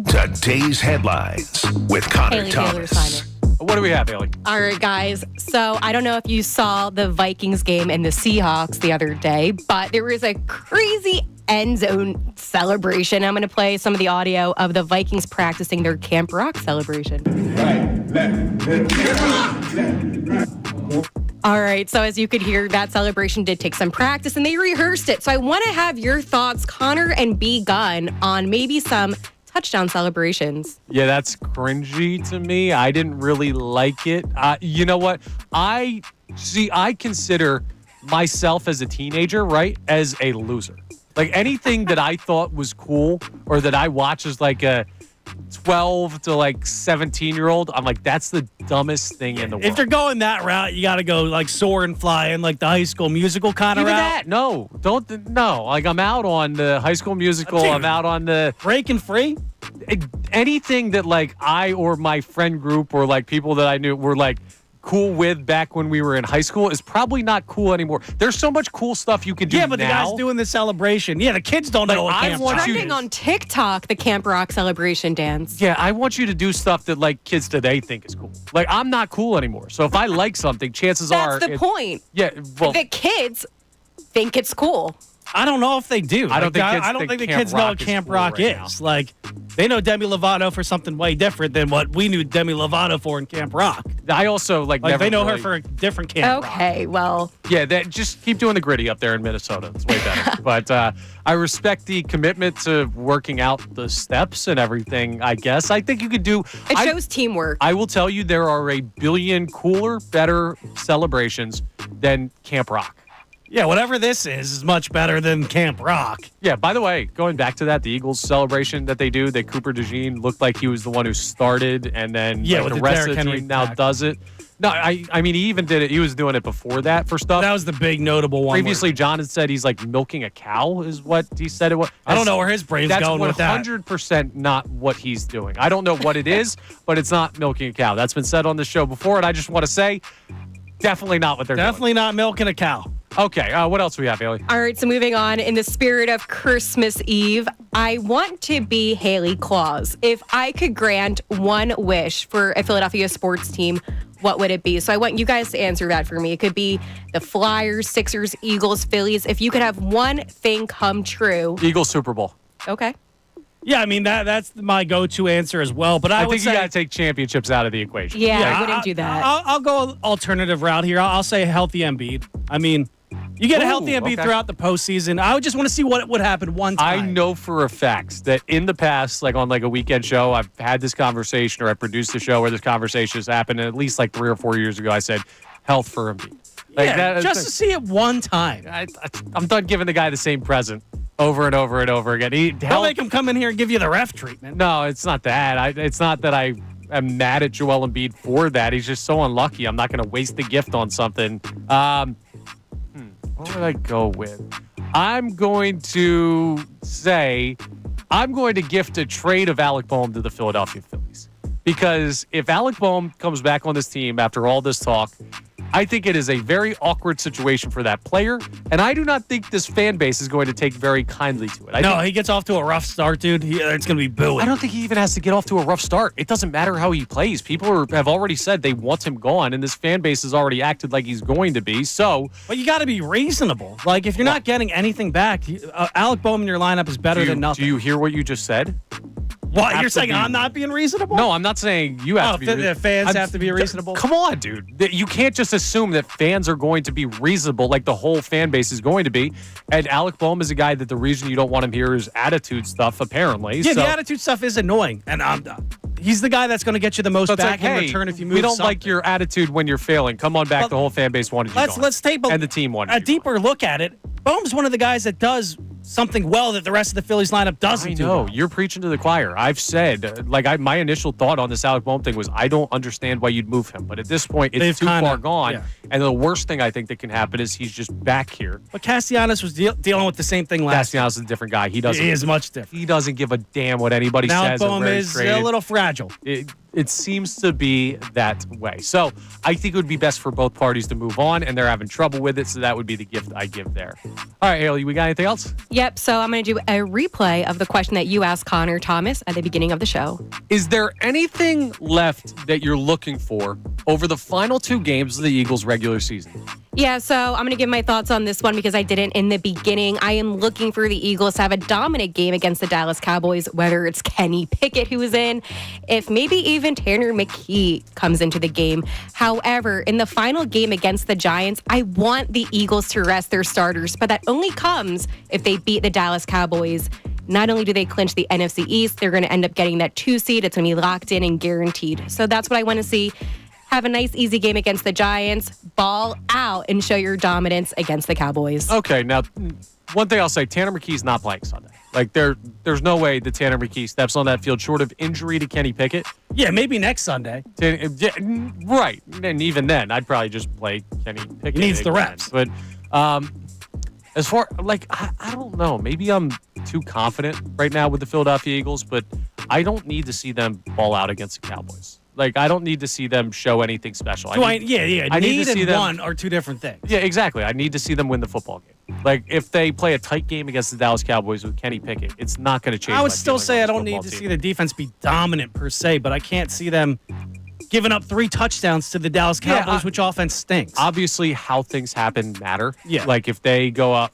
Today's headlines with Connor Haley Thomas. Taylor Simon. What do we have, Haley? All right, guys. So I don't know if you saw the Vikings game and the Seahawks the other day, but there was a crazy end zone celebration. I'm going to play some of the audio of the Vikings practicing their Camp Rock celebration. All right, so as you could hear, that celebration did take some practice, and they rehearsed it. So I want to have your thoughts, Connor and B. Gunn, on maybe some touchdown celebrations. Yeah, that's cringy to me. I didn't really like it. You know what? I consider myself as a teenager, right, as a loser. Like anything that I thought was cool or that I watched as like a 12 to like 17-year-old, I'm like, that's the dumbest thing in the world. If you're going that route, you got to go like soar and fly and like the High School Musical kind of route. That, no. Like I'm out on the High School Musical. Dude, I'm out on the Breaking Free. Anything that like I or my friend group or like people that I knew were like cool with back when we were in high school is probably not cool anymore. There's so much cool stuff you can do now. Yeah, but the guy's doing the celebration. Yeah, the kids don't know what Camp Rock is. Trending on TikTok, the Camp Rock celebration dance. Yeah, I want you to do stuff that like kids today think is cool. Like I'm not cool anymore. So if I like something, chances are That's the point. Yeah, well, the kids think it's cool. I don't know if they do. I don't think the kids know what Camp Rock is. Like, they know Demi Lovato for something way different than what we knew Demi Lovato for in Camp Rock. I also never they know really, her for a different Camp Rock. Okay, well. Yeah, just keep doing the gritty up there in Minnesota. It's way better. But I respect the commitment to working out the steps and everything, I guess. I think you could do. It shows teamwork. I will tell you there are a billion cooler, better celebrations than Camp Rock. Yeah, whatever this is much better than Camp Rock. Yeah, by the way, going back to that, the Eagles celebration that they do, that Cooper DeJean looked like he was the one who started, and then with the rest of the team now does it. No, I mean, he even did it. He was doing it before that for stuff. That was the big notable one. Previously, John had said he's like milking a cow is what he said it was. I don't know where his brain's going with that. That's 100% not what he's doing. I don't know what it is, but it's not milking a cow. That's been said on the show before, and I just want to say, definitely not what they're doing. Definitely not milking a cow. Okay, what else do we have, Haley? All right, so moving on. In the spirit of Christmas Eve, I want to be Haley Claus. If I could grant one wish for a Philadelphia sports team, what would it be? So I want you guys to answer that for me. It could be the Flyers, Sixers, Eagles, Phillies. If you could have one thing come true. Eagles Super Bowl. Okay. Yeah, I mean, that's my go-to answer as well. But I think you got to take championships out of the equation. Yeah, I wouldn't do that. I'll go alternative route here. I'll say healthy Embiid. I mean, you get a healthy Embiid throughout the postseason. I would just want to see what would happen one time. I know for a fact that in the past, like on a weekend show, I've had this conversation, or I produced a show where this conversation has happened. And at least 3 or 4 years ago, I said health for Embiid. Just to see it one time. I'm done giving the guy the same present over and over and over again. Don't make him come in here and give you the ref treatment. No, it's not that. It's not that I am mad at Joel Embiid for that. He's just so unlucky. I'm not going to waste the gift on something. What would I go with? I'm going to say I'm going to gift a trade of Alec Boehm to the Philadelphia Phillies. Because if Alec Boehm comes back on this team after all this talk, I think it is a very awkward situation for that player, and I do not think this fan base is going to take very kindly to it. He gets off to a rough start, dude. It's going to be booing. I don't think he even has to get off to a rough start. It doesn't matter how he plays. People have already said they want him gone, and this fan base has already acted like he's going to be. So, but you got to be reasonable. Like, if you're not getting anything back, Alec Boehm in your lineup is better than nothing. Do you hear what you just said? What? You're saying I'm not being reasonable? No, I'm not saying you have to be reasonable. The fans have to be reasonable? Come on, dude. You can't just assume that fans are going to be reasonable like the whole fan base is going to be. And Alec Boehm is a guy that the reason you don't want him here is attitude stuff, apparently. Yeah, the attitude stuff is annoying. And he's the guy that's going to get you the most back in return if you move we don't something. like your attitude when you're failing. Come on back. The whole fan base wanted you gone. Let's take and the team wanted a deeper look at it. Boehm's one of the guys that does something well that the rest of the Phillies lineup doesn't do. Well. You're preaching to the choir. I've said, my initial thought on this Alec Boehm thing was, I don't understand why you'd move him. But at this point, it's too far gone. Yeah. And the worst thing I think that can happen is he's just back here. But Castellanos was dealing with the same thing last year. Castellanos is a different guy. He is much different. He doesn't give a damn what anybody says. Now Boehm is a little fragile. It seems to be that way. So I think it would be best for both parties to move on, and they're having trouble with it, so that would be the gift I give there. All right, Haley, we got anything else? Yep, so I'm going to do a replay of the question that you asked Connor Thomas at the beginning of the show. Is there anything left that you're looking for over the final 2 games of the Eagles' regular season? Yeah, so I'm going to give my thoughts on this one because I didn't in the beginning. I am looking for the Eagles to have a dominant game against the Dallas Cowboys, whether it's Kenny Pickett who's in, if maybe even Tanner McKee comes into the game. However, in the final game against the Giants, I want the Eagles to rest their starters, but that only comes if they beat the Dallas Cowboys. Not only do they clinch the NFC East, they're going to end up getting that 2 seed. It's going to be locked in and guaranteed. So that's what I want to see. Have a nice, easy game against the Giants, ball out, and show your dominance against the Cowboys. Okay, now, one thing I'll say, Tanner McKee's not playing Sunday. There's no way that Tanner McKee steps on that field short of injury to Kenny Pickett. Yeah, maybe next Sunday. Right, and even then, I'd probably just play Kenny Pickett. He needs the reps. But as far, I don't know. Maybe I'm too confident right now with the Philadelphia Eagles, but I don't need to see them ball out against the Cowboys. Like, I don't need to see them show anything special. I need Need to see and them, one are two different things. Yeah, exactly. I need to see them win the football game. Like, if they play a tight game against the Dallas Cowboys with Kenny Pickett, it's not going to change. I would my still feeling say on I this don't need football to team. see the defense be dominant per se, but I can't see them giving up 3 touchdowns to the Dallas Cowboys, which offense stinks. Obviously, how things happen matter. Yeah. Like, if they go up,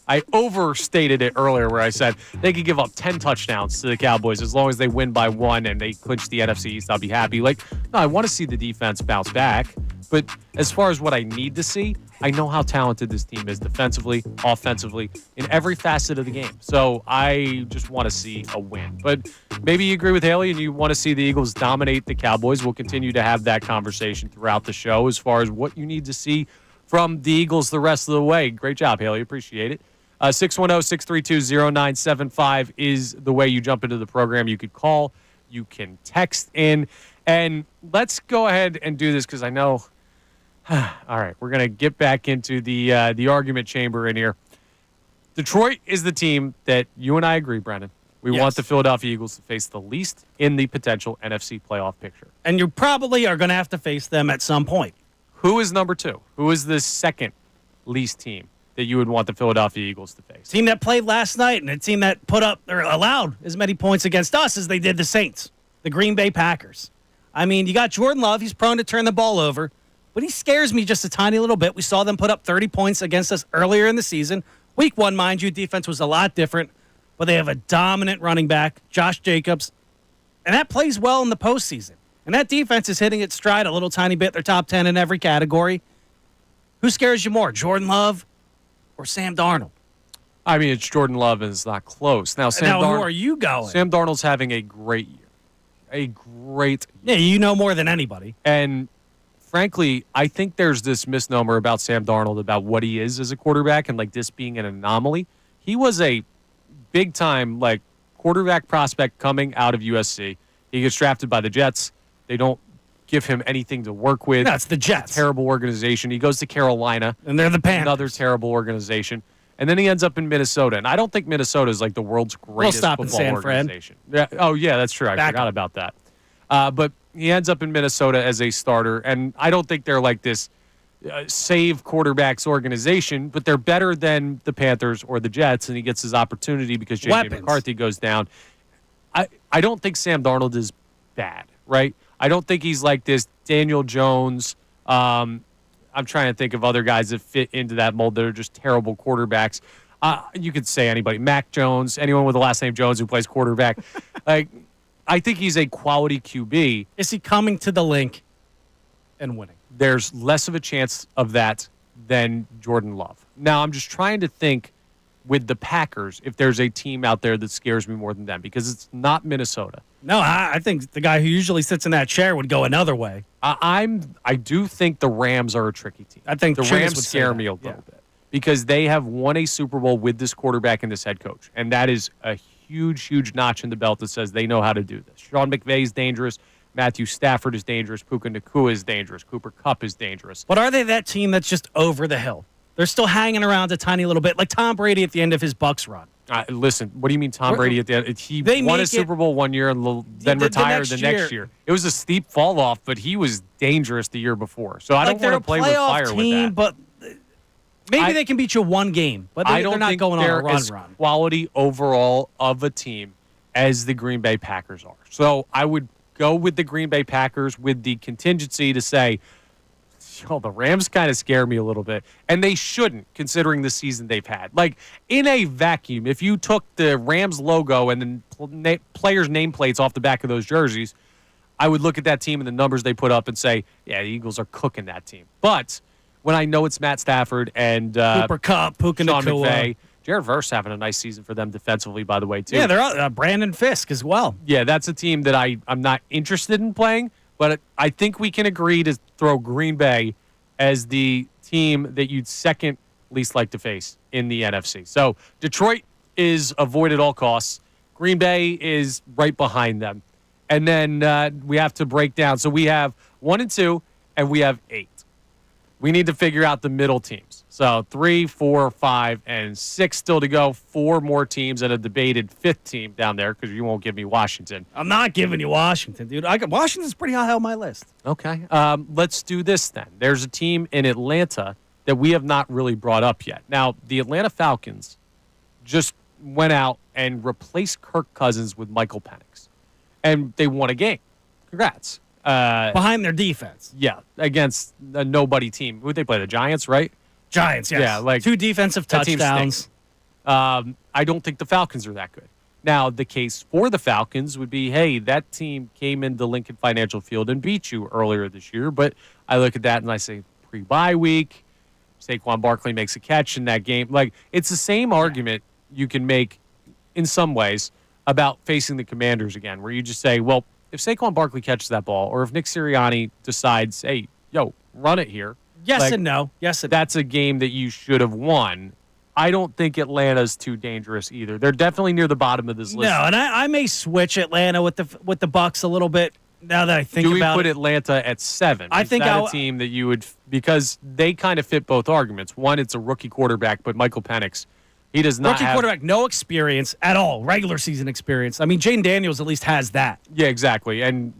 I overstated it earlier where I said they could give up 10 touchdowns to the Cowboys as long as they win by 1 and they clinch the NFC East, I'll be happy. Like, no, I want to see the defense bounce back. But as far as what I need to see, I know how talented this team is defensively, offensively, in every facet of the game. So I just want to see a win. But maybe you agree with Haley and you want to see the Eagles dominate the Cowboys. We'll continue to have that conversation throughout the show as far as what you need to see from the Eagles the rest of the way. Great job, Haley. Appreciate it. 610-632-0975 is the way you jump into the program. You could call, you can text in, and let's go ahead and do this because I know. All right, we're gonna get back into the argument chamber in here. Detroit is the team that you and I agree, Brendan. We want the Philadelphia Eagles to face the least in the potential NFC playoff picture, and you probably are going to have to face them at some point. Who is number 2? Who is the second least team that you would want the Philadelphia Eagles to face? Team that played last night and a team that put up or allowed as many points against us as they did the Saints, the Green Bay Packers. I mean, you got Jordan Love. He's prone to turn the ball over, but he scares me just a tiny little bit. We saw them put up 30 points against us earlier in the season. Week 1, mind you, defense was a lot different, but they have a dominant running back, Josh Jacobs, and that plays well in the postseason. And that defense is hitting its stride a little tiny bit. They're top 10 in every category. Who scares you more, Jordan Love or Sam Darnold? I mean, it's Jordan Love, and it's not close. Now, who are you going? Sam Darnold's having a great year. A great year. Yeah, you know more than anybody. And frankly, I think there's this misnomer about Sam Darnold about what he is as a quarterback and, like, this being an anomaly. He was a big-time, like, quarterback prospect coming out of USC. He gets drafted by the Jets. They don't give him anything to work with. That's the Jets. Terrible organization. He goes to Carolina. And they're the Panthers. Another terrible organization. And then he ends up in Minnesota. And I don't think Minnesota is like the world's greatest football organization. Yeah. Oh, yeah, that's true. I forgot about that. But he ends up in Minnesota as a starter. And I don't think they're like this save quarterbacks organization, but they're better than the Panthers or the Jets. And he gets his opportunity because J.J. McCarthy goes down. I don't think Sam Darnold is bad, right? I don't think he's like this Daniel Jones. I'm trying to think of other guys that fit into that mold that are just terrible quarterbacks. You could say anybody. Mac Jones, anyone with the last name Jones who plays quarterback. Like, I think he's a quality QB. Is he coming to the link and winning? There's less of a chance of that than Jordan Love. Now, I'm just trying to think with the Packers if there's a team out there that scares me more than them because it's not Minnesota. No, I think the guy who usually sits in that chair would go another way. I do think the Rams are a tricky team. I think the Rams scare me a little bit because they have won a Super Bowl with this quarterback and this head coach, and that is a huge, huge notch in the belt that says they know how to do this. Sean McVay is dangerous. Matthew Stafford is dangerous. Puka Nacua is dangerous. Cooper Kupp is dangerous. But are they that team that's just over the hill? They're still hanging around a tiny little bit, like Tom Brady at the end of his Bucs run. Listen, what do you mean Tom Brady at the end? He won a Super Bowl one year and then retired the next year. It was a steep fall off, but he was dangerous the year before. So I don't want to play with fire with that. But maybe they can beat you one game, but they're not going on a run. Quality overall of a team as the Green Bay Packers are. So I would go with the Green Bay Packers with the contingency to say, the Rams kind of scare me a little bit. And they shouldn't, considering the season they've had. Like, in a vacuum, if you took the Rams logo and then players' nameplates off the back of those jerseys, I would look at that team and the numbers they put up and say, yeah, the Eagles are cooking that team. But when I know it's Matt Stafford and Cooper Kupp, Puka Sean Nacua. McVay, Jared Verse having a nice season for them defensively, by the way, too. Yeah, they're Brandon Fisk as well. Yeah, that's a team that I'm not interested in playing. But I think we can agree to throw Green Bay as the team that you'd second least like to face in the NFC. So Detroit is avoid at all costs. Green Bay is right behind them. And then we have to break down. So we have 1 and 2, and we have 8. We need to figure out the middle teams. So 3, 4, 5, and 6 still to go. 4 more teams and a debated 5th team down there because you won't give me Washington. I'm not giving you Washington, dude. Washington's pretty high on my list. Okay. Let's do this then. There's a team in Atlanta that we have not really brought up yet. Now, the Atlanta Falcons just went out and replaced Kirk Cousins with Michael Penix. And they won a game. Congrats. Behind their defense. Yeah, against a nobody team. Who'd they play? The Giants, right? Giants, yes. Yeah, like 2 defensive touchdowns. I don't think the Falcons are that good. Now, the case for the Falcons would be, hey, that team came into Lincoln Financial Field and beat you earlier this year. But I look at that and I say, pre-bye week, Saquon Barkley makes a catch in that game. Like, it's the same argument you can make in some ways about facing the Commanders again, where you just say, well, if Saquon Barkley catches that ball, or if Nick Sirianni decides, hey, run it here. Yes and no. That's a game that you should have won. I don't think Atlanta's too dangerous either. They're definitely near the bottom of this list. No, and I may switch Atlanta with the Bucks a little bit now that I think about it. Do we put Atlanta at 7? I think a team that you would, because they kind of fit both arguments. One, it's a rookie quarterback, but Michael Penix, he does not have... quarterback, no experience at all, regular season experience. I mean, Jaden Daniels at least has that. Yeah, exactly. And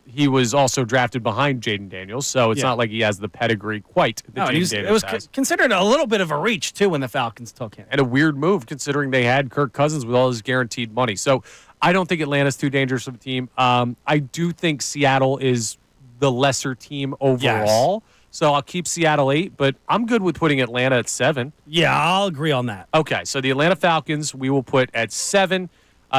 he was also drafted behind Jaden Daniels, so it's not like he has the pedigree quite that Jaden Daniels it was has. Considered a little bit of a reach, too, when the Falcons took him. And a weird move, considering they had Kirk Cousins with all his guaranteed money. So I don't think Atlanta's too dangerous of a team. I do think Seattle is the lesser team overall. Yes. So I'll keep Seattle 8, but I'm good with putting Atlanta at 7. Yeah, I'll agree on that. Okay, so the Atlanta Falcons we will put at 7.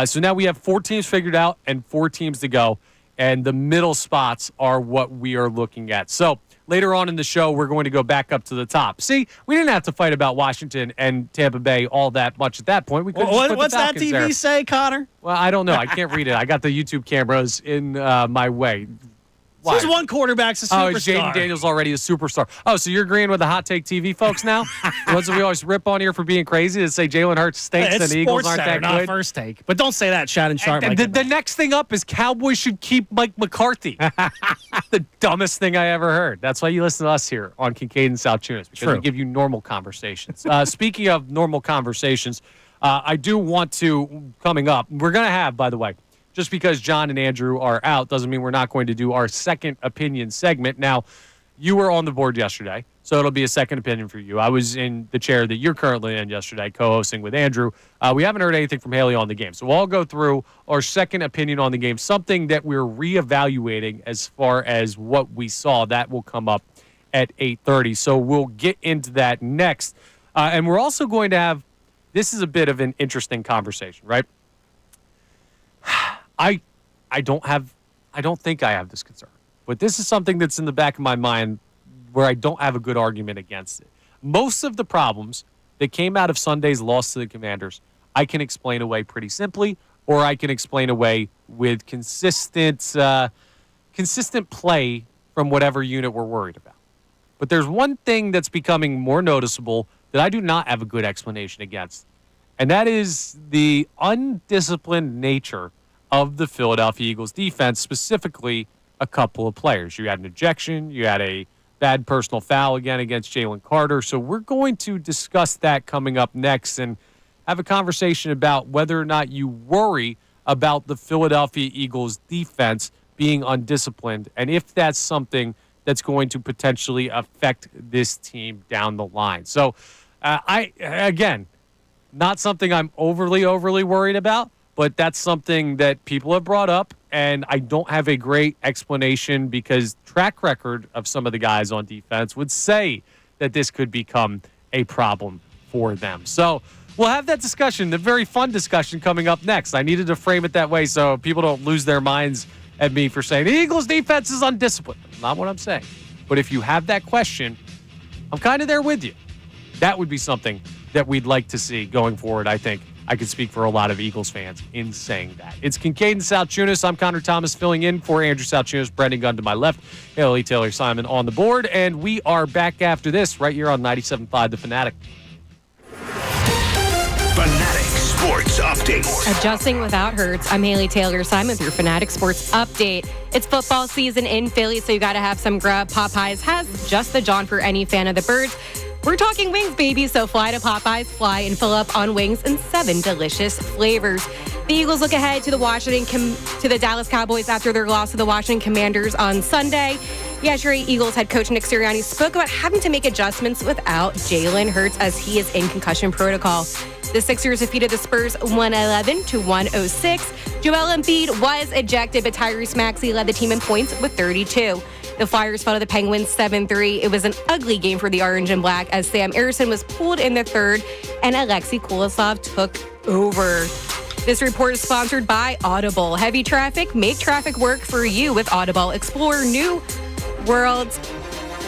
So now we have 4 teams figured out and 4 teams to go, and the middle spots are what we are looking at. So later on in the show, we're going to go back up to the top. See, we didn't have to fight about Washington and Tampa Bay all that much at that point. We could what's that TV say, Connor? Well, I don't know. I can't read it. I got the YouTube cameras in my way. Why? There's one quarterback's a superstar. Oh, is Jaden Daniels already a superstar? Oh, so you're agreeing with the Hot Take TV folks now? The ones that we always rip on here for being crazy that say Jalen Hurts stinks and the Eagles aren't that not good? First Take. But don't say that, Shannon Sharp. The next thing up is Cowboys should keep Mike McCarthy. The dumbest thing I ever heard. That's why you listen to us here on Kincade and Salciunas, because we give you normal conversations. Speaking of normal conversations, I do want to, coming up, we're going to have, by the way, just because John and Andrew are out doesn't mean we're not going to do our second opinion segment. Now, you were on the board yesterday, so it'll be a second opinion for you. I was in the chair that you're currently in yesterday, co-hosting with Andrew. We haven't heard anything from Haley on the game, so we'll all go through our second opinion on the game, something that we're reevaluating as far as what we saw. That will come up at 8:30, so we'll get into that next. And we're also going to have, this is a bit of an interesting conversation, right? I don't think I have this concern, but this is something that's in the back of my mind where I don't have a good argument against it. Most of the problems that came out of Sunday's loss to the Commanders, I can explain away pretty simply, or I can explain away with consistent play from whatever unit we're worried about. But there's one thing that's becoming more noticeable that I do not have a good explanation against, and that is the undisciplined nature of the Philadelphia Eagles defense, specifically a couple of players. You had an ejection. You had a bad personal foul again against Jalen Carter. So we're going to discuss that coming up next and have a conversation about whether or not you worry about the Philadelphia Eagles defense being undisciplined and if that's something that's going to potentially affect this team down the line. So, again, not something I'm overly worried about, but that's something that people have brought up, and I don't have a great explanation because track record of some of the guys on defense would say that this could become a problem for them. So we'll have that discussion, the very fun discussion coming up next. I needed to frame it that way so people don't lose their minds at me for saying the Eagles defense is undisciplined. That's not what I'm saying. But if you have that question, I'm kind of there with you. That would be something that we'd like to see going forward, I think. I could speak for a lot of Eagles fans in saying that. It's Kincade and Salciunas. I'm Connor Thomas filling in for Andrew Salciunas, Brendan Gunn to my left, Haley Taylor Simon on the board, and we are back after this right here on 97.5 The Fanatic. Fanatic Sports update. Adjusting without Hurts. I'm Haley Taylor Simon with your Fanatic Sports Update. It's football season in Philly, so you got to have some grub. Popeyes has just the John for any fan of the birds. We're talking wings, baby, so fly to Popeyes, fly and fill up on wings in 7 delicious flavors. The Eagles look ahead to the Dallas Cowboys after their loss to the Washington Commanders on Sunday. Yesterday, Eagles head coach Nick Sirianni spoke about having to make adjustments without Jalen Hurts as he is in concussion protocol. The Sixers defeated the Spurs 111-106. Joel Embiid was ejected, but Tyrese Maxey led the team in points with 32. The Flyers fell to the Penguins 7-3. It was an ugly game for the Orange and Black as Sam Ersson was pulled in the third and Alexei Kulisov took over. This report is sponsored by Audible. Heavy traffic, make traffic work for you with Audible. Explore new worlds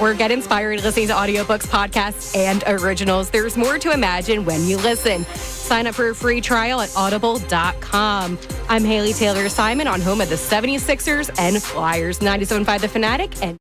or get inspired listening to audiobooks, podcasts, and originals. There's more to imagine when you listen. Sign up for a free trial at audible.com. I'm Haley Taylor Simon on home of the 76ers and Flyers. 97.5 The Fanatic and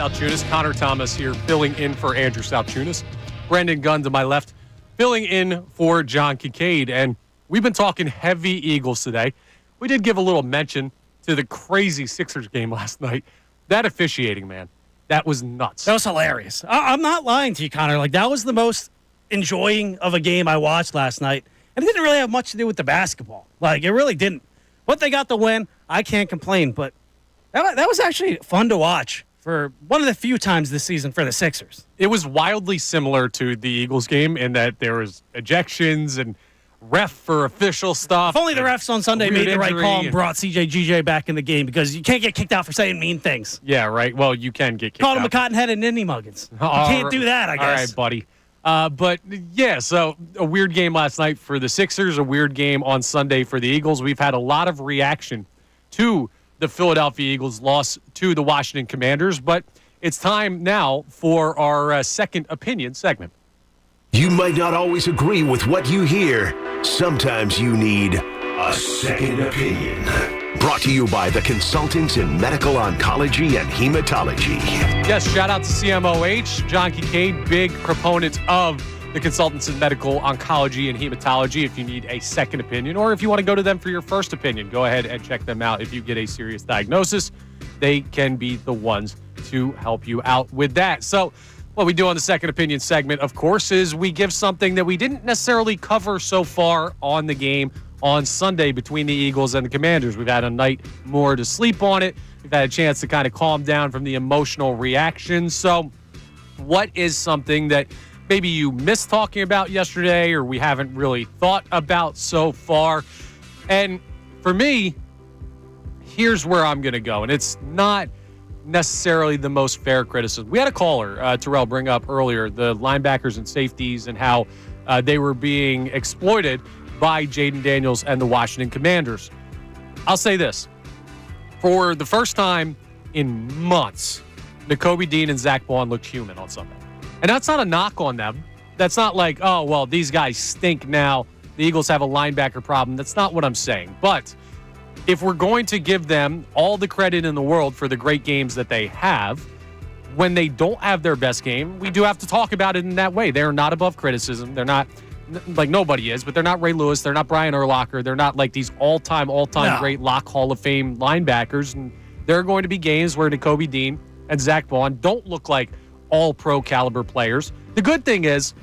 Salciunas. Connor Thomas here, filling in for Andrew Salciunas. Brendan Gunn to my left, filling in for John Kincade. And we've been talking heavy Eagles today. We did give a little mention to the crazy Sixers game last night. That officiating, man, that was nuts. That was hilarious. I'm not lying to you, Connor. Like, that was the most enjoying of a game I watched last night. And it didn't really have much to do with the basketball. Like, it really didn't. But they got the win. I can't complain. But that was actually fun to watch for one of the few times this season for the Sixers. It was wildly similar to the Eagles game in that there was ejections and ref for official stuff. If only the refs on Sunday made the right call and brought CJ back in the game, because you can't get kicked out for saying mean things. Yeah, right. Well, you can get kicked out. Called him a cotton-headed ninny muggins. You can't do that, I guess. All right, buddy. But, yeah, so a weird game last night for the Sixers, a weird game on Sunday for the Eagles. We've had a lot of reaction to the Philadelphia Eagles' loss to the Washington Commanders, but it's time now for our second opinion segment. You might not always agree with what you hear. Sometimes you need a second opinion. Brought to you by the consultants in medical oncology and hematology. Yes, shout out to CMOH. John Kincade, big proponent of the consultants in medical oncology and hematology. If you need a second opinion, or if you want to go to them for your first opinion, go ahead and check them out. If you get a serious diagnosis, they can be the ones to help you out with that. So what we do on the second opinion segment, of course, is we give something that we didn't necessarily cover so far on the game on Sunday between the Eagles and the Commanders. We've had a night more to sleep on it. We've had a chance to kind of calm down from the emotional reaction. So what is something that maybe you missed talking about yesterday, or we haven't really thought about so far? And for me, here's where I'm going to go. And it's not necessarily the most fair criticism. We had a caller, Terrell, bring up earlier the linebackers and safeties and how they were being exploited by Jaden Daniels and the Washington Commanders. I'll say this. For the first time in months, Nakobe Dean and Zach Bond looked human on Sunday. And that's not a knock on them. That's not like, oh, well, these guys stink now. The Eagles have a linebacker problem. That's not what I'm saying. But if we're going to give them all the credit in the world for the great games that they have, when they don't have their best game, we do have to talk about it in that way. They're not above criticism. They're not, like nobody is, but they're not Ray Lewis. They're not Brian Urlacher. They're not like these all-time great Lock Hall of Fame linebackers. And there are going to be games where Nakobe Dean and Zach Bond don't look like all-pro caliber players. The good thing is,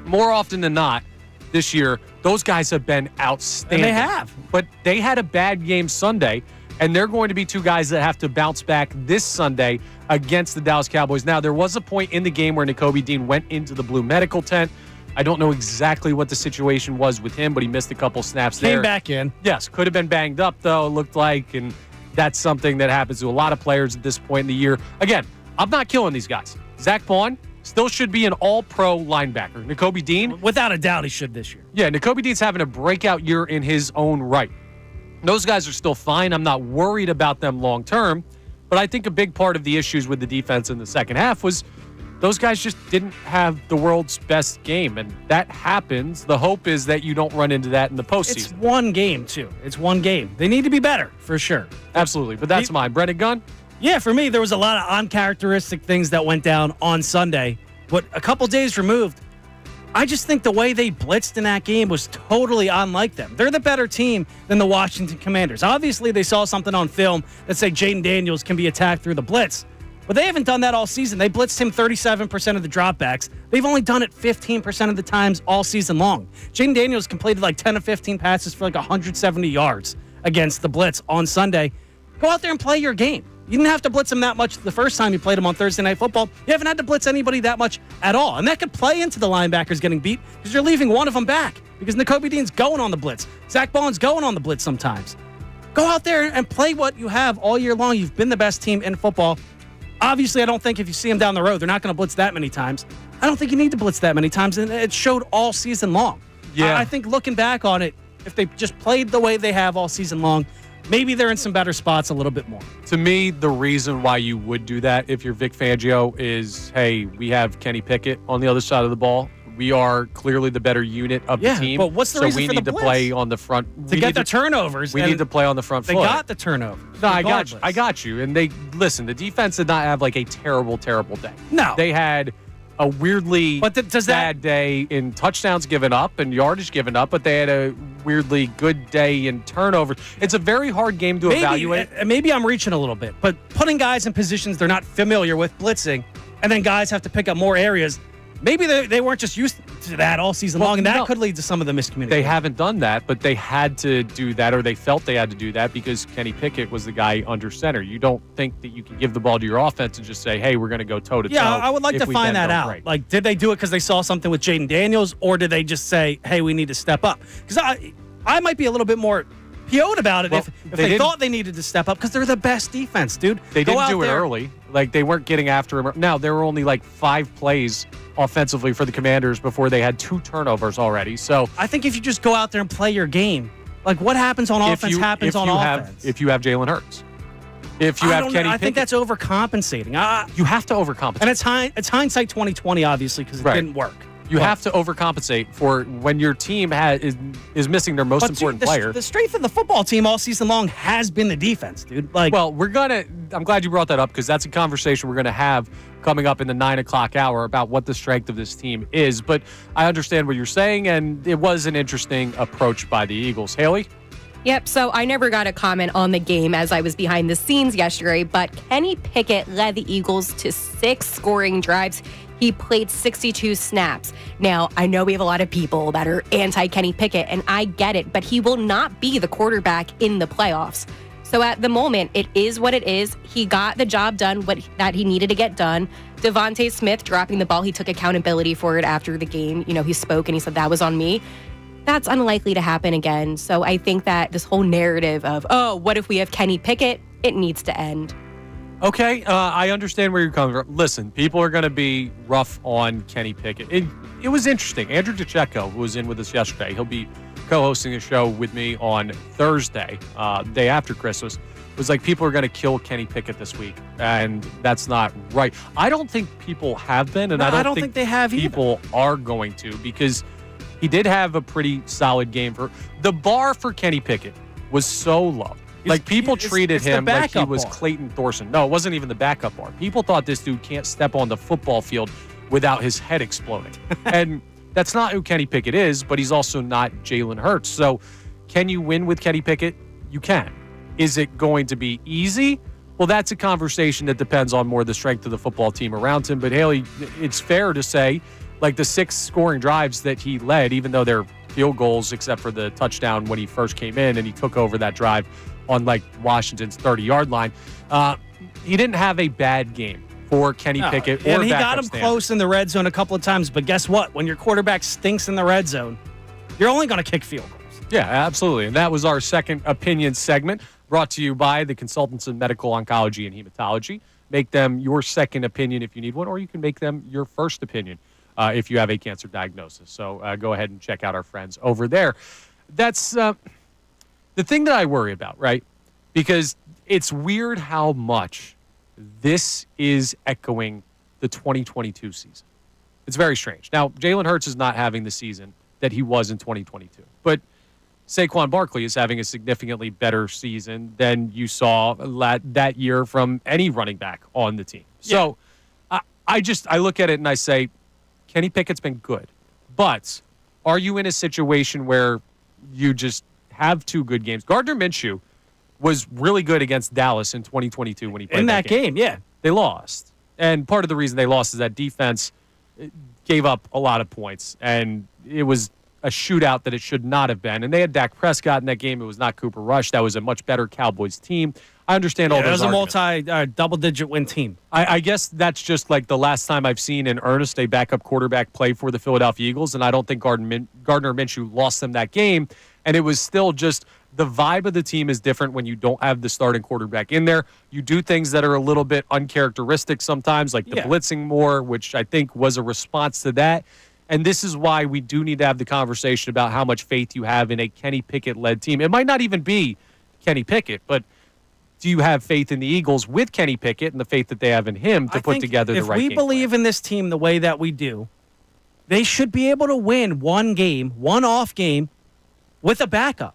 more often than not, this year, those guys have been outstanding. And they have. But they had a bad game Sunday, and they're going to be two guys that have to bounce back this Sunday against the Dallas Cowboys. Now, there was a point in the game where Nakobe Dean went into the blue medical tent. I don't know exactly what the situation was with him, but he missed a couple snaps there. Came back in. Yes, could have been banged up, though, it looked like, and that's something that happens to a lot of players at this point in the year. Again, I'm not killing these guys. Zach Bond still should be an all-pro linebacker. Nakobe Dean, without a doubt, he should this year. Yeah, Nakobe Dean's having a breakout year in his own right. Those guys are still fine. I'm not worried about them long-term, but I think a big part of the issues with the defense in the second half was those guys just didn't have the world's best game, and that happens. The hope is that you don't run into that in the postseason. It's one game, too. It's one game. They need to be better, for sure. Absolutely, but that's mine. Brendan Gunn? Yeah, for me, there was a lot of uncharacteristic things that went down on Sunday. But a couple days removed, I just think the way they blitzed in that game was totally unlike them. They're the better team than the Washington Commanders. Obviously, they saw something on film that said Jaden Daniels can be attacked through the blitz. But they haven't done that all season. They blitzed him 37% of the dropbacks. They've only done it 15% of the times all season long. Jaden Daniels completed like 10 of 15 passes for like 170 yards against the blitz on Sunday. Go out there and play your game. You didn't have to blitz him that much the first time you played him on Thursday Night Football. You haven't had to blitz anybody that much at all. And that could play into the linebackers getting beat because you're leaving one of them back because Nakobe Dean's going on the blitz. Zach Bond's going on the blitz sometimes. Go out there and play what you have all year long. You've been the best team in football. Obviously, I don't think if you see them down the road, they're not going to blitz that many times. I don't think you need to blitz that many times, and it showed all season long. Yeah. I think looking back on it, if they just played the way they have all season long, maybe they're in some better spots a little bit more. To me, the reason why you would do that if you're Vic Fangio is, hey, we have Kenny Pickett on the other side of the ball. we are clearly the better unit of the team. But what's the reason we for need the to blitz? play on the front To get the turnovers. We need to play on the front They foot. got the turnovers. No, I got you. And the defense did not have like a terrible day. No. They had a weirdly bad day in touchdowns given up and yardage given up, but they had a weirdly good day in turnovers. It's a very hard game to evaluate. Maybe I'm reaching a little bit, but putting guys in positions they're not familiar with, blitzing, and then guys have to pick up more areas. Maybe they weren't just used to that all season long, and that could lead to some of the miscommunication. They haven't done that, but they had to do that, or they felt they had to do that because Kenny Pickett was the guy under center. You don't think that you can give the ball to your offense and just say, hey, we're going to go toe-to-toe. Yeah, I would like to find that out. Break. Like, did they do it because they saw something with Jaden Daniels, or did they just say, hey, we need to step up? Because I might be a little bit more PO'd about it if they thought they needed to step up because they're the best defense, dude. They didn't do it early. Like, they weren't getting after him. Now, there were only like 5 plays offensively for the Commanders before they had 2 turnovers already. So I think if you just go out there and play your game, like what happens on offense happens on offense. If you have Jalen Hurts. If you have Kenny Pickett. I think that's overcompensating. You have to overcompensate. And it's hindsight 2020, obviously, because it didn't work. You have to overcompensate for when your team is missing their most important player. The strength of the football team all season long has been the defense, dude. Like, well, I'm glad you brought that up because that's a conversation we're going to have coming up in the 9 o'clock hour about what the strength of this team is. But I understand what you're saying, and it was an interesting approach by the Eagles. Haley? Yep, so I never got a comment on the game as I was behind the scenes yesterday, but Kenny Pickett led the Eagles to 6 scoring drives. He played 62 snaps. Now, I know we have a lot of people that are anti-Kenny Pickett, and I get it, but he will not be the quarterback in the playoffs. So at the moment, it is what it is. He got the job done, that he needed to get done. Devontae Smith dropping the ball, he took accountability for it after the game. You know, he spoke and he said, that was on me. That's unlikely to happen again. So I think that this whole narrative of, oh, what if we have Kenny Pickett? It needs to end. Okay, I understand where you're coming from. Listen, people are going to be rough on Kenny Pickett. It was interesting. Andrew DeCecco, who was in with us yesterday, he'll be co-hosting a show with me on Thursday, day after Christmas, was like, people are going to kill Kenny Pickett this week, and that's not right. I don't think people have been, and I don't think they have people are going to, because he did have a pretty solid game. The bar for Kenny Pickett was so low. Like, people treated him like he was Clayton Thorson. No, it wasn't even the backup bar. People thought this dude can't step on the football field without his head exploding. And that's not who Kenny Pickett is, but he's also not Jalen Hurts. So can you win with Kenny Pickett? You can. Is it going to be easy? Well, that's a conversation that depends on more the strength of the football team around him. But, Haley, it's fair to say, like, the 6 scoring drives that he led, even though they're field goals except for the touchdown when he first came in and he took over that drive on, like, Washington's 30-yard line. He didn't have a bad game for Kenny Pickett or and he backup got him standard. close in the red zone a couple of times, but guess what? When your quarterback stinks in the red zone, you're only going to kick field goals. Yeah, absolutely. And that was our second opinion segment, brought to you by the consultants in medical oncology and hematology. Make them your second opinion if you need one, or you can make them your first opinion if you have a cancer diagnosis. So go ahead and check out our friends over there. That's the thing that I worry about, right? Because it's weird how much this is echoing the 2022 season. It's very strange. Now, Jalen Hurts is not having the season that he was in 2022, but Saquon Barkley is having a significantly better season than you saw that year from any running back on the team. So I look at it and I say, Kenny Pickett's been good, but are you in a situation where you just have 2 good games? Gardner Minshew was really good against Dallas in 2022 when he played in that game. Yeah, they lost, and part of the reason they lost is that defense gave up a lot of points, and it was a shootout that it should not have been. And they had Dak Prescott in that game. It was not Cooper Rush. That was a much better Cowboys team. I understand all those arguments. It was a double-digit win team. I guess that's just like the last time I've seen in earnest a backup quarterback play for the Philadelphia Eagles, and I don't think Gardner Minshew lost them that game. And it was still just the vibe of the team is different when you don't have the starting quarterback in there. You do things that are a little bit uncharacteristic sometimes, like the blitzing more, which I think was a response to that. And this is why we do need to have the conversation about how much faith you have in a Kenny Pickett-led team. It might not even be Kenny Pickett, but do you have faith in the Eagles with Kenny Pickett and the faith that they have in him to put together the right game? If we believe in this team the way that we do, They should be able to win one game, one off game, with a backup.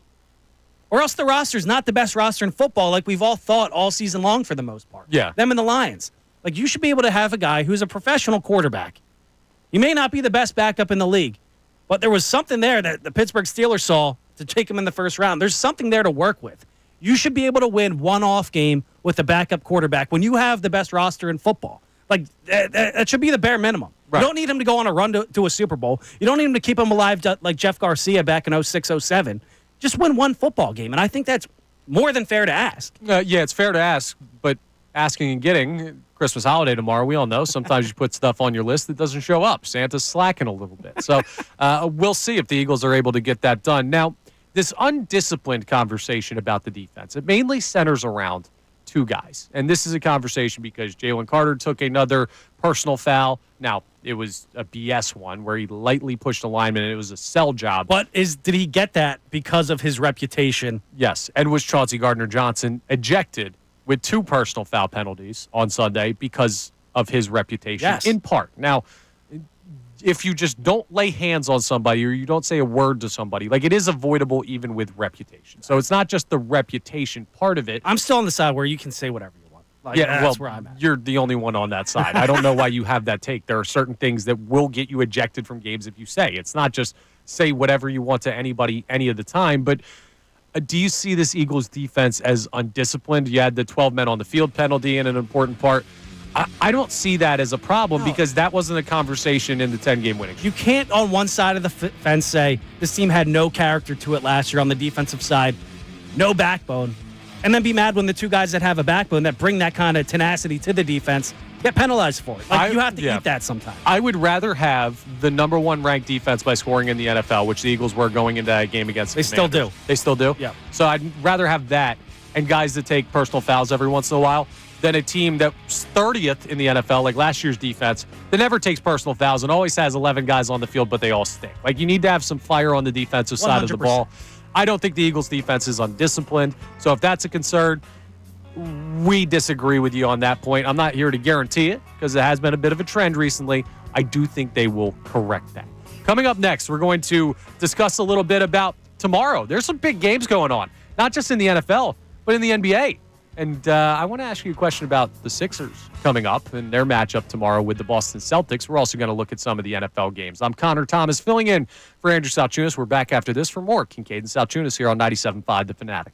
Or else the roster's not the best roster in football like we've all thought all season long for the most part. Yeah. Them and the Lions. Like, you should be able to have a guy who's a professional quarterback. He may not be the best backup in the league, but there was something there that the Pittsburgh Steelers saw to take him in the first round. There's something there to work with. You should be able to win one off game with a backup quarterback when you have the best roster in football. Like, that should be the bare minimum. Right. You don't need him to go on a run to a Super Bowl. You don't need him to keep him alive like Jeff Garcia back in 06-07. Just win one football game, and I think that's more than fair to ask. Yeah, it's fair to ask, but asking and getting, Christmas holiday tomorrow, we all know sometimes you put stuff on your list that doesn't show up. Santa's slacking a little bit. So we'll see if the Eagles are able to get that done. Now, this undisciplined conversation about the defense, it mainly centers around two guys. And this is a conversation because Jalen Carter took another personal foul. Now, it was a BS one where he lightly pushed a lineman and it was a sell job. But did he get that because of his reputation? Yes. And was Chauncey Gardner-Johnson ejected with 2 personal foul penalties on Sunday because of his reputation, yes, in part. Now, if you just don't lay hands on somebody or you don't say a word to somebody, like, it is avoidable even with reputation. So it's not just the reputation part of it. I'm still on the side where you can say whatever you want. Like, yeah, that's where I'm at. You're the only one on that side. I don't know why you have that take. There are certain things that will get you ejected from games if you say. It's not just say whatever you want to anybody any of the time, but do you see this Eagles defense as undisciplined? You had the 12 men on the field penalty in an important part. I don't see that as a problem because that wasn't a conversation in the 10-game winning. You can't on one side of the fence say this team had no character to it last year on the defensive side, no backbone, and then be mad when the two guys that have a backbone that bring that kind of tenacity to the defense get penalized for it. Like, you have to eat that sometime. I would rather have the number 1 ranked defense by scoring in the NFL, which the Eagles were going into that game against the Commanders. Still do. They still do? Yeah. So I'd rather have that and guys that take personal fouls every once in a while than a team that's 30th in the NFL, like last year's defense, that never takes personal fouls and always has 11 guys on the field, but they all stink. Like, you need to have some fire on the defensive side of the 100%. ball. I don't think the Eagles' defense is undisciplined. So if that's a concern, we disagree with you on that point. I'm not here to guarantee it because it has been a bit of a trend recently. I do think they will correct that. Coming up next, we're going to discuss a little bit about tomorrow. There's some big games going on, not just in the NFL, but in the NBA. And I want to ask you a question about the Sixers coming up and their matchup tomorrow with the Boston Celtics. We're also going to look at some of the NFL games. I'm Connor Thomas filling in for Andrew Salciunas. We're back after this for more Kincade Salciunas here on 97.5 The Fanatic.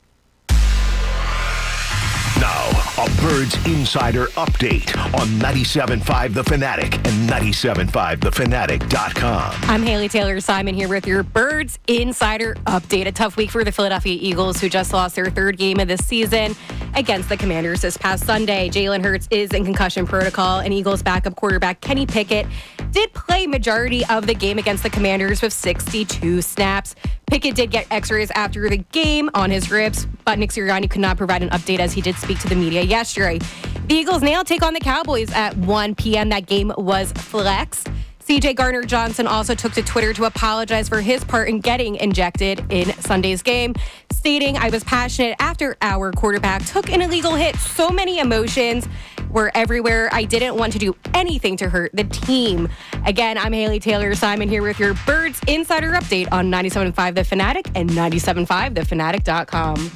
Now, a Birds Insider update on 97.5 The Fanatic and 97.5thefanatic.com. I'm Haley Taylor Simon here with your Birds Insider update. A tough week for the Philadelphia Eagles, who just lost their 3rd game of the season against the Commanders this past Sunday. Jalen Hurts is in concussion protocol, and Eagles backup quarterback Kenny Pickett did play majority of the game against the Commanders with 62 snaps. Pickett did get x-rays after the game on his ribs, but Nick Sirianni could not provide an update as he did speak to the media yesterday. The Eagles now take on the Cowboys at 1 p.m. That game was flexed. CJ Gardner-Johnson also took to Twitter to apologize for his part in getting injected in Sunday's game, stating, "I was passionate after our quarterback took an illegal hit. So many emotions were everywhere. I didn't want to do anything to hurt the team." Again, I'm Haley Taylor Simon here with your Birds Insider update on 97.5 The Fanatic and 97.5thefanatic.com.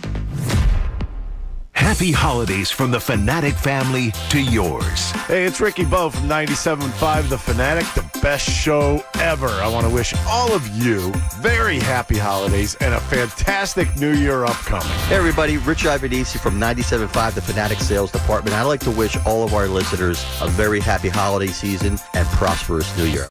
Happy holidays from the Fanatic family to yours. Hey, it's Ricky Bo from 97.5 The Fanatic, the best show ever. I want to wish all of you very happy holidays and a fantastic new year upcoming. Hey, everybody. Rich Ivanisi from 97.5 The Fanatic Sales Department. I'd like to wish all of our listeners a very happy holiday season and prosperous new year.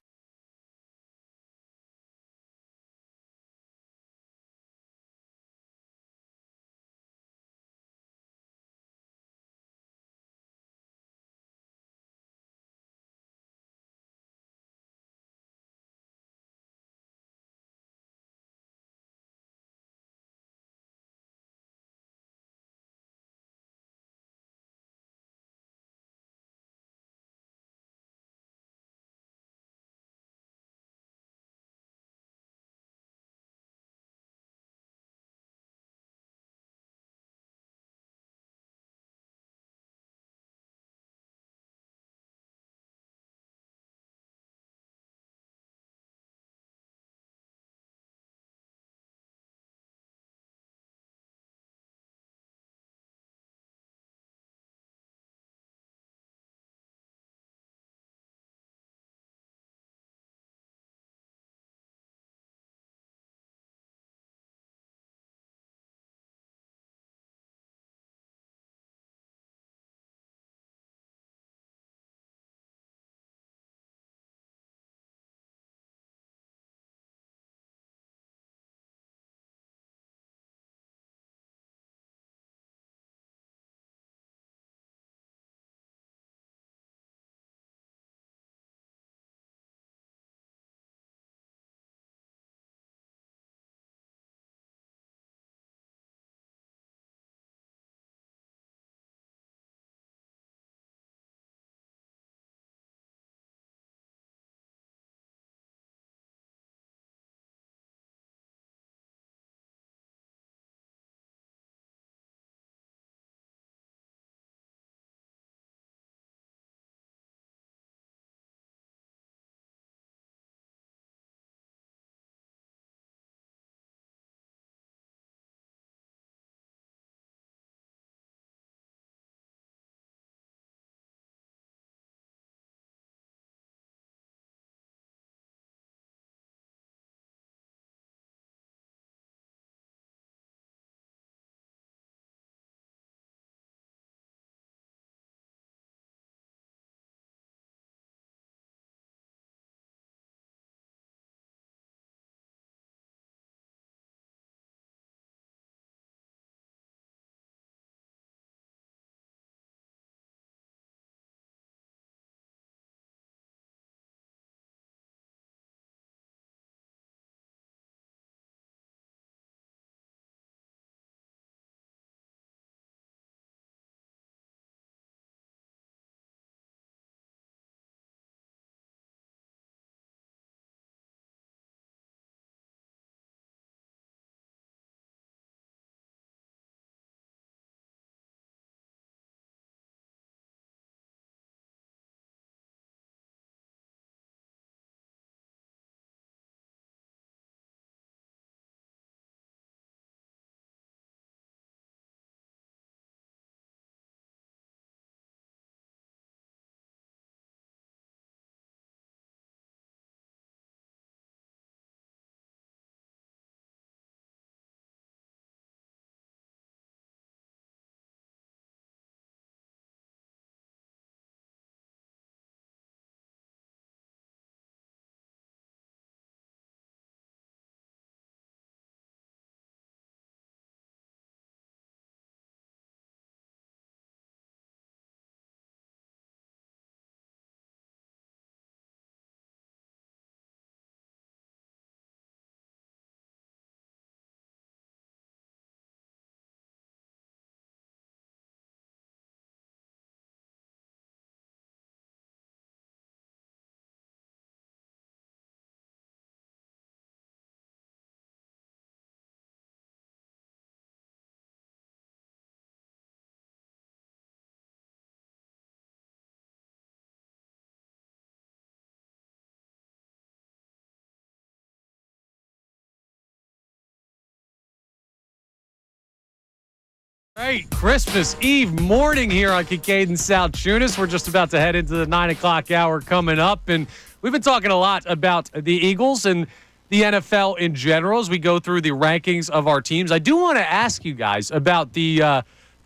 Right, Christmas Eve morning here on Kincade Salciunas. We're just about to head into the 9 o'clock hour coming up, and we've been talking a lot about the Eagles and the NFL in general as we go through the rankings of our teams. I do want to ask you guys about the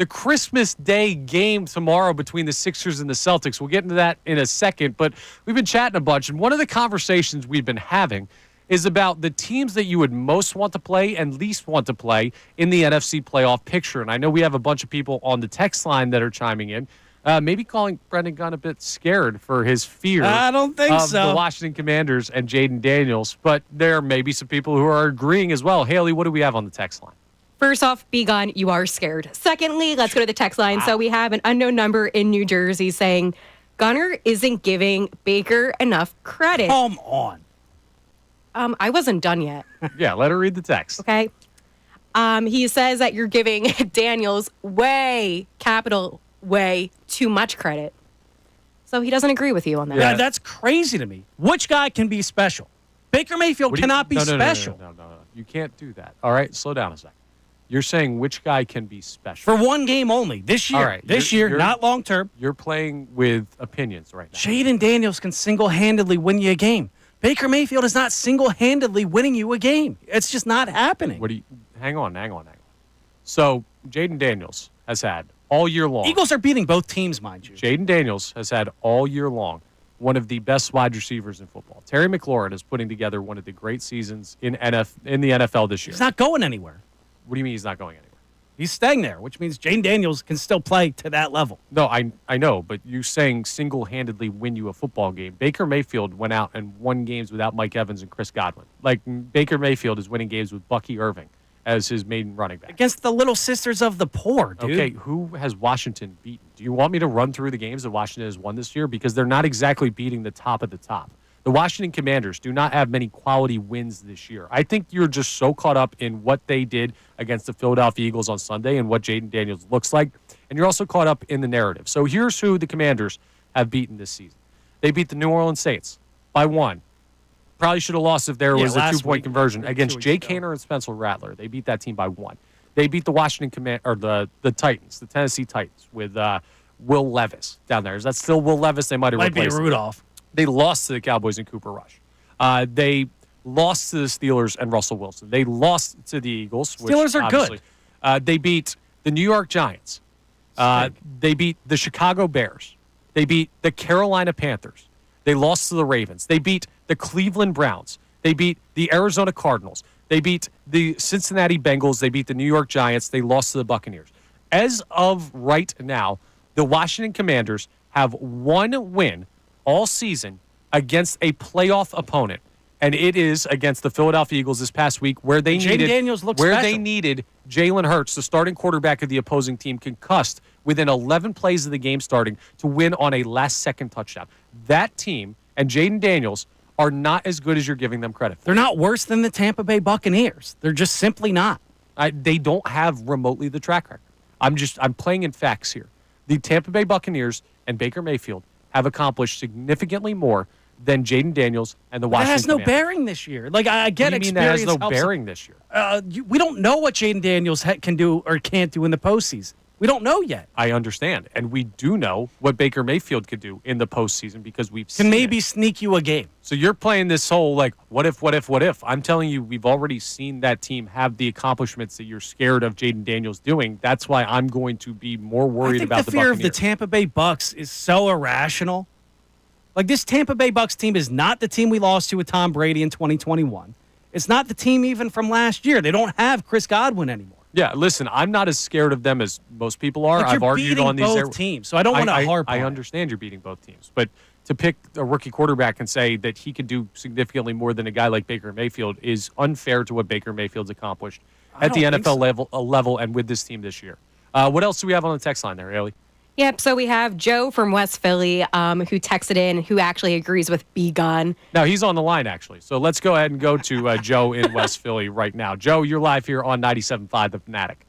Christmas Day game tomorrow between the Sixers and the Celtics. We'll get into that in a second, but we've been chatting a bunch, and one of the conversations we've been having is about the teams that you would most want to play and least want to play in the NFC playoff picture. And I know we have a bunch of people on the text line that are chiming in, maybe calling Brendan Gunn a bit scared for his fear I don't think of so. the Washington Commanders and Jaden Daniels, but there may be some people who are agreeing as well. Haley, what do we have on the text line? First off, be gone. You are scared. Secondly, let's go to the text line. So we have an unknown number in New Jersey saying Gunner isn't giving Baker enough credit. Come on. I wasn't done yet. Yeah, let her read the text. Okay. He says that you're giving Daniels capital way, too much credit. So he doesn't agree with you on that. Yeah, that's crazy to me. Which guy can be special? Baker Mayfield cannot be special. No. You can't do that. All right, slow down a second. You're saying which guy can be special? For one game only. This year. All right, this year, not long term. You're playing with opinions right now. Jaden Daniels can single-handedly win you a game. Baker Mayfield is not single-handedly winning you a game. It's just not happening. Hang on. So, Jaden Daniels has had all year long. Eagles are beating both teams, mind you. Jaden Daniels has had all year long one of the best wide receivers in football. Terry McLaurin is putting together one of the great seasons in the NFL this year. He's not going anywhere. What do you mean he's not going anywhere? He's staying there, which means Jaden Daniels can still play to that level. No, I know, but you saying single-handedly win you a football game. Baker Mayfield went out and won games without Mike Evans and Chris Godwin. Like, Baker Mayfield is winning games with Bucky Irving as his main running back. Against the Little Sisters of the Poor, dude. Okay, who has Washington beaten? Do you want me to run through the games that Washington has won this year? Because they're not exactly beating the top of the top. The Washington Commanders do not have many quality wins this year. I think you're just so caught up in what they did against the Philadelphia Eagles on Sunday and what Jaden Daniels looks like, and you're also caught up in the narrative. So here's who the Commanders have beaten this season. They beat the New Orleans Saints by 1. Probably should have lost if there was a 2-point conversion against Jake Haener and Spencer Rattler. They beat that team by 1. They beat the Washington the Titans, the Tennessee Titans, with Will Levis down there. Is that still Will Levis? They might have replaced him. Rudolph. They lost to the Cowboys and Cooper Rush. They lost to the Steelers and Russell Wilson. They lost to the Eagles. Steelers are good. They beat the New York Giants. They beat the Chicago Bears. They beat the Carolina Panthers. They lost to the Ravens. They beat the Cleveland Browns. They beat the Arizona Cardinals. They beat the Cincinnati Bengals. They beat the New York Giants. They lost to the Buccaneers. As of right now, the Washington Commanders have one win all season against a playoff opponent, and it is against the Philadelphia Eagles this past week, where they needed Jalen Hurts, the starting quarterback of the opposing team, concussed within 11 plays of the game starting to win on a last-second touchdown. That team and Jaden Daniels are not as good as you're giving them credit for. They're not worse than the Tampa Bay Buccaneers. They're just simply not. They don't have remotely the track record. I'm playing in facts here. The Tampa Bay Buccaneers and Baker Mayfield have accomplished significantly more than Jaden Daniels and the Washington That has no Commanders. bearing this year. Like, I get What do you experience. mean that has no helps. bearing this year? We don't know what Jaden Daniels can do or can't do in the postseason. We don't know yet. I understand. And we do know what Baker Mayfield could do in the postseason because we've Can seen maybe it. sneak you a game. So you're playing this whole, like, what if? I'm telling you, we've already seen that team have the accomplishments that you're scared of Jaden Daniels doing. That's why I'm going to be more worried I think about the fear of the Buccaneers. Tampa Bay Bucks is so irrational. Like, this Tampa Bay Bucks team is not the team we lost to with Tom Brady in 2021. It's not the team even from last year. They don't have Chris Godwin anymore. Yeah, listen, I'm not as scared of them as most people are. Like, I've you're argued beating on these both teams, so I don't want to harp on I it. understand you're beating both teams, but to pick a rookie quarterback and say that he could do significantly more than a guy like Baker Mayfield is unfair to what Baker Mayfield's accomplished at the NFL level and with this team this year. What else do we have on the text line there, Haley? Yep, so we have Joe from West Philly who texted in, who actually agrees with B-Gun. Now, he's on the line, actually. So let's go ahead and go to Joe in West Philly right now. Joe, you're live here on 97.5 The Fanatic.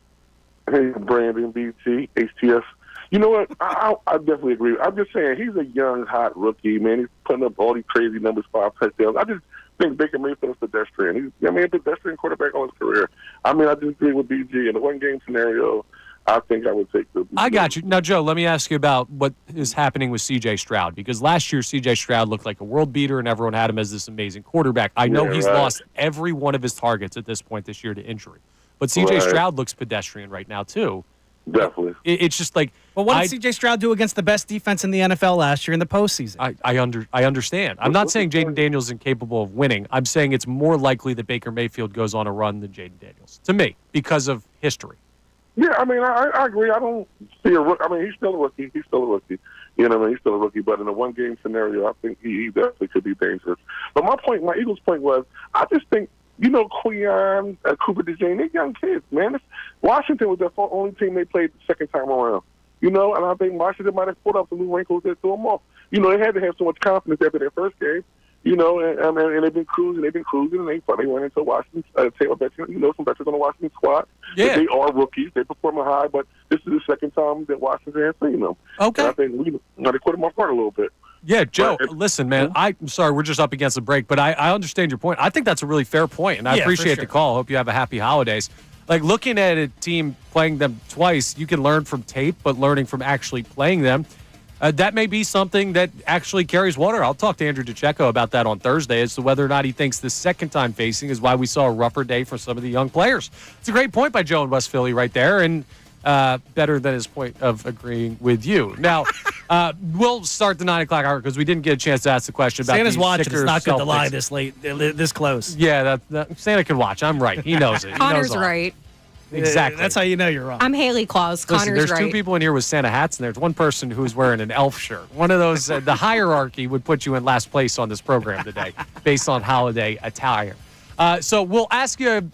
Hey, Brandon, BT, HTS. You know what? I definitely agree. I'm just saying he's a young, hot rookie, man. He's putting up all these crazy numbers, 5 touchdowns. I just think Baker Mayfield's pedestrian. He's a pedestrian quarterback all his career. I just agree with BG in the one-game scenario. I think I would take the. I got you. Now, Joe, let me ask you about what is happening with C.J. Stroud, because last year C.J. Stroud looked like a world beater and everyone had him as this amazing quarterback. I know he's lost every one of his targets at this point this year to injury. But C.J. Stroud looks pedestrian right now, too. Definitely. It's just like. Well, what did C.J. Stroud do against the best defense in the NFL last year in the postseason? I understand. I'm not saying Jaden Daniels is incapable of winning. I'm saying it's more likely that Baker Mayfield goes on a run than Jaden Daniels, to me, because of history. Yeah, I mean, I agree. I don't see I mean, he's still a rookie. He's still a rookie. But in a one-game scenario, I think he definitely could be dangerous. But my Eagles' point was, I just think, Queon, Cooper DeJean, they're young kids, man. Washington was their only team they played the second time around. And I think Washington might have pulled up some new wrinkles that threw them off. They had to have so much confidence after their first game. And they've been cruising, and they went into Washington, Taylor veteran, some veterans on the Washington squad. Yeah. They are rookies. They perform high, but this is the second time that Washington has seen them. Okay. And I think they put them apart a little bit. Yeah, Joe, listen, man, I'm sorry, we're just up against the break, but I understand your point. I think that's a really fair point, and I appreciate the call. Hope you have a happy holidays. Like, looking at a team playing them twice, you can learn from tape, but learning from actually playing them, that may be something that actually carries water. I'll talk to Andrew DiCecco about that on Thursday as to whether or not he thinks the second time facing is why we saw a rougher day for some of the young players. It's a great point by Joe in West Philly right there, and better than his point of agreeing with you. Now, we'll start the 9 o'clock hour because we didn't get a chance to ask the question about Santa's the watching. It's not good to Celtics. lie this late, this close. Yeah, Santa can watch. I'm right. He knows it. He Connor's knows all. right. Exactly. That's how you know you're wrong. I'm Haley Claus. Listen, Connor's there's right. two people in here with Santa hats, and there's one person who's wearing an elf shirt. One of those, the hierarchy would put you in last place on this program today based on holiday attire. So we'll ask you,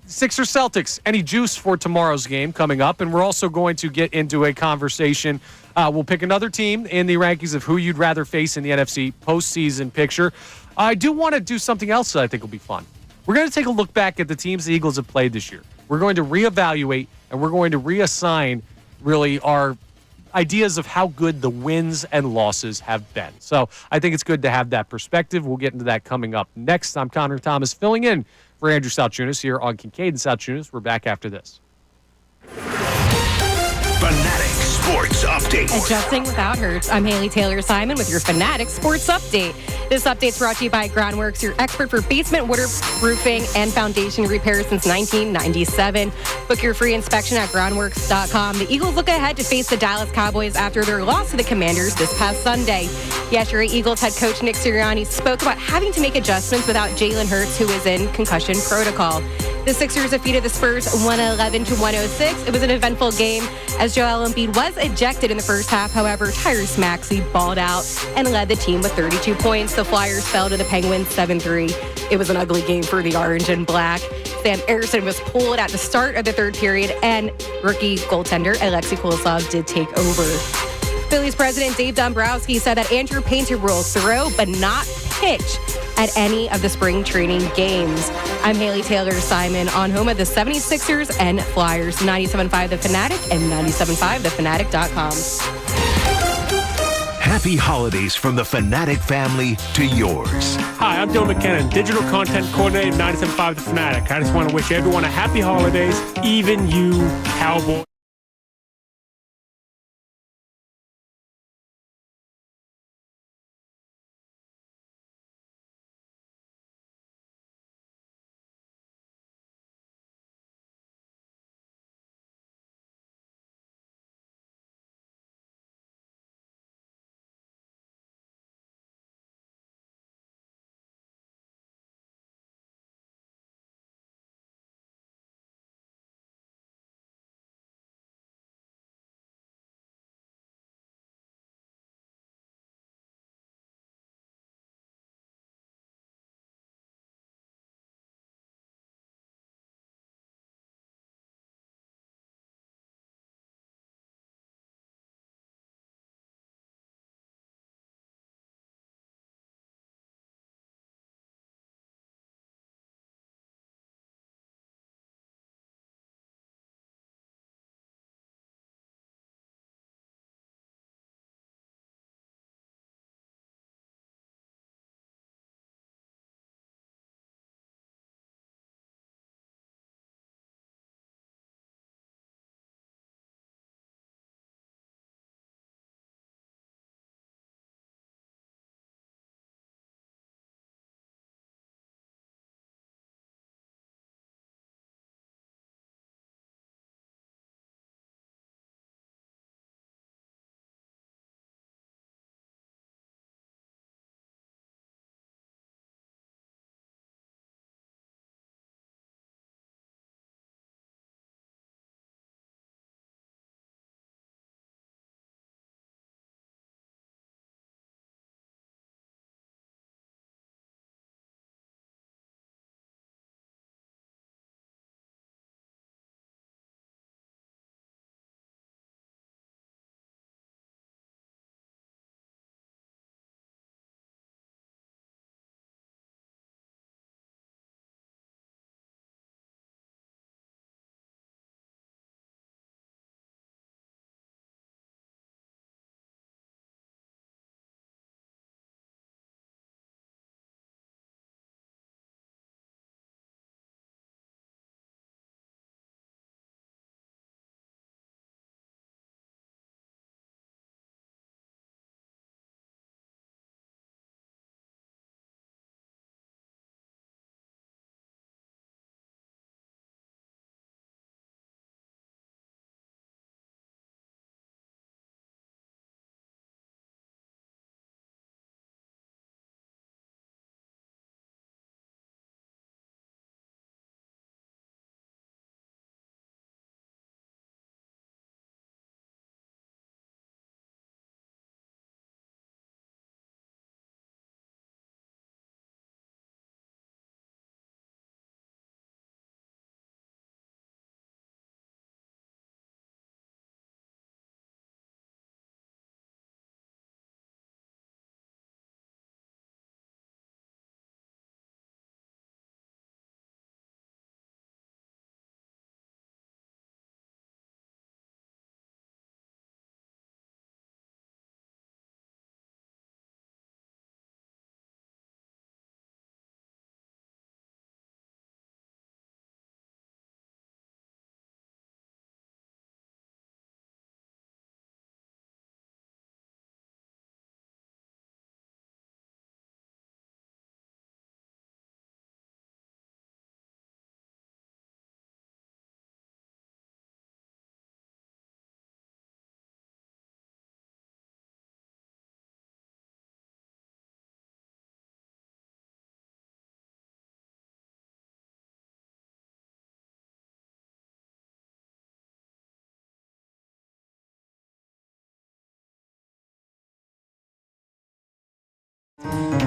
Sixers Celtics, any juice for tomorrow's game coming up? And we're also going to get into a conversation. We'll pick another team in the rankings of who you'd rather face in the NFC postseason picture. I do want to do something else that I think will be fun. We're going to take a look back at the teams the Eagles have played this year. We're going to reevaluate, and we're going to reassign, really, our ideas of how good the wins and losses have been. So I think it's good to have that perspective. We'll get into that coming up next. I'm Connor Thomas, filling in for Andrew Salciunas here on Kincade Salciunas. We're back after this. Fanatic Sports Update. Adjusting without hurts. I'm Haley Taylor Simon with your Fanatic Sports Update. This update's brought to you by Groundworks, your expert for basement waterproofing and foundation repair since 1997. Book your free inspection at groundworks.com. The Eagles look ahead to face the Dallas Cowboys after their loss to the Commanders this past Sunday. Yesterday, Eagles head coach Nick Sirianni spoke about having to make adjustments without Jalen Hurts, who is in concussion protocol. The Sixers defeated the Spurs 111-106. It was an eventful game as Joel Embiid was ejected in the first half. However, Tyrese Maxey balled out and led the team with 32 points. The Flyers fell to the Penguins 7-3. It was an ugly game for the Orange and Black. Sam Ersson was pulled at the start of the third period, and rookie goaltender Alexei Kulesov did take over. Phillies president Dave Dombrowski said that Andrew Painter will throw but not pitch at any of the spring training games. I'm Haley Taylor Simon on home of the 76ers and Flyers, 97.5 The Fanatic and 97.5thefanatic.com. Happy holidays from the Fanatic family to yours. Hi, I'm Dylan McKinnon, Digital Content Coordinator at 97.5 The Fanatic. I just want to wish everyone a happy holidays, even you, Cowboys.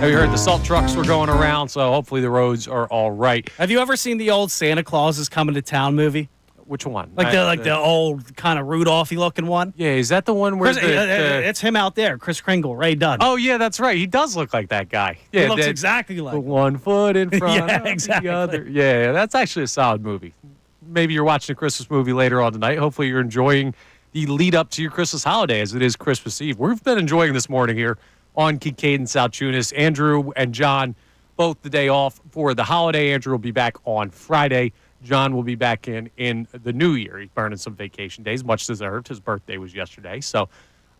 Have you heard the salt trucks were going around? So hopefully the roads are all right. Have you ever seen the old Santa Claus is Coming to Town movie? Which one? Like the old kind of Rudolph-y looking one? Yeah, is that the one where it's him out there, Kris Kringle, Ray Dunn. Oh, yeah, that's right. He does look like that guy. Yeah, he looks exactly like the 1 foot in front yeah, of exactly. the other. Yeah, that's actually a solid movie. Maybe you're watching a Christmas movie later on tonight. Hopefully you're enjoying the lead up to your Christmas holiday as it is Christmas Eve. We've been enjoying this morning here on Kincade Salciunas. Andrew and John, both the day off for the holiday. Andrew will be back on Friday. John will be back in the new year. He's burning some vacation days, much deserved. His birthday was yesterday, so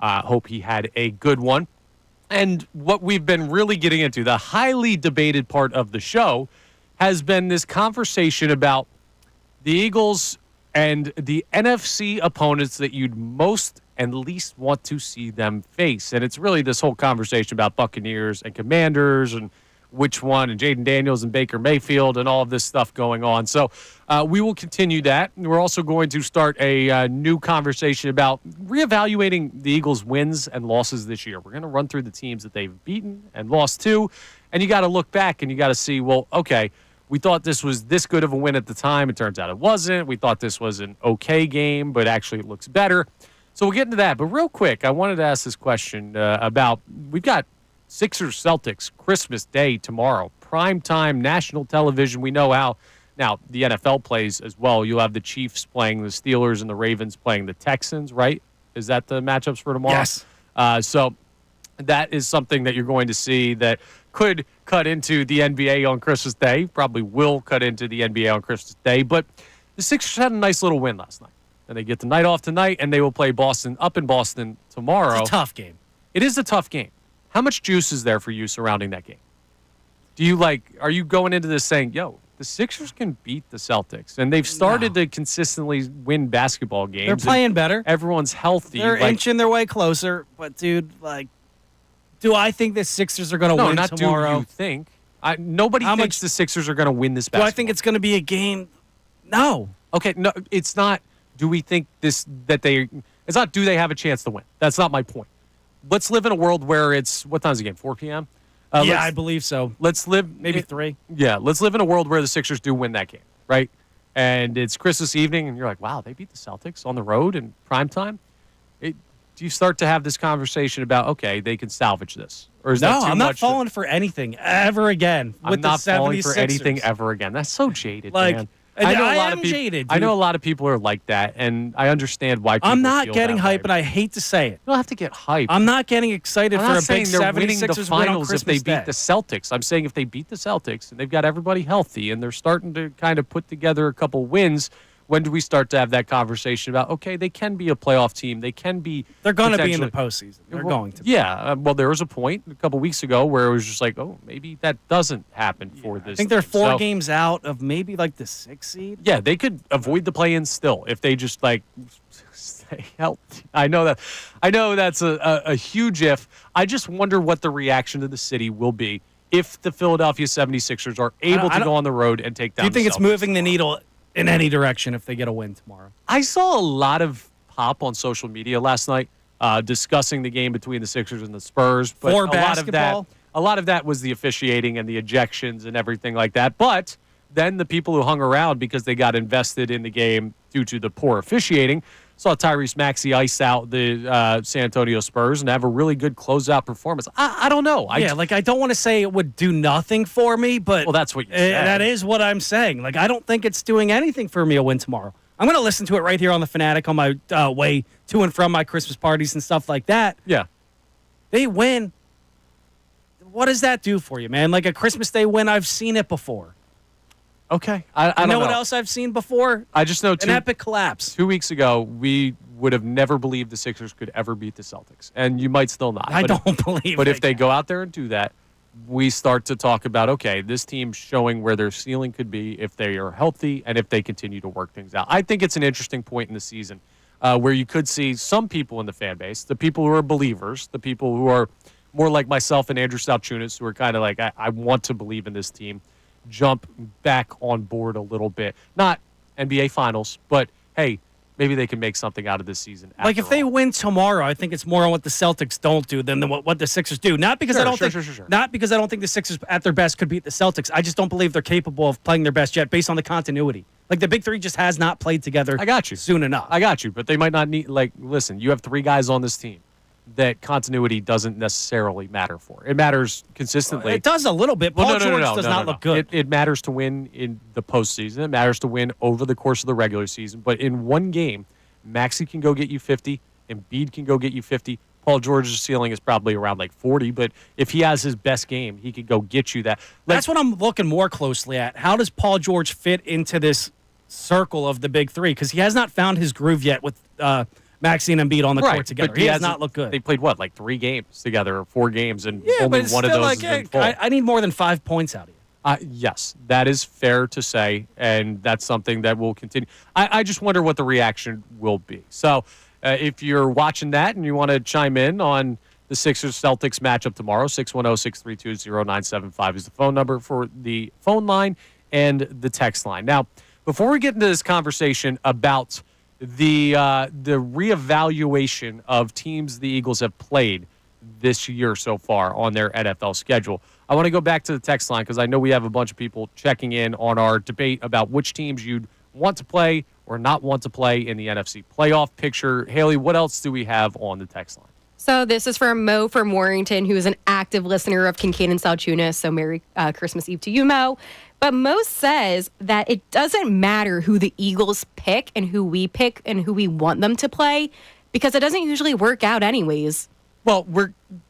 hope he had a good one. And what we've been really getting into, the highly debated part of the show, has been this conversation about the Eagles and the NFC opponents that you'd most and least want to see them face. And it's really this whole conversation about Buccaneers and Commanders and which one, and Jaden Daniels and Baker Mayfield and all of this stuff going on. So we will continue that. We're also going to start a new conversation about reevaluating the Eagles' wins and losses this year. We're going to run through the teams that they've beaten and lost to, and you got to look back and you got to see, well, okay, we thought this was this good of a win at the time. It turns out it wasn't. We thought this was an okay game, but actually it looks better. So we'll get into that. But real quick, I wanted to ask this question about, we've got Sixers Celtics Christmas Day tomorrow, primetime national television. We know how now the NFL plays as well. You'll have the Chiefs playing the Steelers and the Ravens playing the Texans, right? Is that the matchups for tomorrow? Yes. So that is something that you're going to see that could cut into the NBA on Christmas Day. Probably will cut into the NBA on Christmas Day. But the Sixers had a nice little win last night, and they get the night off tonight, and they will play Boston up in Boston tomorrow. It's a tough game. It is a tough game. How much juice is there for you surrounding that game? Are you going into this saying, yo, the Sixers can beat the Celtics, and they've started to consistently win basketball games. They're playing better. Everyone's healthy. They're inching their way closer. But, dude, do I think the Sixers are going to win tomorrow? Do you think. Nobody thinks the Sixers are going to win this basketball. Do I think it's going to be a game? No. Okay, no, it's not. Do we think it's not do they have a chance to win? That's not my point. Let's live in a world where it's, what time is the game, 4 p.m.? Yeah, I believe so. Let's live. Maybe 3. Yeah, let's live in a world where the Sixers do win that game, right? And it's Christmas evening, and you're like, wow, they beat the Celtics on the road in primetime? Do you start to have this conversation about, okay, they can salvage this? Or is that too I'm much not falling for anything ever again with I'm not the 76ers. falling for anything ever again. That's so jaded, man. I am jaded, dude. I know a lot of people are like that, and I understand why people I'm not feel getting that hype, way. and I hate to say it. You don't have to get hype. I'm not getting excited I'm for not a big saying they're winning the 76ers win on finals if they Christmas beat Day. the Celtics. I'm saying if they beat the Celtics and they've got everybody healthy and they're starting to kind of put together a couple wins, when do we start to have that conversation about, okay, they can be a playoff team. They can be. They're going to be in the postseason. They're going to. Yeah. Well, there was a point a couple weeks ago where it was just like, oh, maybe that doesn't happen for this. I think they're team. 4 games out of maybe the 6th seed. Yeah, they could avoid the play-in still if they just stay healthy. I know that's a huge if. I just wonder what the reaction to the city will be if the Philadelphia 76ers are able to go on the road and take down. Do you think the it's Celtics. moving the needle in any direction if they get a win tomorrow? I saw a lot of pop on social media last night discussing the game between the Sixers and the Spurs. But For a basketball? A lot of that was the officiating and the ejections and everything like that. But then the people who hung around because they got invested in the game due to the poor officiating saw Tyrese Maxey ice out the San Antonio Spurs and have a really good closeout performance. I don't know. I don't want to say it would do nothing for me, but that's what you said. That is what I'm saying. I don't think it's doing anything for me a win tomorrow. I'm going to listen to it right here on the Fanatic on my way to and from my Christmas parties and stuff like that. Yeah. They win. What does that do for you, man? A Christmas Day win, I've seen it before. Okay. I don't know what else I've seen before? I just know an epic collapse. 2 weeks ago, we would have never believed the Sixers could ever beat the Celtics. And you might still not. I don't believe But if they go out there and do that, we start to talk about, okay, this team's showing where their ceiling could be if they are healthy and if they continue to work things out. I think it's an interesting point in the season where you could see some people in the fan base, the people who are believers, the people who are more like myself and Andrew Salciunas, who are kind of like, I want to believe in this team, jump back on board a little bit. Not NBA Finals, but, hey, maybe they can make something out of this season. Like if they win tomorrow, I think it's more on what the Celtics don't do than what the Sixers do. Not because I don't think not because I don't think the Sixers at their best could beat the Celtics. I just don't believe they're capable of playing their best yet based on the continuity. Like the big three just has not played together. I got you. Soon enough. I got you, but they might not need listen, you have 3 guys on this team that continuity doesn't necessarily matter for. It matters consistently. It does a little bit. Paul George does not look good. It matters to win in the postseason. It matters to win over the course of the regular season. But in one game, Maxey can go get you 50, Embiid can go get you 50. Paul George's ceiling is probably around 40, but if he has his best game, he could go get you that. That's what I'm looking more closely at. How does Paul George fit into this circle of the big three? Because he has not found his groove yet with Maxey and Embiid on the court together. He has not looked good. They played, 3 games together, or 4 games, and yeah, only but it's one of still those has been full. I need more than 5 points out of you. Yes, that is fair to say, and that's something that will continue. I just wonder what the reaction will be. So if you're watching that and you want to chime in on the Sixers-Celtics matchup tomorrow, 610-632-0975 is the phone number for the phone line and the text line. Now, before we get into this conversation about the reevaluation of teams the Eagles have played this year so far on their NFL schedule, I want to go back to the text line because I know we have a bunch of people checking in on our debate about which teams you'd want to play or not want to play in the NFC playoff picture. Haley, what else do we have on the text line? So this is from Mo from Warrington, who is an active listener of Kincade Salciunas. So Merry Christmas Eve to you, Mo. But Mo says that it doesn't matter who the Eagles pick and who we pick and who we want them to play because it doesn't usually work out anyways. Well,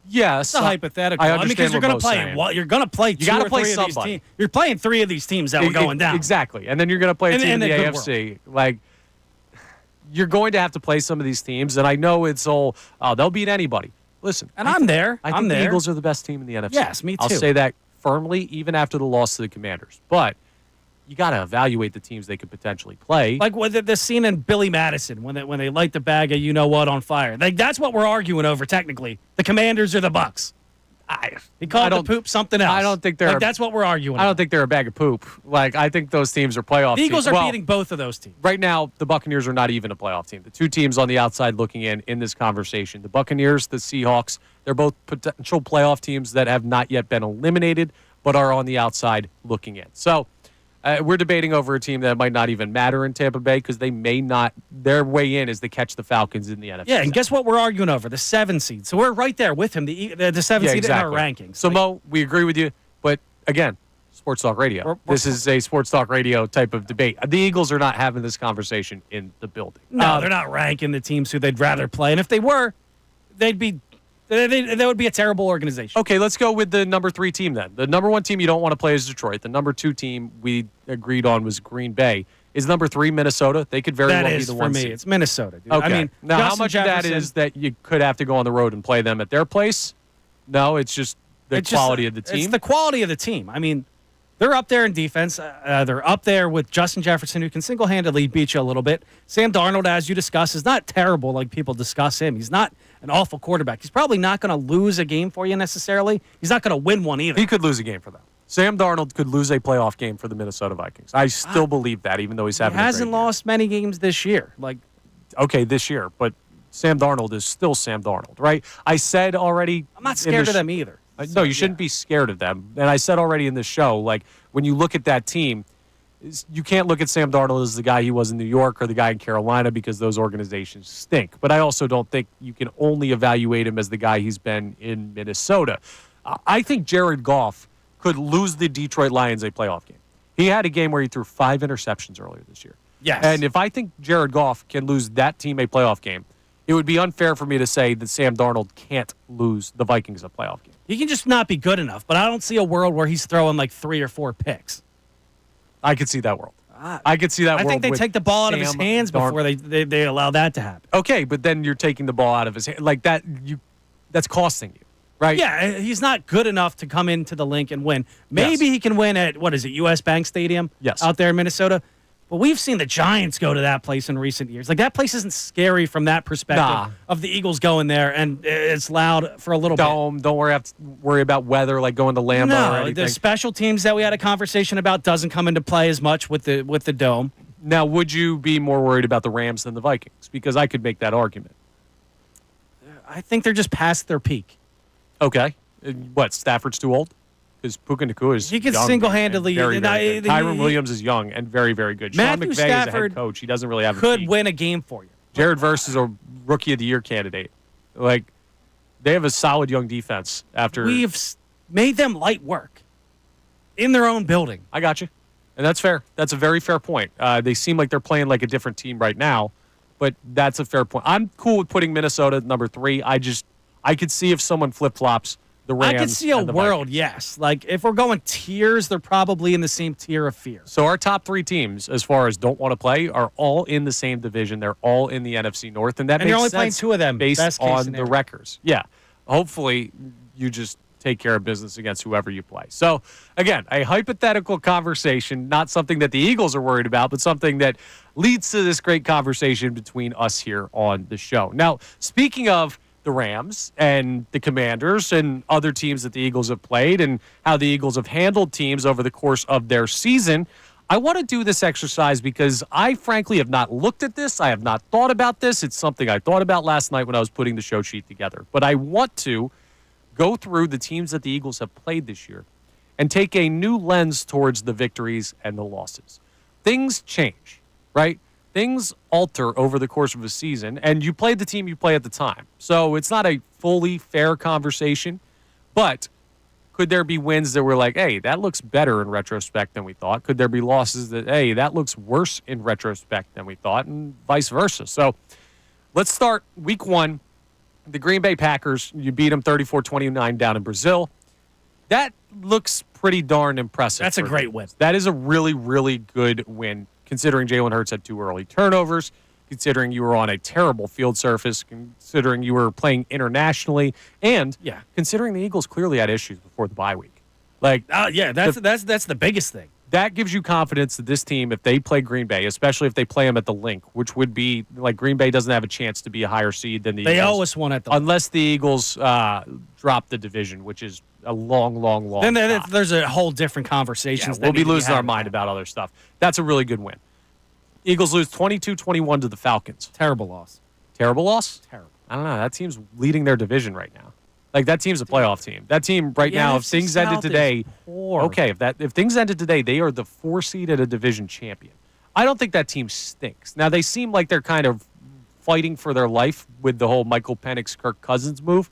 yes. It's a hypothetical. I understand because you're what going Mo's to play. saying. You're going to play two or three of these teams. You're playing 3 of these teams that were going down. Exactly, and then you're going to play a team in the AFC. You're going to have to play some of these teams, and I know it's all they'll beat anybody. Listen, and I'm there. I think the Eagles are the best team in the NFC. Yes, me too. I'll say that firmly, even after the loss to the Commanders. But you got to evaluate the teams they could potentially play. Like with the scene in Billy Madison when they light the bag of you know what on fire. That's what we're arguing over. Technically, the Commanders or the Bucks. He called the poop something else. I don't think they're. That's what we're arguing. I don't think they're a bag of poop. I think those teams are playoff teams. The Eagles teams. are beating both of those teams. Right now, the Buccaneers are not even a playoff team. The 2 teams on the outside looking in this conversation, the Buccaneers, the Seahawks, they're both potential playoff teams that have not yet been eliminated, but are on the outside looking in. So we're debating over a team that might not even matter in Tampa Bay because they may not. Their way in is to catch the Falcons in the NFC. Yeah, and guess what we're arguing over? The 7 seed. So we're right there with him, the 7 seed in our rankings. So, Mo, we agree with you, but again, Sports Talk Radio. This is a Sports Talk Radio type of debate. The Eagles are not having this conversation in the building. No, they're not ranking the teams who they'd rather play. And if they were, that would be a terrible organization. Okay, let's go with the number 3 team then. The number 1 team you don't want to play is Detroit. The number 2 team we agreed on was Green Bay. Is number 3 Minnesota? They could very well be the 1 seed. For me, it's Minnesota. Dude. Okay. I mean, now, Justin how much Jefferson, of that is that you could have to go on the road and play them at their place? No, it's just the quality of the team. It's the quality of the team. I mean, they're up there in defense. They're up there with Justin Jefferson, who can single-handedly beat you a little bit. Sam Darnold, as you discussed, is not terrible like people discuss him. He's not an awful quarterback. He's probably not going to lose a game for you necessarily. He's not going to win one either. He could lose a game for them. Sam Darnold could lose a playoff game for the Minnesota Vikings. I still believe that, even though he's having a great year. He hasn't lost many games this year. Okay, this year, but Sam Darnold is still Sam Darnold, right? I said already. I'm not scared of them either. No, you shouldn't be scared of them. And I said already in this show, when you look at that team, you can't look at Sam Darnold as the guy he was in New York or the guy in Carolina because those organizations stink. But I also don't think you can only evaluate him as the guy he's been in Minnesota. I think Jared Goff could lose the Detroit Lions a playoff game. He had a game where he threw 5 interceptions earlier this year. Yes. And if I think Jared Goff can lose that team a playoff game, it would be unfair for me to say that Sam Darnold can't lose the Vikings a playoff game. He can just not be good enough, but I don't see a world where he's throwing 3 or 4 picks. I could see that world. I could see that world. I think they take the ball out of his hands before they allow that to happen. Okay, but then you're taking the ball out of his hand. That's costing you, right? Yeah, he's not good enough to come into the Link and win. Maybe he can win at, U.S. Bank Stadium? Yes. Out there in Minnesota. But we've seen the Giants go to that place in recent years. That place isn't scary from that perspective of the Eagles going there, and it's loud for a little bit. Don't worry about weather, going to Lambeau or anything. The special teams that we had a conversation about doesn't come into play as much with the Dome. Now, would you be more worried about the Rams than the Vikings? Because I could make that argument. I think they're just past their peak. Okay. What, Stafford's too old? Because Puka Nacua is He could young single-handedly. and very good. Tyron Williams is young and very, very good. Sean Matthew McVay is a head Stafford coach. He doesn't really have a could peak. win a game for you. Jared Verse is a Rookie of the Year candidate. Like, they have a solid young defense after. We've made them light work in their own building. I got you. And that's fair. That's a very fair point. They seem like they're playing like a different team right now, but that's a fair point. I'm cool with putting Minnesota at number 3. I could see if someone flip-flops the Rams. I could see a and the world, Vikings. yes. Like, if we're going tiers, they're probably in the same tier of fear. So our top 3 teams, as far as don't want to play, are all in the same division. They're all in the NFC North, and that And makes you're only sense playing 2 of them, based best case on scenario. the records. Yeah. Hopefully, you just take care of business against whoever you play. So, again, a hypothetical conversation, not something that the Eagles are worried about, but something that leads to this great conversation between us here on the show. Now, speaking of the Rams and the Commanders and other teams that the Eagles have played and how the Eagles have handled teams over the course of their season, I want to do this exercise because I frankly have not looked at this. I have not thought about this. It's something I thought about last night when I was putting the show sheet together. But I want to go through the teams that the Eagles have played this year and take a new lens towards the victories and the losses. Things change, right? Things alter over the course of a season, and you play the team you play at the time. So it's not a fully fair conversation, but could there be wins that were like, hey, that looks better in retrospect than we thought? Could there be losses that, hey, that looks worse in retrospect than we thought, and vice versa? So let's start week 1. The Green Bay Packers, you beat them 34-29 down in Brazil. That looks pretty darn impressive. That's a great win. That is a really, really good win, considering Jalen Hurts had 2 early turnovers, considering you were on a terrible field surface, considering you were playing internationally, and considering the Eagles clearly had issues before the bye week. Like, that's the biggest thing. That gives you confidence that this team, if they play Green Bay, especially if they play them at the Link, which would be like Green Bay doesn't have a chance to be a higher seed than the Eagles. They always won at the unless the Eagles drop the division, which is a long Then shot. there's a whole different conversation. We'll be losing our mind about other stuff. That's a really good win. Eagles lose 22-21 to the Falcons. Terrible loss. Terrible loss? Terrible. I don't know. That team's leading their division right now. Like, that team's a playoff team. That team right now, if things ended today, if things ended today, they are the 4 seed at a division champion. I don't think that team stinks. Now, they seem like they're kind of fighting for their life with the whole Michael Penix, Kirk Cousins move.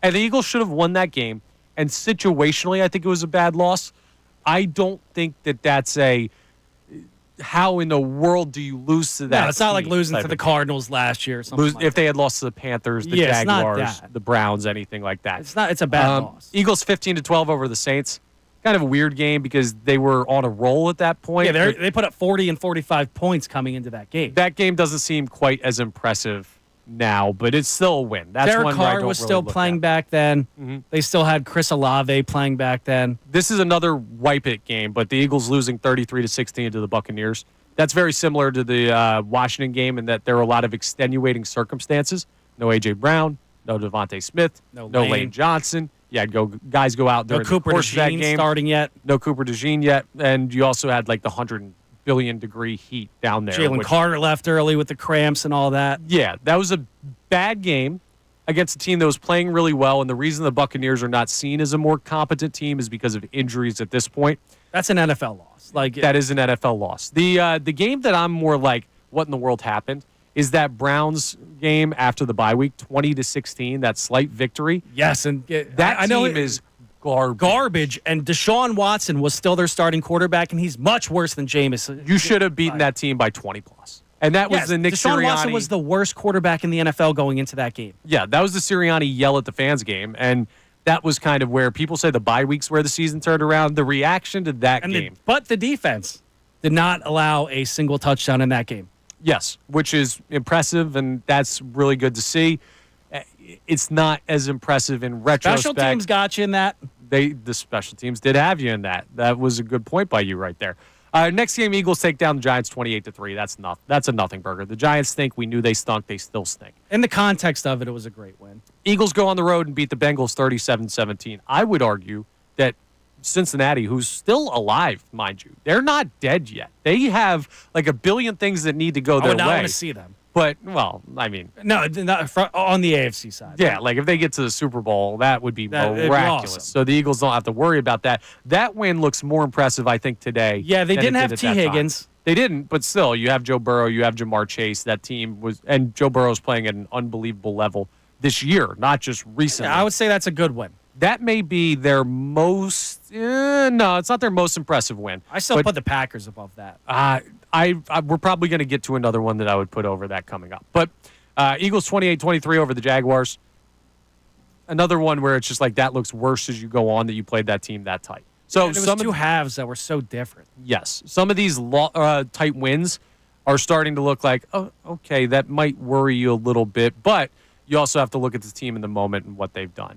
And the Eagles should have won that game. And situationally, I think it was a bad loss. I don't think that that's how in the world do you lose to that? No, it's not like team losing type to the of Cardinals last year or something like if they had lost to the Panthers, the Yeah, it's not Jaguars, that. the Browns, anything like that. It's a bad loss. Eagles 15-12 over the Saints. Kind of a weird game because they were on a roll at that point. Yeah, they put up 40 and 45 points coming into that game. That game doesn't seem quite as impressive now, but it's still a win. That's Derek one where I Carr don't was really still look playing at. back then. Mm-hmm. They still had Chris Olave playing back then. This is another wipe it game, but the Eagles losing 33-16 to the Buccaneers. That's very similar to the Washington game in that there are a lot of extenuating circumstances. No A.J. Brown, no Devontae Smith, no Lane Johnson. Yeah, guys go out during Cooper the course of that DeJean game. starting yet. No Cooper DeJean yet. And you also had like the 100 billion degree heat down there. Jalen Carter left early with the cramps and all that. Yeah, that was a bad game against a team that was playing really well. And the reason the Buccaneers are not seen as a more competent team is because of injuries at this point. That's an NFL loss. That is an NFL loss. The game that I'm more like, what in the world happened, is that Browns game after the bye week, 20-16, that slight victory. Yes, and that team is garbage. And Deshaun Watson was still their starting quarterback, and he's much worse than Jameis. You should have beaten that team by 20 plus. And that was the Nick Deshaun Sirianni. Watson was the worst quarterback in the NFL going into that game. Yeah, that was the Sirianni yell at the fans game. And that was kind of where people say the bye weeks where the season turned around. The reaction to that game. But the defense did not allow a single touchdown in that game. Yes, which is impressive, and that's really good to see. It's not as impressive in retrospect. Special teams got you in that. The special teams did have you in that. That was a good point by you right there. Next game, Eagles take down the Giants 28-3. That's a nothing burger. The Giants think we knew they stunk. They still stink. In the context of it was a great win. Eagles go on the road and beat the Bengals 37-17. I would argue that Cincinnati, who's still alive, mind you. They're not dead yet. They have like a billion things that need to go their way. I want to see them. But, well, I mean. No, not on the AFC side. Yeah, like if they get to the Super Bowl, that would be miraculous. Awesome. So the Eagles don't have to worry about that. That win looks more impressive, I think, today. Yeah, they didn't have T. Higgins. They didn't, but still, you have Joe Burrow, you have Jamar Chase. That team was, and Joe Burrow's playing at an unbelievable level this year, not just recently. Yeah, I would say that's a good win. That may be their most. No, it's not their most impressive win. I still put the Packers above that. We're probably going to get to another one that I would put over that coming up. But Eagles 28-23 over the Jaguars. Another one where it's just like that looks worse as you go on that you played that team that tight. So it was two halves that were so different. Yes. Some of these tight wins are starting to look like, oh, okay, that might worry you a little bit. But you also have to look at the team in the moment and what they've done.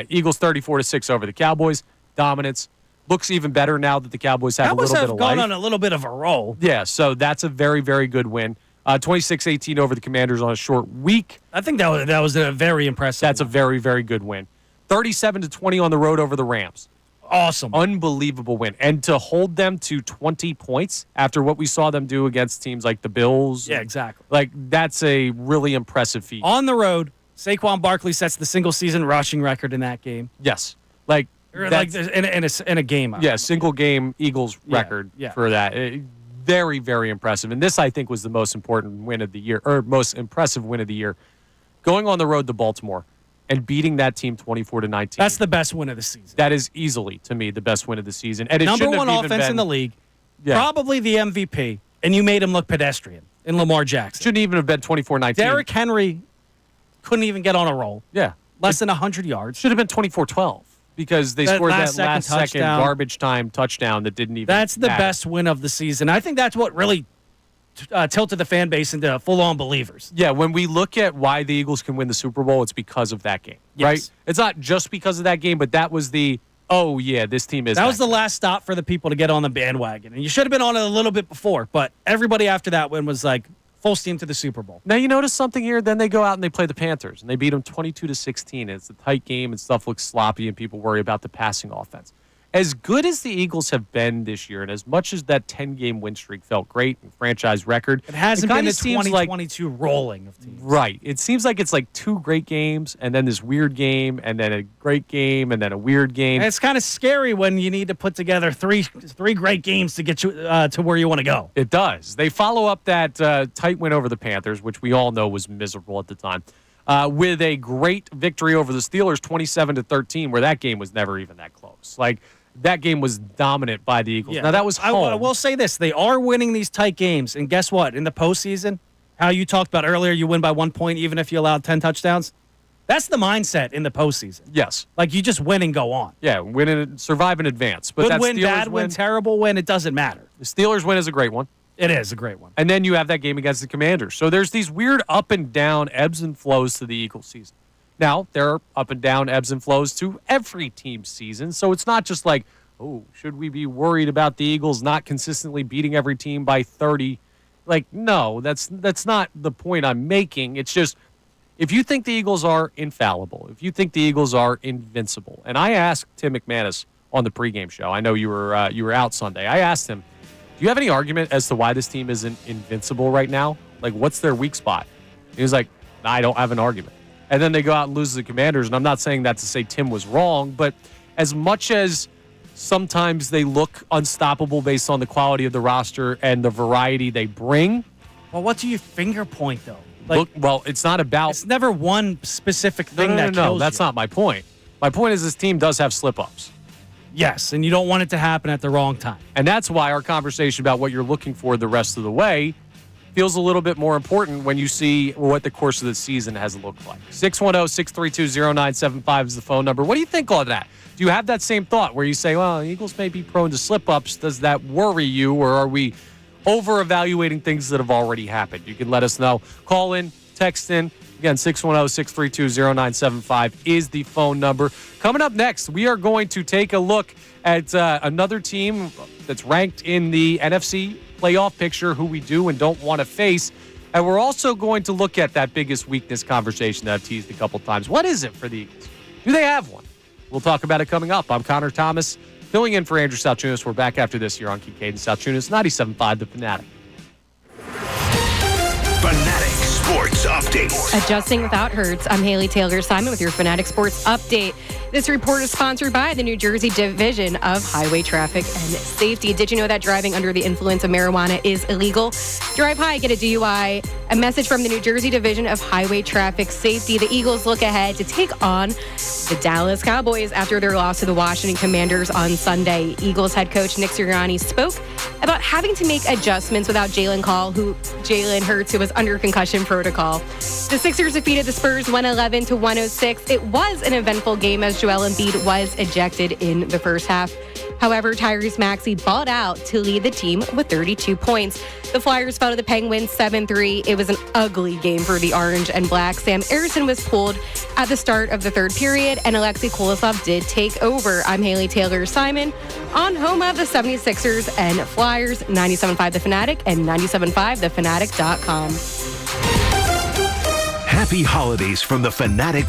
Eagles 34-6 over the Cowboys. Dominance. Looks even better now that the Cowboys have a little bit of life. Cowboys have gone on a little bit of a roll. Yeah, so that's a very, very good win. 26-18 over the Commanders on a short week. I think that was a very impressive That's a very, very good win. 37-20 on the road over the Rams. Awesome. Unbelievable win. And to hold them to 20 points after what we saw them do against teams like the Bills. Yeah, exactly. Like, that's a really impressive feat. On the road, Saquon Barkley sets the single-season rushing record in that game. Yes. Like in a game. Yeah, single-game Eagles record for that. Very, very impressive. And this, I think, was the most important win of the year, or most impressive win of the year. Going on the road to Baltimore and beating that team 24-19. That's the best win of the season. That is easily, to me, the best win of the season. And it Number shouldn't one have even offense been, in the league. Yeah. Probably the MVP. And you made him look pedestrian in Lamar Jackson. Shouldn't even have been 24-19. Derrick Henry couldn't even get on a roll. Yeah. Less than 100 yards. Should have been 24-12 because they scored that last second touchdown. garbage time touchdown that didn't even That's the matter. best win of the season. I think that's what really tilted the fan base into full-on believers. Yeah, when we look at why the Eagles can win the Super Bowl, it's because of that game, right? It's not just because of that game, but that was the, oh, yeah, this team is. That was the last stop for the people to get on the bandwagon. And you should have been on it a little bit before, but everybody after that win was like full steam to the Super Bowl. Now, you notice something here? Then they go out and they play the Panthers, and they beat them 22-16. And it's a tight game, and stuff looks sloppy, and people worry about the passing offense. As good as the Eagles have been this year, and as much as that 10-game win streak felt great and franchise record, it hasn't been the seems 2022 rolling of teams. Right. It seems like it's like two great games, and then this weird game, and then a great game, and then a weird game. And it's kind of scary when you need to put together three great games to get you to where you want to go. It does. They follow up that tight win over the Panthers, which we all know was miserable at the time, with a great victory over the Steelers, 27-13, where that game was never even that close. Like, that game was dominant by the Eagles. Yeah. Now, that was home. I will say this. They are winning these tight games. And guess what? In the postseason, how you talked about earlier, you win by 1 point even if you allowed 10 touchdowns. That's the mindset in the postseason. Yes. Like, you just win and go on. Yeah, win and survive in advance. But Good that win, Steelers bad win, terrible win, it doesn't matter. The Steelers win is a great one. It is a great one. And then you have that game against the Commanders. So there's these weird up and down ebbs and flows to the Eagles season. Now, there are up and down ebbs and flows to every team's season. So it's not just like, oh, should we be worried about the Eagles not consistently beating every team by 30? Like, no, that's not the point I'm making. It's just, if you think the Eagles are infallible, if you think the Eagles are invincible, and I asked Tim McManus on the pregame show, I know you were out Sunday, I asked him, do you have any argument as to why this team isn't invincible right now? Like, what's their weak spot? He was like, I don't have an argument. And then they go out and lose to the Commanders, and I'm not saying that to say Tim was wrong, but as much as sometimes they look unstoppable based on the quality of the roster and the variety they bring. Well, what do you finger point, though? Like, look, well, it's not about... It's never one specific thing that kills No, that's you. not my point. My point is this team does have slip-ups. Yes, and you don't want it to happen at the wrong time. And that's why our conversation about what you're looking for the rest of the way feels a little bit more important when you see what the course of the season has looked like. 610-632-0975 is the phone number. What do you think of that? Do you have that same thought where you say, well, Eagles may be prone to slip-ups. Does that worry you, or are we over-evaluating things that have already happened? You can let us know. Call in, text in. Again, 610-632-0975 is the phone number. Coming up next, we are going to take a look at another team that's ranked in the NFC playoff picture, who we do and don't want to face. And we're also going to look at that biggest weakness conversation that I've teased a couple times. What is it for the Eagles? Do they have one? We'll talk about it coming up. I'm Connor Thomas, filling in for Andrew Salciunas. We're back after this here on Kincade Salciunas, 97.5 The Fanatic. Fanatic Sports Update. Adjusting without Hurts. I'm Haley Taylor Simon with your Fanatic Sports Update. This report is sponsored by the New Jersey Division of Highway Traffic and Safety. Did you know that driving under the influence of marijuana is illegal? Drive high, get a DUI. A message from the New Jersey Division of Highway Traffic Safety. The Eagles look ahead to take on the Dallas Cowboys after their loss to the Washington Commanders on Sunday. Eagles head coach Nick Sirianni spoke about having to make adjustments without Jalen Hurts, who was under concussion protocol. The Sixers defeated the Spurs 111-106. It was an eventful game as Joel Embiid was ejected in the first half. However, Tyrese Maxey balled out to lead the team with 32 points. The Flyers fell to the Penguins 7-3. It was an ugly game for the Orange and Black. Sam Ersson was pulled at the start of the third period, and Alexei Kulisov did take over. I'm Haley Taylor Simon on home of the 76ers and Flyers, 97.5 The Fanatic and 97.5thefanatic.com. Happy holidays from the Fanatic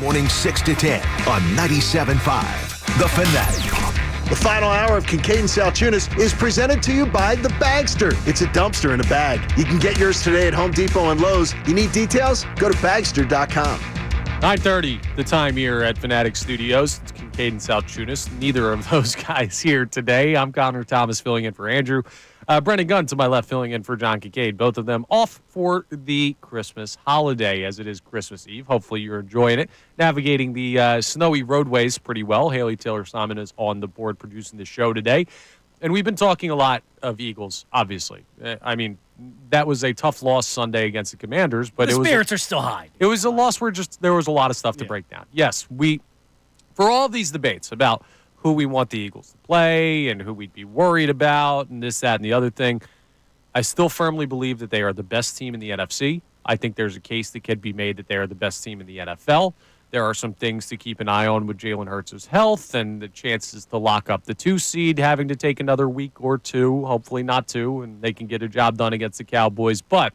Morning 6 to 10 on 97.5 The Fanatic. The final hour of Kincade Salciunas is presented to you by The Bagster. It's a dumpster in a bag. You can get yours today at Home Depot and Lowe's. You need details? Go to Bagster.com. 9:30, the time here at Fanatic Studios. It's Kincade and Salciunas. Neither of those guys here today. I'm Connor Thomas filling in for Andrew. Brendan Gunn to my left filling in for John Kincade. Both of them off for the Christmas holiday as it is Christmas Eve. Hopefully you're enjoying it. Navigating the snowy roadways pretty well. Haley Taylor-Simon is on the board producing the show today. And we've been talking a lot of Eagles, obviously. I mean, that was a tough loss Sunday against the Commanders, but the spirits are still high. It was a loss where there was a lot of stuff to break down. Yes, for all of these debates about who we want the Eagles to play and who we'd be worried about and this, that, and the other thing, I still firmly believe that they are the best team in the NFC. I think there's a case that could be made that they are the best team in the NFL. There are some things to keep an eye on with Jalen Hurts' health and the chances to lock up the 2 seed, having to take another week or two, hopefully not 2, and they can get a job done against the Cowboys. But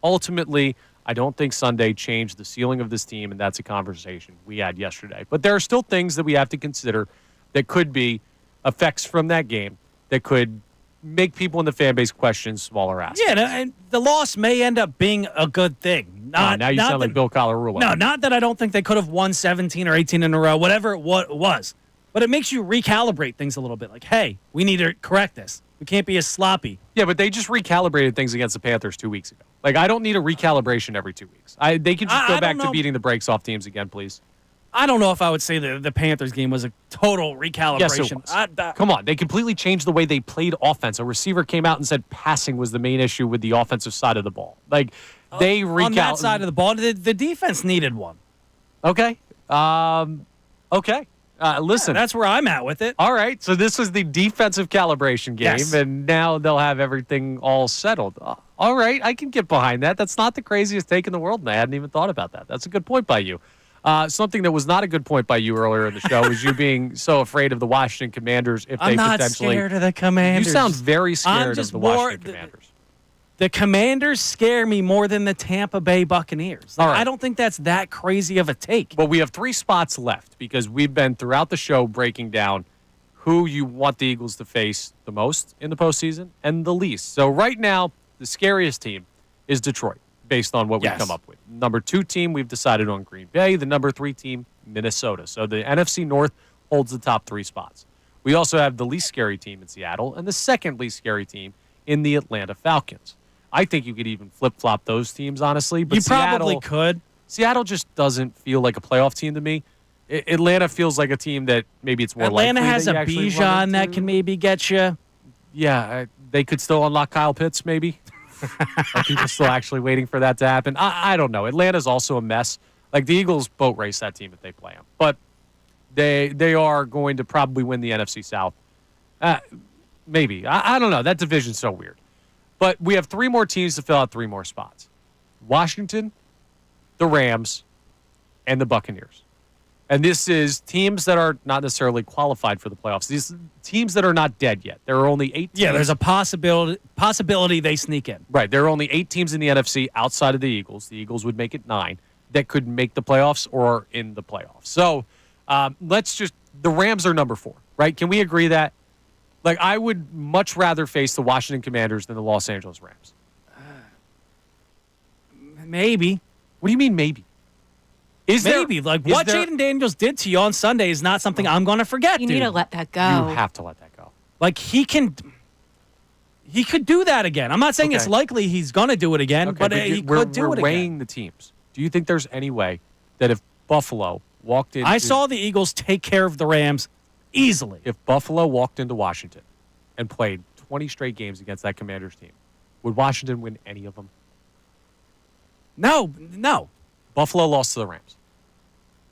ultimately, I don't think Sunday changed the ceiling of this team, and that's a conversation we had yesterday. But there are still things that we have to consider that could be effects from that game that could make people in the fan base question smaller asks. Yeah, and the loss may end up being a good thing. Now you sound like Bill Colarulo. No, not that I don't think they could have won 17 or 18 in a row, whatever it was. But it makes you recalibrate things a little bit. Like, hey, we need to correct this. We can't be as sloppy. Yeah, but they just recalibrated things against the Panthers 2 weeks ago. Like, I don't need a recalibration every 2 weeks. They can just go back to beating the brakes off teams again, please. I don't know if I would say the Panthers game was a total recalibration. Yes, it was. Come on. They completely changed the way they played offense. A receiver came out and said passing was the main issue with the offensive side of the ball. Like, they on that side of the ball, the defense needed one. Okay. Okay. Listen. Yeah, that's where I'm at with it. All right. So this was the defensive calibration game, yes. And now they'll have everything all settled. All right. I can get behind that. That's not the craziest take in the world, and I hadn't even thought about that. That's a good point by you. Something that was not a good point by you earlier in the show was you being so afraid of the Washington Commanders if they potentially. I'm not scared of the Commanders. You sound very scared of the Washington Commanders. The Commanders scare me more than the Tampa Bay Buccaneers. Like, All right. I don't think that's that crazy of a take. But we have 3 spots left because we've been throughout the show breaking down who you want the Eagles to face the most in the postseason and the least. So right now, the scariest team is Detroit, based on what we've come up with. Number 2 team, we've decided on Green Bay. The number 3 team, Minnesota. So the NFC North holds the top 3 spots. We also have the least scary team in Seattle and the second least scary team in the Atlanta Falcons. I think you could even flip-flop those teams, honestly. But you probably could. Seattle just doesn't feel like a playoff team to me. Atlanta feels like a team that maybe it's more Atlanta likely has that a Bijan that can maybe get you. Yeah, they could still unlock Kyle Pitts, maybe. Are people still actually waiting for that to happen? I don't know. Atlanta's also a mess. Like, the Eagles boat race that team if they play them. But they are going to probably win the NFC South. Maybe. I don't know. That division's so weird. But we have 3 more teams to fill out 3 more spots. Washington, the Rams, and the Buccaneers. And this is teams that are not necessarily qualified for the playoffs. These teams that are not dead yet. There are only 8 teams. Yeah, there's a possibility they sneak in. Right. There are only 8 teams in the NFC outside of the Eagles. The Eagles would make it 9 that could make the playoffs or are in the playoffs. So the Rams are number 4, right? Can we agree that? Like, I would much rather face the Washington Commanders than the Los Angeles Rams. Maybe. What do you mean maybe? What Jaden Daniels did to you on Sunday is not something I'm going to forget. You need to let that go. You have to let that go. Like, he could do that again. I'm not saying it's likely he's going to do it again, but he could do it again. We're weighing the teams. Do you think there's any way that if Buffalo walked in? I saw the Eagles take care of the Rams easily. If Buffalo walked into Washington and played 20 straight games against that Commanders team, would Washington win any of them? No. Buffalo lost to the Rams.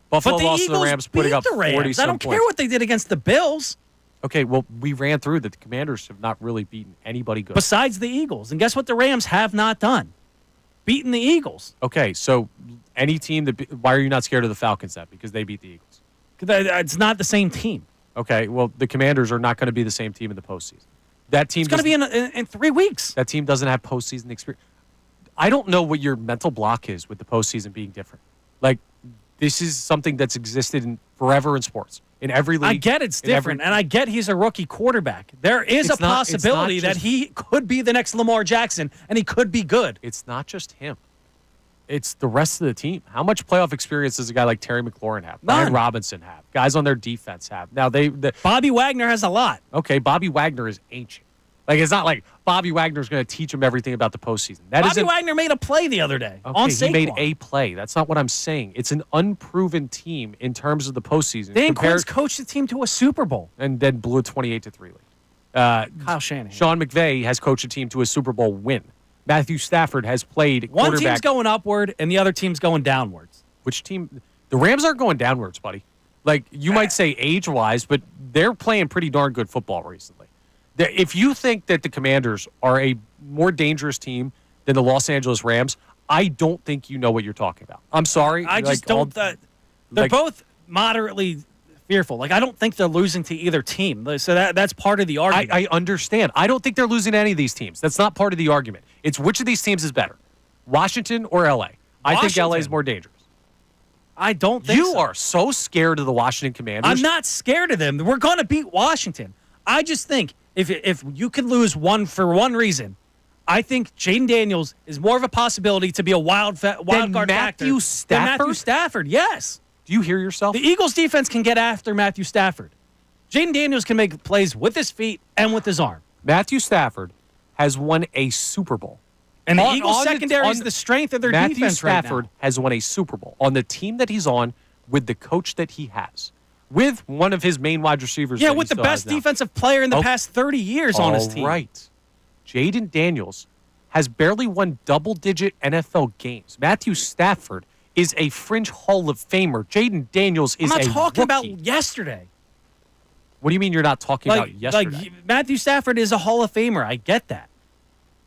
Buffalo lost to the Rams, putting up 40-some points. I don't care what they did against the Bills. Okay, well, we ran through that the Commanders have not really beaten anybody good. Besides the Eagles. And guess what the Rams have not done? Beaten the Eagles. Okay, so any team why are you not scared of the Falcons then? Because they beat the Eagles. It's not the same team. Okay, well, the Commanders are not going to be the same team in the postseason. That team it's going to be in 3 weeks. That team doesn't have postseason experience. I don't know what your mental block is with the postseason being different. Like, This is something that's existed forever in sports. In every league. I get it's different, and I get he's a rookie quarterback. There is a possibility that he could be the next Lamar Jackson, and he could be good. It's not just him. It's the rest of the team. How much playoff experience does a guy like Terry McLaurin have? Brian Robinson have? Guys on their defense have? Now, Bobby Wagner has a lot. Okay, Bobby Wagner is ancient. Like, it's not like Bobby Wagner's going to teach him everything about the postseason. Bobby Wagner made a play the other day on Saquon. He made a play. That's not what I'm saying. It's an unproven team in terms of the postseason. Dan Quinn's coached the team to a Super Bowl. And then blew a 28-3 lead. Kyle Shanahan. Sean McVay has coached a team to a Super Bowl win. Matthew Stafford has played One quarterback. team's going upward, and the other team's going downwards. Which team? The Rams aren't going downwards, buddy. Like, you might say age-wise, but they're playing pretty darn good football recently. If you think that the Commanders are a more dangerous team than the Los Angeles Rams, I don't think you know what you're talking about. I'm sorry. I just don't. They're both moderately fearful. Like, I don't think they're losing to either team. So that's part of the argument. I understand. I don't think they're losing to any of these teams. That's not part of the argument. It's which of these teams is better, Washington or L.A. I think L.A. is more dangerous. I don't think you are so scared of the Washington Commanders. I'm not scared of them. We're going to beat Washington. I just think if you could lose one for one reason, I think Jaden Daniels is more of a possibility to be a wild card factor than Matthew Stafford. Yes. Do you hear yourself? The Eagles defense can get after Matthew Stafford. Jaden Daniels can make plays with his feet and with his arm. Matthew Stafford has won a Super Bowl. And the Eagles secondary is the strength of their defense right now. Matthew Stafford has won a Super Bowl on the team that he's on with the coach that he has. With one of his main wide receivers. Yeah, with the best defensive player in the past 30 years on his team. All right. Jaden Daniels has barely won double-digit NFL games. Matthew Stafford is a fringe Hall of Famer. Jaden Daniels is a I'm not talking about rookie. yesterday. What do you mean you're not talking about yesterday? Like, Matthew Stafford is a Hall of Famer. I get that.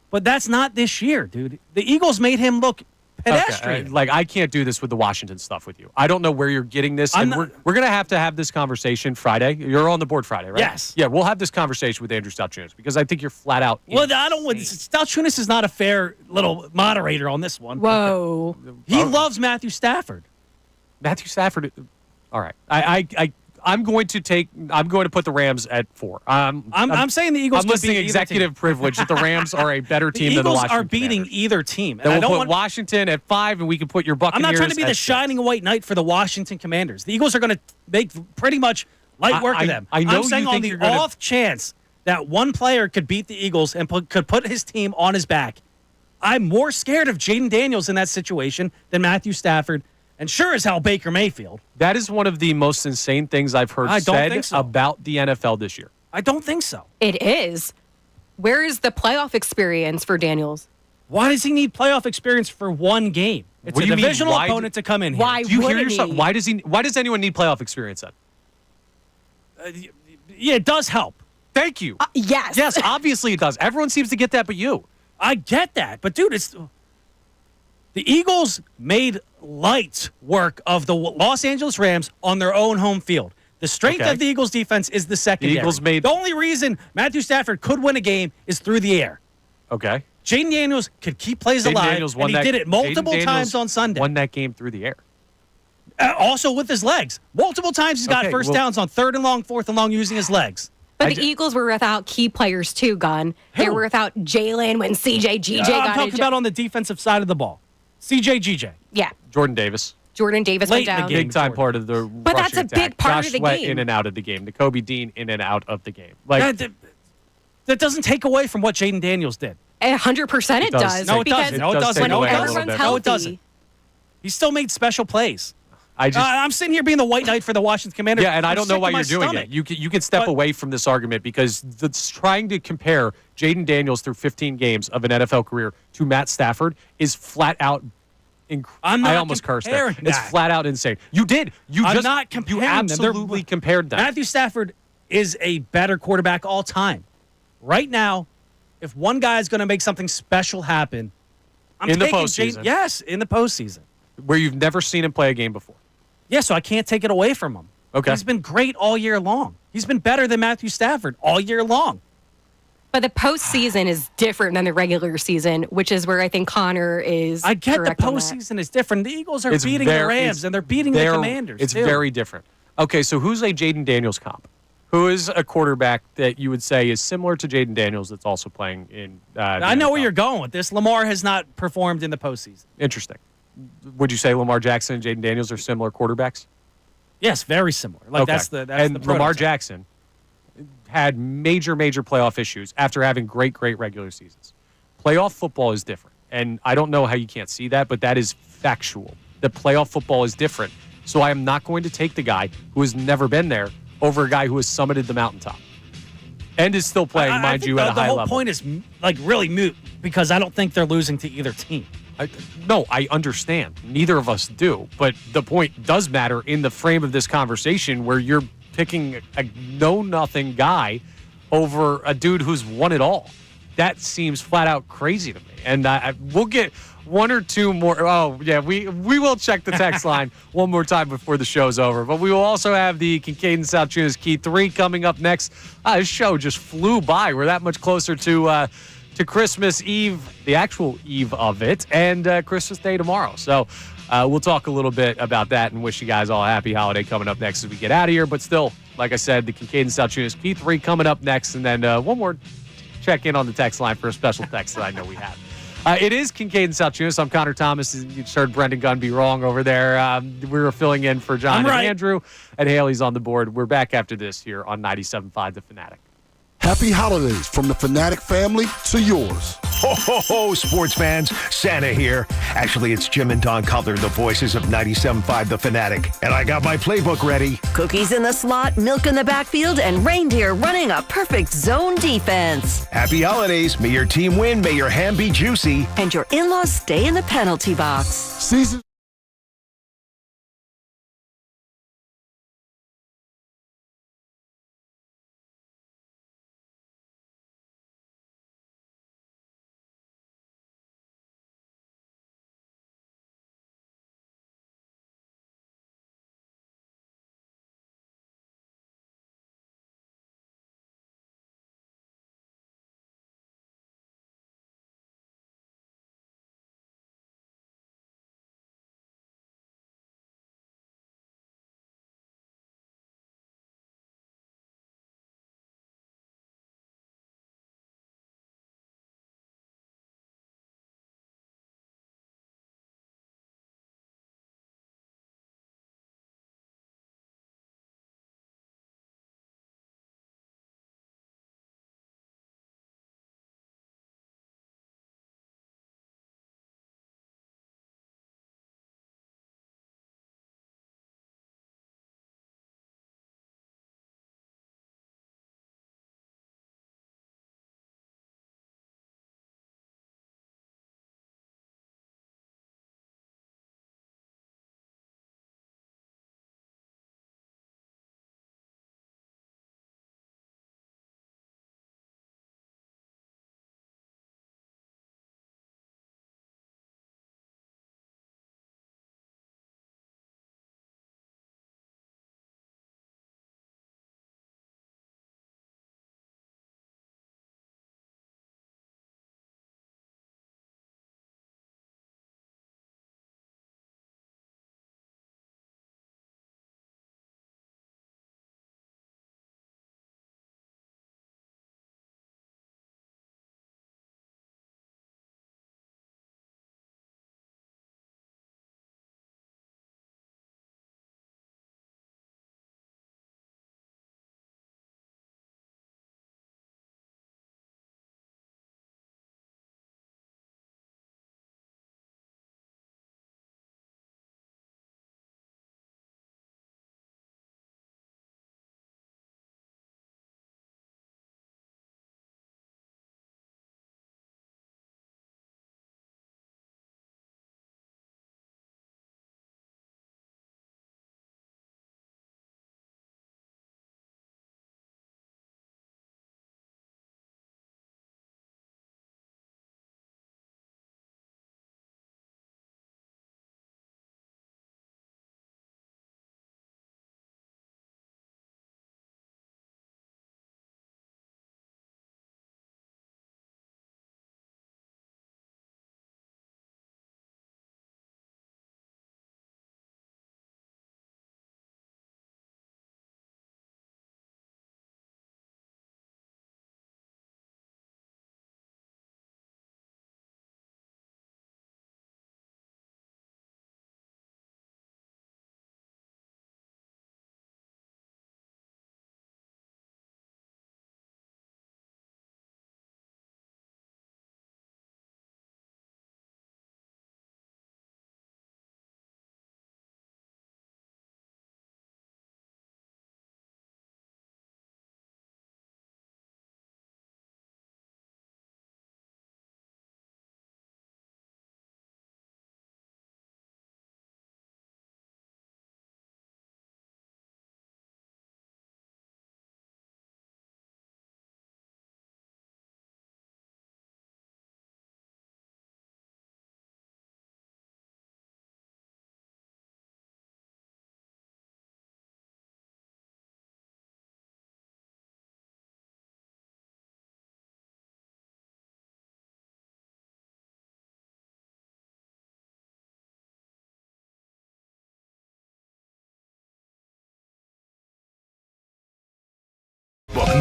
But that's not this year, dude. The Eagles made him look pedestrian. Okay, I can't do this with the Washington stuff with you. I don't know where you're getting this. And we're going to have this conversation Friday. You're on the board Friday, right? Yes. Yeah, we'll have this conversation with Andrew Salciunas because I think you're flat out Well, I don't want Salciunas is not a fair little moderator on this one. Whoa. He loves Matthew Stafford. Matthew Stafford. All right. I'm going to put the Rams at 4. I'm saying the Eagles. I'm listing executive privilege that the Rams are a better team than the Washington. Eagles are beating either team. Then we'll put Washington at 5, and we can put your Buccaneers. I'm not trying to be the at shining white knight for the Washington Commanders. The Eagles are going to make pretty much light work of them. I know I'm saying on the off chance that one player could beat the Eagles and could put his team on his back, I'm more scared of Jaden Daniels in that situation than Matthew Stafford. And sure as hell, Baker Mayfield. That is one of the most insane things I've heard said about the NFL this year. I don't think so. It is. Where is the playoff experience for Daniels? Why does he need playoff experience for one game? It's a divisional opponent to come in here. Why Do you hear wouldn't yourself? he? Why does anyone need playoff experience then? Yeah, it does help. Thank you. Yes. Yes, obviously it does. Everyone seems to get that but you. I get that. But, dude, the Eagles made light work of the Los Angeles Rams on their own home field. The strength of the Eagles' defense is the secondary. The only reason Matthew Stafford could win a game is through the air. Okay. Jaden Daniels could keep plays alive, and he did it multiple times on Sunday. Won that game through the air. Also with his legs. Multiple times he's got first downs on 3rd and long, 4th and long using his legs. But the Eagles were without key players too, Gunn. They were without Jalen when CJ got I'm talking about on the defensive side of the ball. CJ. Yeah. Jordan Davis. Jordan Davis went down. Big time part of the But that's a big part of the Sweat game. in and out of the game. Nakobe Dean in and out of the game. Like that doesn't take away from what Jaden Daniels did. 100% it does. No, it doesn't. No, it doesn't. When No, everyone's healthy. No, it doesn't. He still made special plays. I just, I'm sitting here being the white knight for the Washington Commanders. Yeah, and I don't know sick why to my you're doing stomach. it. You can step away from this argument because trying to compare Jaden Daniels through 15 games of an NFL career to Matt Stafford is flat out. I almost cursed there. It's flat out insane. You did. I'm not comparing You absolutely compared them. Matthew Stafford is a better quarterback all time. Right now, if one guy is going to make something special happen, I'm in the taking postseason. Yes, in the postseason. Where you've never seen him play a game before. Yeah, so I can't take it away from him. Okay. He's been great all year long. He's been better than Matthew Stafford all year long. But the postseason is different than the regular season, which is where I think Connor is. I get the correct on that. postseason is different. The Eagles are beating the Rams, and they're beating the Commanders. It's too. very different. Okay, so who's a Jaden Daniels comp? Who is a quarterback that you would say is similar to Jaden Daniels that's also playing in I know where you're going with this. Lamar has not performed in the postseason. Interesting. Would you say Lamar Jackson and Jaden Daniels are similar quarterbacks? Yes, very similar. Like okay. that's the Lamar prototype. Jackson had major playoff issues after having great regular seasons. Playoff football is different, and I don't know how you can't see that, but that is factual. The playoff football is different, so I am not going to take the guy who has never been there over a guy who has summited the mountaintop and is still playing, mind you, at a high level. The whole point is like really moot because I don't think they're losing to either team. No, I understand. Neither of us do. But the point does matter in the frame of this conversation where you're picking a know-nothing guy over a dude who's won it all. That seems flat out crazy to me. And we'll get one or two more. Oh, yeah, we will check the text line one more time before the show's over. But we will also have the Kincade Salciunas Key 3 coming up next. This show just flew by. We're that much closer to Christmas Eve, the actual eve of it, and Christmas Day tomorrow. So we'll talk a little bit about that and wish you guys all a happy holiday coming up next as we get out of here. But still, like I said, the Kincade Salciunas Key 3 coming up next, and then one more check in on the text line for a special text that I know we have. It is Kincade and Salciunas. I'm Connor Thomas. You just heard Brendan Gunn be wrong over there. We were filling in for John and Andrew, and Haley's on the board. We're back after this here on 97.5 The Fanatic. Happy holidays from the Fanatic family to yours. Ho, ho, ho, sports fans. Santa here. Actually, it's Jim and Don Cutler, the voices of 97.5 The Fanatic. And I got my playbook ready. Cookies in the slot, milk in the backfield, and reindeer running a perfect zone defense. Happy holidays. May your team win. May your ham be juicy. And your in-laws stay in the penalty box. Season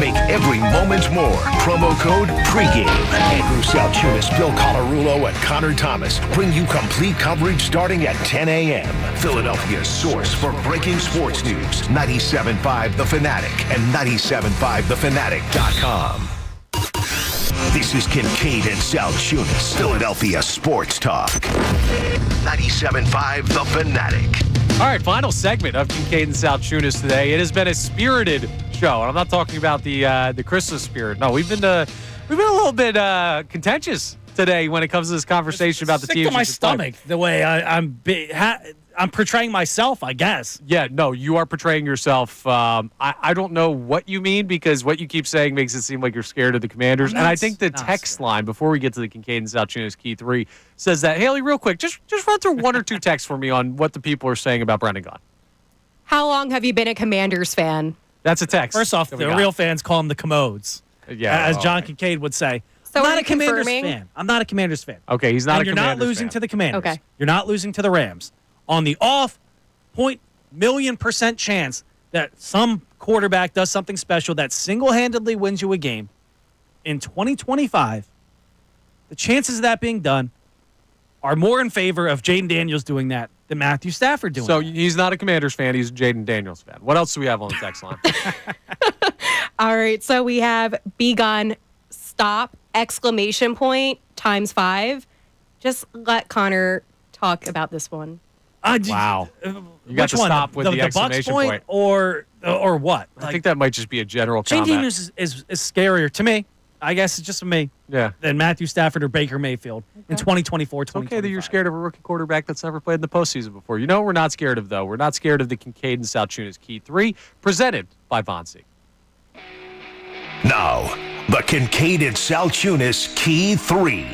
Make every moment more. Promo code PREGAME. Andrew Salciunas, Bill Colarulo, and Connor Thomas bring you complete coverage starting at 10 a.m. Philadelphia's source for breaking sports news. 97.5 The Fanatic and 97.5thefanatic.com. This is Kincade and Salciunas, Philadelphia Sports Talk. 97.5 The Fanatic. All right, final segment of Kincade and Salciunas today. It has been a spirited show, and I'm not talking about the Christmas spirit. No, we've been a little bit contentious today when it comes to this conversation about the teams. Sick to my stomach the way I'm portraying myself, I guess. Yeah, no, you are portraying yourself. I don't know what you mean, because what you keep saying makes it seem like you're scared of the Commanders. And I think the text line, before we get to the Kincade and Salciunas Key 3, says that, Haley, real quick, just run through one or two texts for me on what the people are saying about Brendan Gaughan. How long have you been a Commanders fan? That's a text. First off, the real fans call them the Commodes. Yeah, as John Kincade would say. So I'm are not you a Commanders confirming? fan. I'm not a Commanders fan. Okay, he's not and a you're Commanders not losing fan. to the Commanders. Okay. You're not losing to the Rams. On the off 0.1% chance that some quarterback does something special that single-handedly wins you a game in 2025, the chances of that being done are more in favor of Jaden Daniels doing that than Matthew Stafford doing So that. he's not a Commanders fan. He's a Jaden Daniels fan. What else do we have on the text line? All right, so we have Be Gone Stop exclamation point times 5. Just let Connor talk about this one. Wow. You got Which to one? stop with the Bucks exclamation point or what? I think that might just be a general Jaden comment. Daniels is scarier to me. I guess it's just me. Yeah. Than Matthew Stafford or Baker Mayfield in 2024, It's okay that you're scared of a rookie quarterback that's never played in the postseason before. You know what we're not scared of, though? We're not scared of the Kincade and Salciunas Key 3, presented by Bonsi. Now, the Kincade and Salciunas Key 3.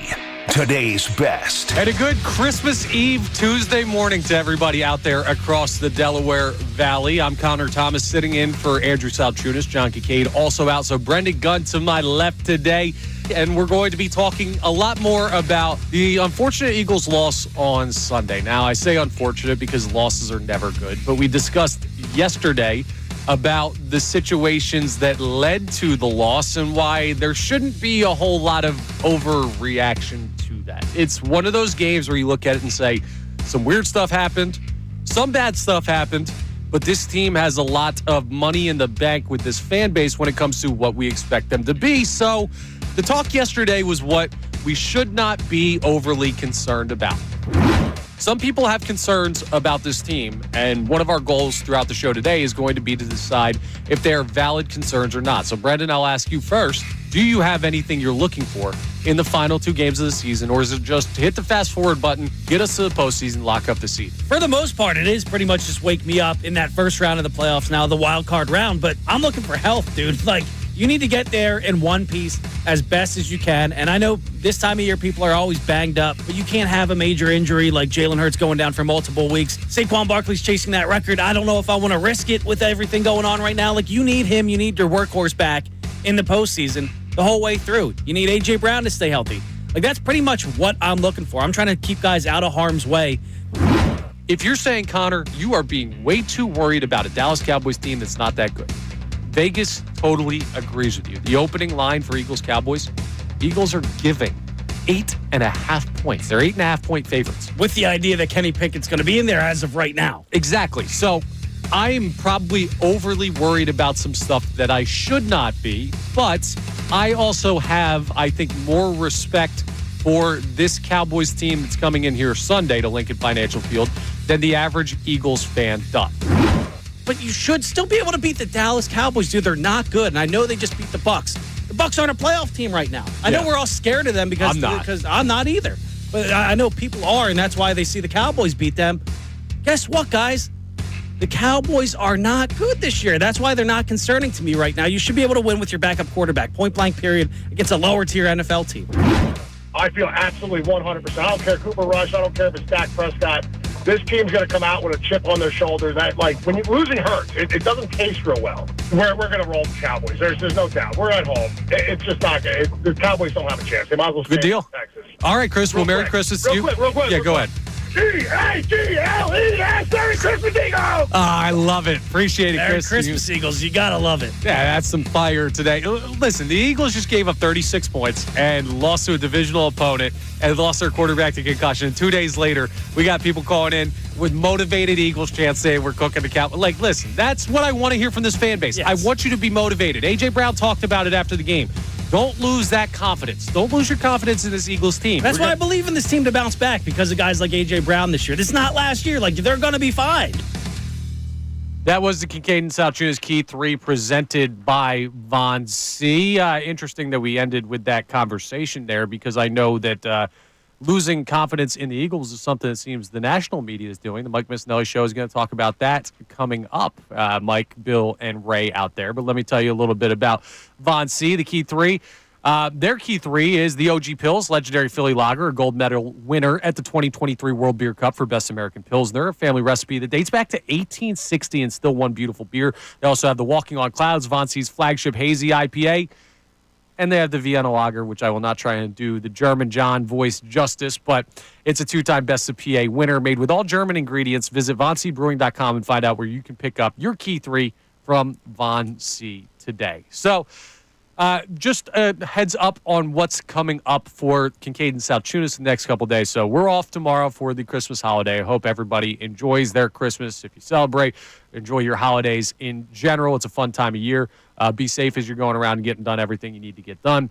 Today's best. And a good Christmas Eve Tuesday morning to everybody out there across the Delaware Valley. I'm Connor Thomas sitting in for Andrew Salciunas. John Kincade also out. So Brendan Gunn to my left today. And we're going to be talking a lot more about the unfortunate Eagles loss on Sunday. Now, I say unfortunate because losses are never good. But we discussed yesterday about the situations that led to the loss and why there shouldn't be a whole lot of overreaction to that. It's one of those games where you look at it and say, some weird stuff happened, some bad stuff happened, but this team has a lot of money in the bank with this fan base when it comes to what we expect them to be. So the talk yesterday was what we should not be overly concerned about. Some people have concerns about this team, and one of our goals throughout the show today is going to be to decide if they are valid concerns or not. So, Brendan, I'll ask you first. Do you have anything you're looking for in the final 2 games of the season, or is it just hit the fast-forward button, get us to the postseason, lock up the seat? For the most part, it is pretty much just wake me up in that first round of the playoffs now, the wild card round, but I'm looking for health, dude. Like, you need to get there in one piece as best as you can. And I know this time of year people are always banged up, but you can't have a major injury like Jalen Hurts going down for multiple weeks. Saquon Barkley's chasing that record. I don't know if I want to risk it with everything going on right now. Like, you need him. You need your workhorse back in the postseason the whole way through. You need A.J. Brown to stay healthy. Like, that's pretty much what I'm looking for. I'm trying to keep guys out of harm's way. If you're saying, Connor, you are being way too worried about a Dallas Cowboys team that's not that good, Vegas totally agrees with you. The opening line for Eagles-Cowboys, Eagles are giving 8.5 points. They're 8.5-point favorites. With the idea that Kenny Pickett's going to be in there as of right now. Exactly. So I'm probably overly worried about some stuff that I should not be, but I also have, I think, more respect for this Cowboys team that's coming in here Sunday to Lincoln Financial Field than the average Eagles fan does. But you should still be able to beat the Dallas Cowboys, dude. They're not good, and I know they just beat the Bucks. The Bucks aren't a playoff team right now. I know we're all scared of them because I'm not either. But I know people are, and that's why they see the Cowboys beat them. Guess what, guys? The Cowboys are not good this year. That's why they're not concerning to me right now. You should be able to win with your backup quarterback, point-blank period, against a lower-tier NFL team. I feel absolutely 100%. I don't care Cooper Rush. I don't care if it's Dak Prescott. This team's going to come out with a chip on their shoulder. That, like, when you're losing hurts, it doesn't taste real well. We're going to roll the Cowboys. There's no doubt. We're at home. It's just not good. The Cowboys don't have a chance. They might as well stay Good deal. in Texas. All right, Chris. Well, Merry Christmas to you. Real quick. Yeah, go ahead. E-A-G-L-E-S. Merry Christmas, Eagles! Oh, I love it. Appreciate it, Merry Chris. Christmas, Eagles. You got to love it. Yeah, that's some fire today. Listen, the Eagles just gave up 36 points and lost to a divisional opponent and lost their quarterback to concussion. And 2 days later, we got people calling in with motivated Eagles chants saying we're cooking the cow. Like, listen, that's what I want to hear from this fan base. Yes. I want you to be motivated. A.J. Brown talked about it after the game. Don't lose that confidence. Don't lose your confidence in this Eagles team. That's why I believe in this team to bounce back, because of guys like A.J. Brown this year. This is not last year. Like, they're going to be fine. That was the Kincade Salciunas Key 3 presented by Von C. Interesting that we ended with that conversation there, because I know that losing confidence in the Eagles is something that seems the national media is doing. The Mike Missanelli Show is going to talk about that coming up. Mike, Bill, and Ray out there. But let me tell you a little bit about Von C, the Key 3. Their Key 3 is the OG Pils, legendary Philly lager, a gold medal winner at the 2023 World Beer Cup for Best American Pilsner, a family recipe that dates back to 1860 and still one beautiful beer. They also have the Walking on Clouds, Von C's flagship hazy IPA. And they have the Vienna Lager, which I will not try and do the German John voice justice, but it's a 2-time Best of PA winner made with all German ingredients. Visit VonCBrewing.com and find out where you can pick up your Key 3 from Von C today. So just a heads up on what's coming up for Kincade and Salciunas the next couple of days. So we're off tomorrow for the Christmas holiday. I hope everybody enjoys their Christmas. If you celebrate, enjoy your holidays in general. It's a fun time of year. Be safe as you're going around and getting done everything you need to get done.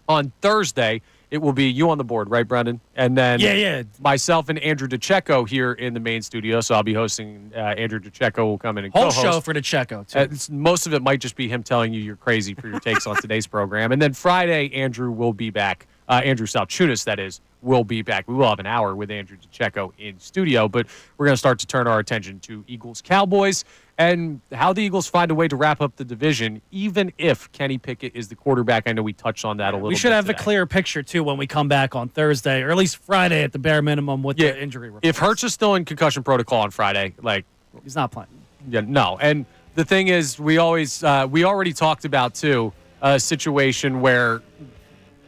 On Thursday, it will be you on the board, right, Brendan? And then myself and Andrew DeCecco here in the main studio. So I'll be hosting. Andrew DeCecco will come in and Whole co-host. show for DeCecco, too. Most of it might just be him telling you you're crazy for your takes on today's program. And then Friday, Andrew will be back. Andrew Salciunas, that is, will be back. We will have an hour with Andrew DeCecco in studio, but we're going to start to turn our attention to Eagles-Cowboys and how the Eagles find a way to wrap up the division, even if Kenny Pickett is the quarterback. I know we touched on that a little bit. We should have today. a clear picture, too, when we come back on Thursday, or at least Friday at the bare minimum with the injury report. If Hurts is still in concussion protocol on Friday, he's not playing. Yeah, no. And the thing is, we already talked about, too, a situation where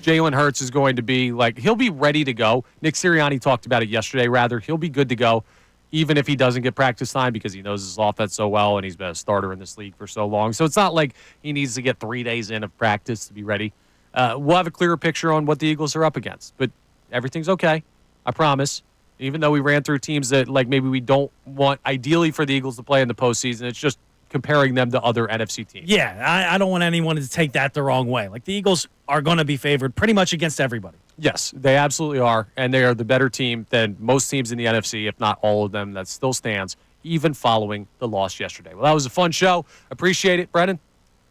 Jalen Hurts is going to be he'll be ready to go. Nick Sirianni talked about it yesterday, rather. He'll be good to go, even if he doesn't get practice time, because he knows his offense so well and he's been a starter in this league for so long. So it's not like he needs to get 3 days in of practice to be ready. We'll have a clearer picture on what the Eagles are up against, but everything's okay. I promise. Even though we ran through teams that maybe we don't want ideally for the Eagles to play in the postseason, it's just comparing them to other NFC teams. Yeah, I don't want anyone to take that the wrong way. The Eagles are going to be favored pretty much against everybody. Yes, they absolutely are, and they are the better team than most teams in the NFC, if not all of them. That still stands, even following the loss yesterday. Well, that was a fun show. Appreciate it, Brendan.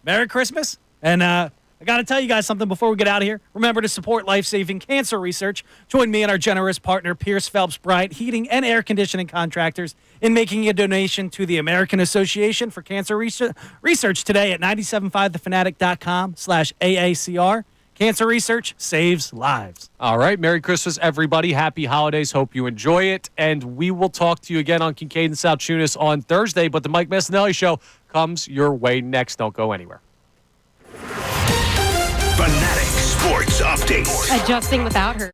Merry Christmas, and I got to tell you guys something before we get out of here. Remember to support life-saving cancer research. Join me and our generous partner, Pierce Phelps Bryant Heating and Air Conditioning Contractors, in making a donation to the American Association for Cancer Research today at 975thefanatic.com/AACR. Cancer research saves lives. All right. Merry Christmas, everybody. Happy holidays. Hope you enjoy it. And we will talk to you again on Kincade and Salciunas on Thursday. But the Mike Missanelli Show comes your way next. Don't go anywhere. Fanatic Sports Update. Adjusting without her.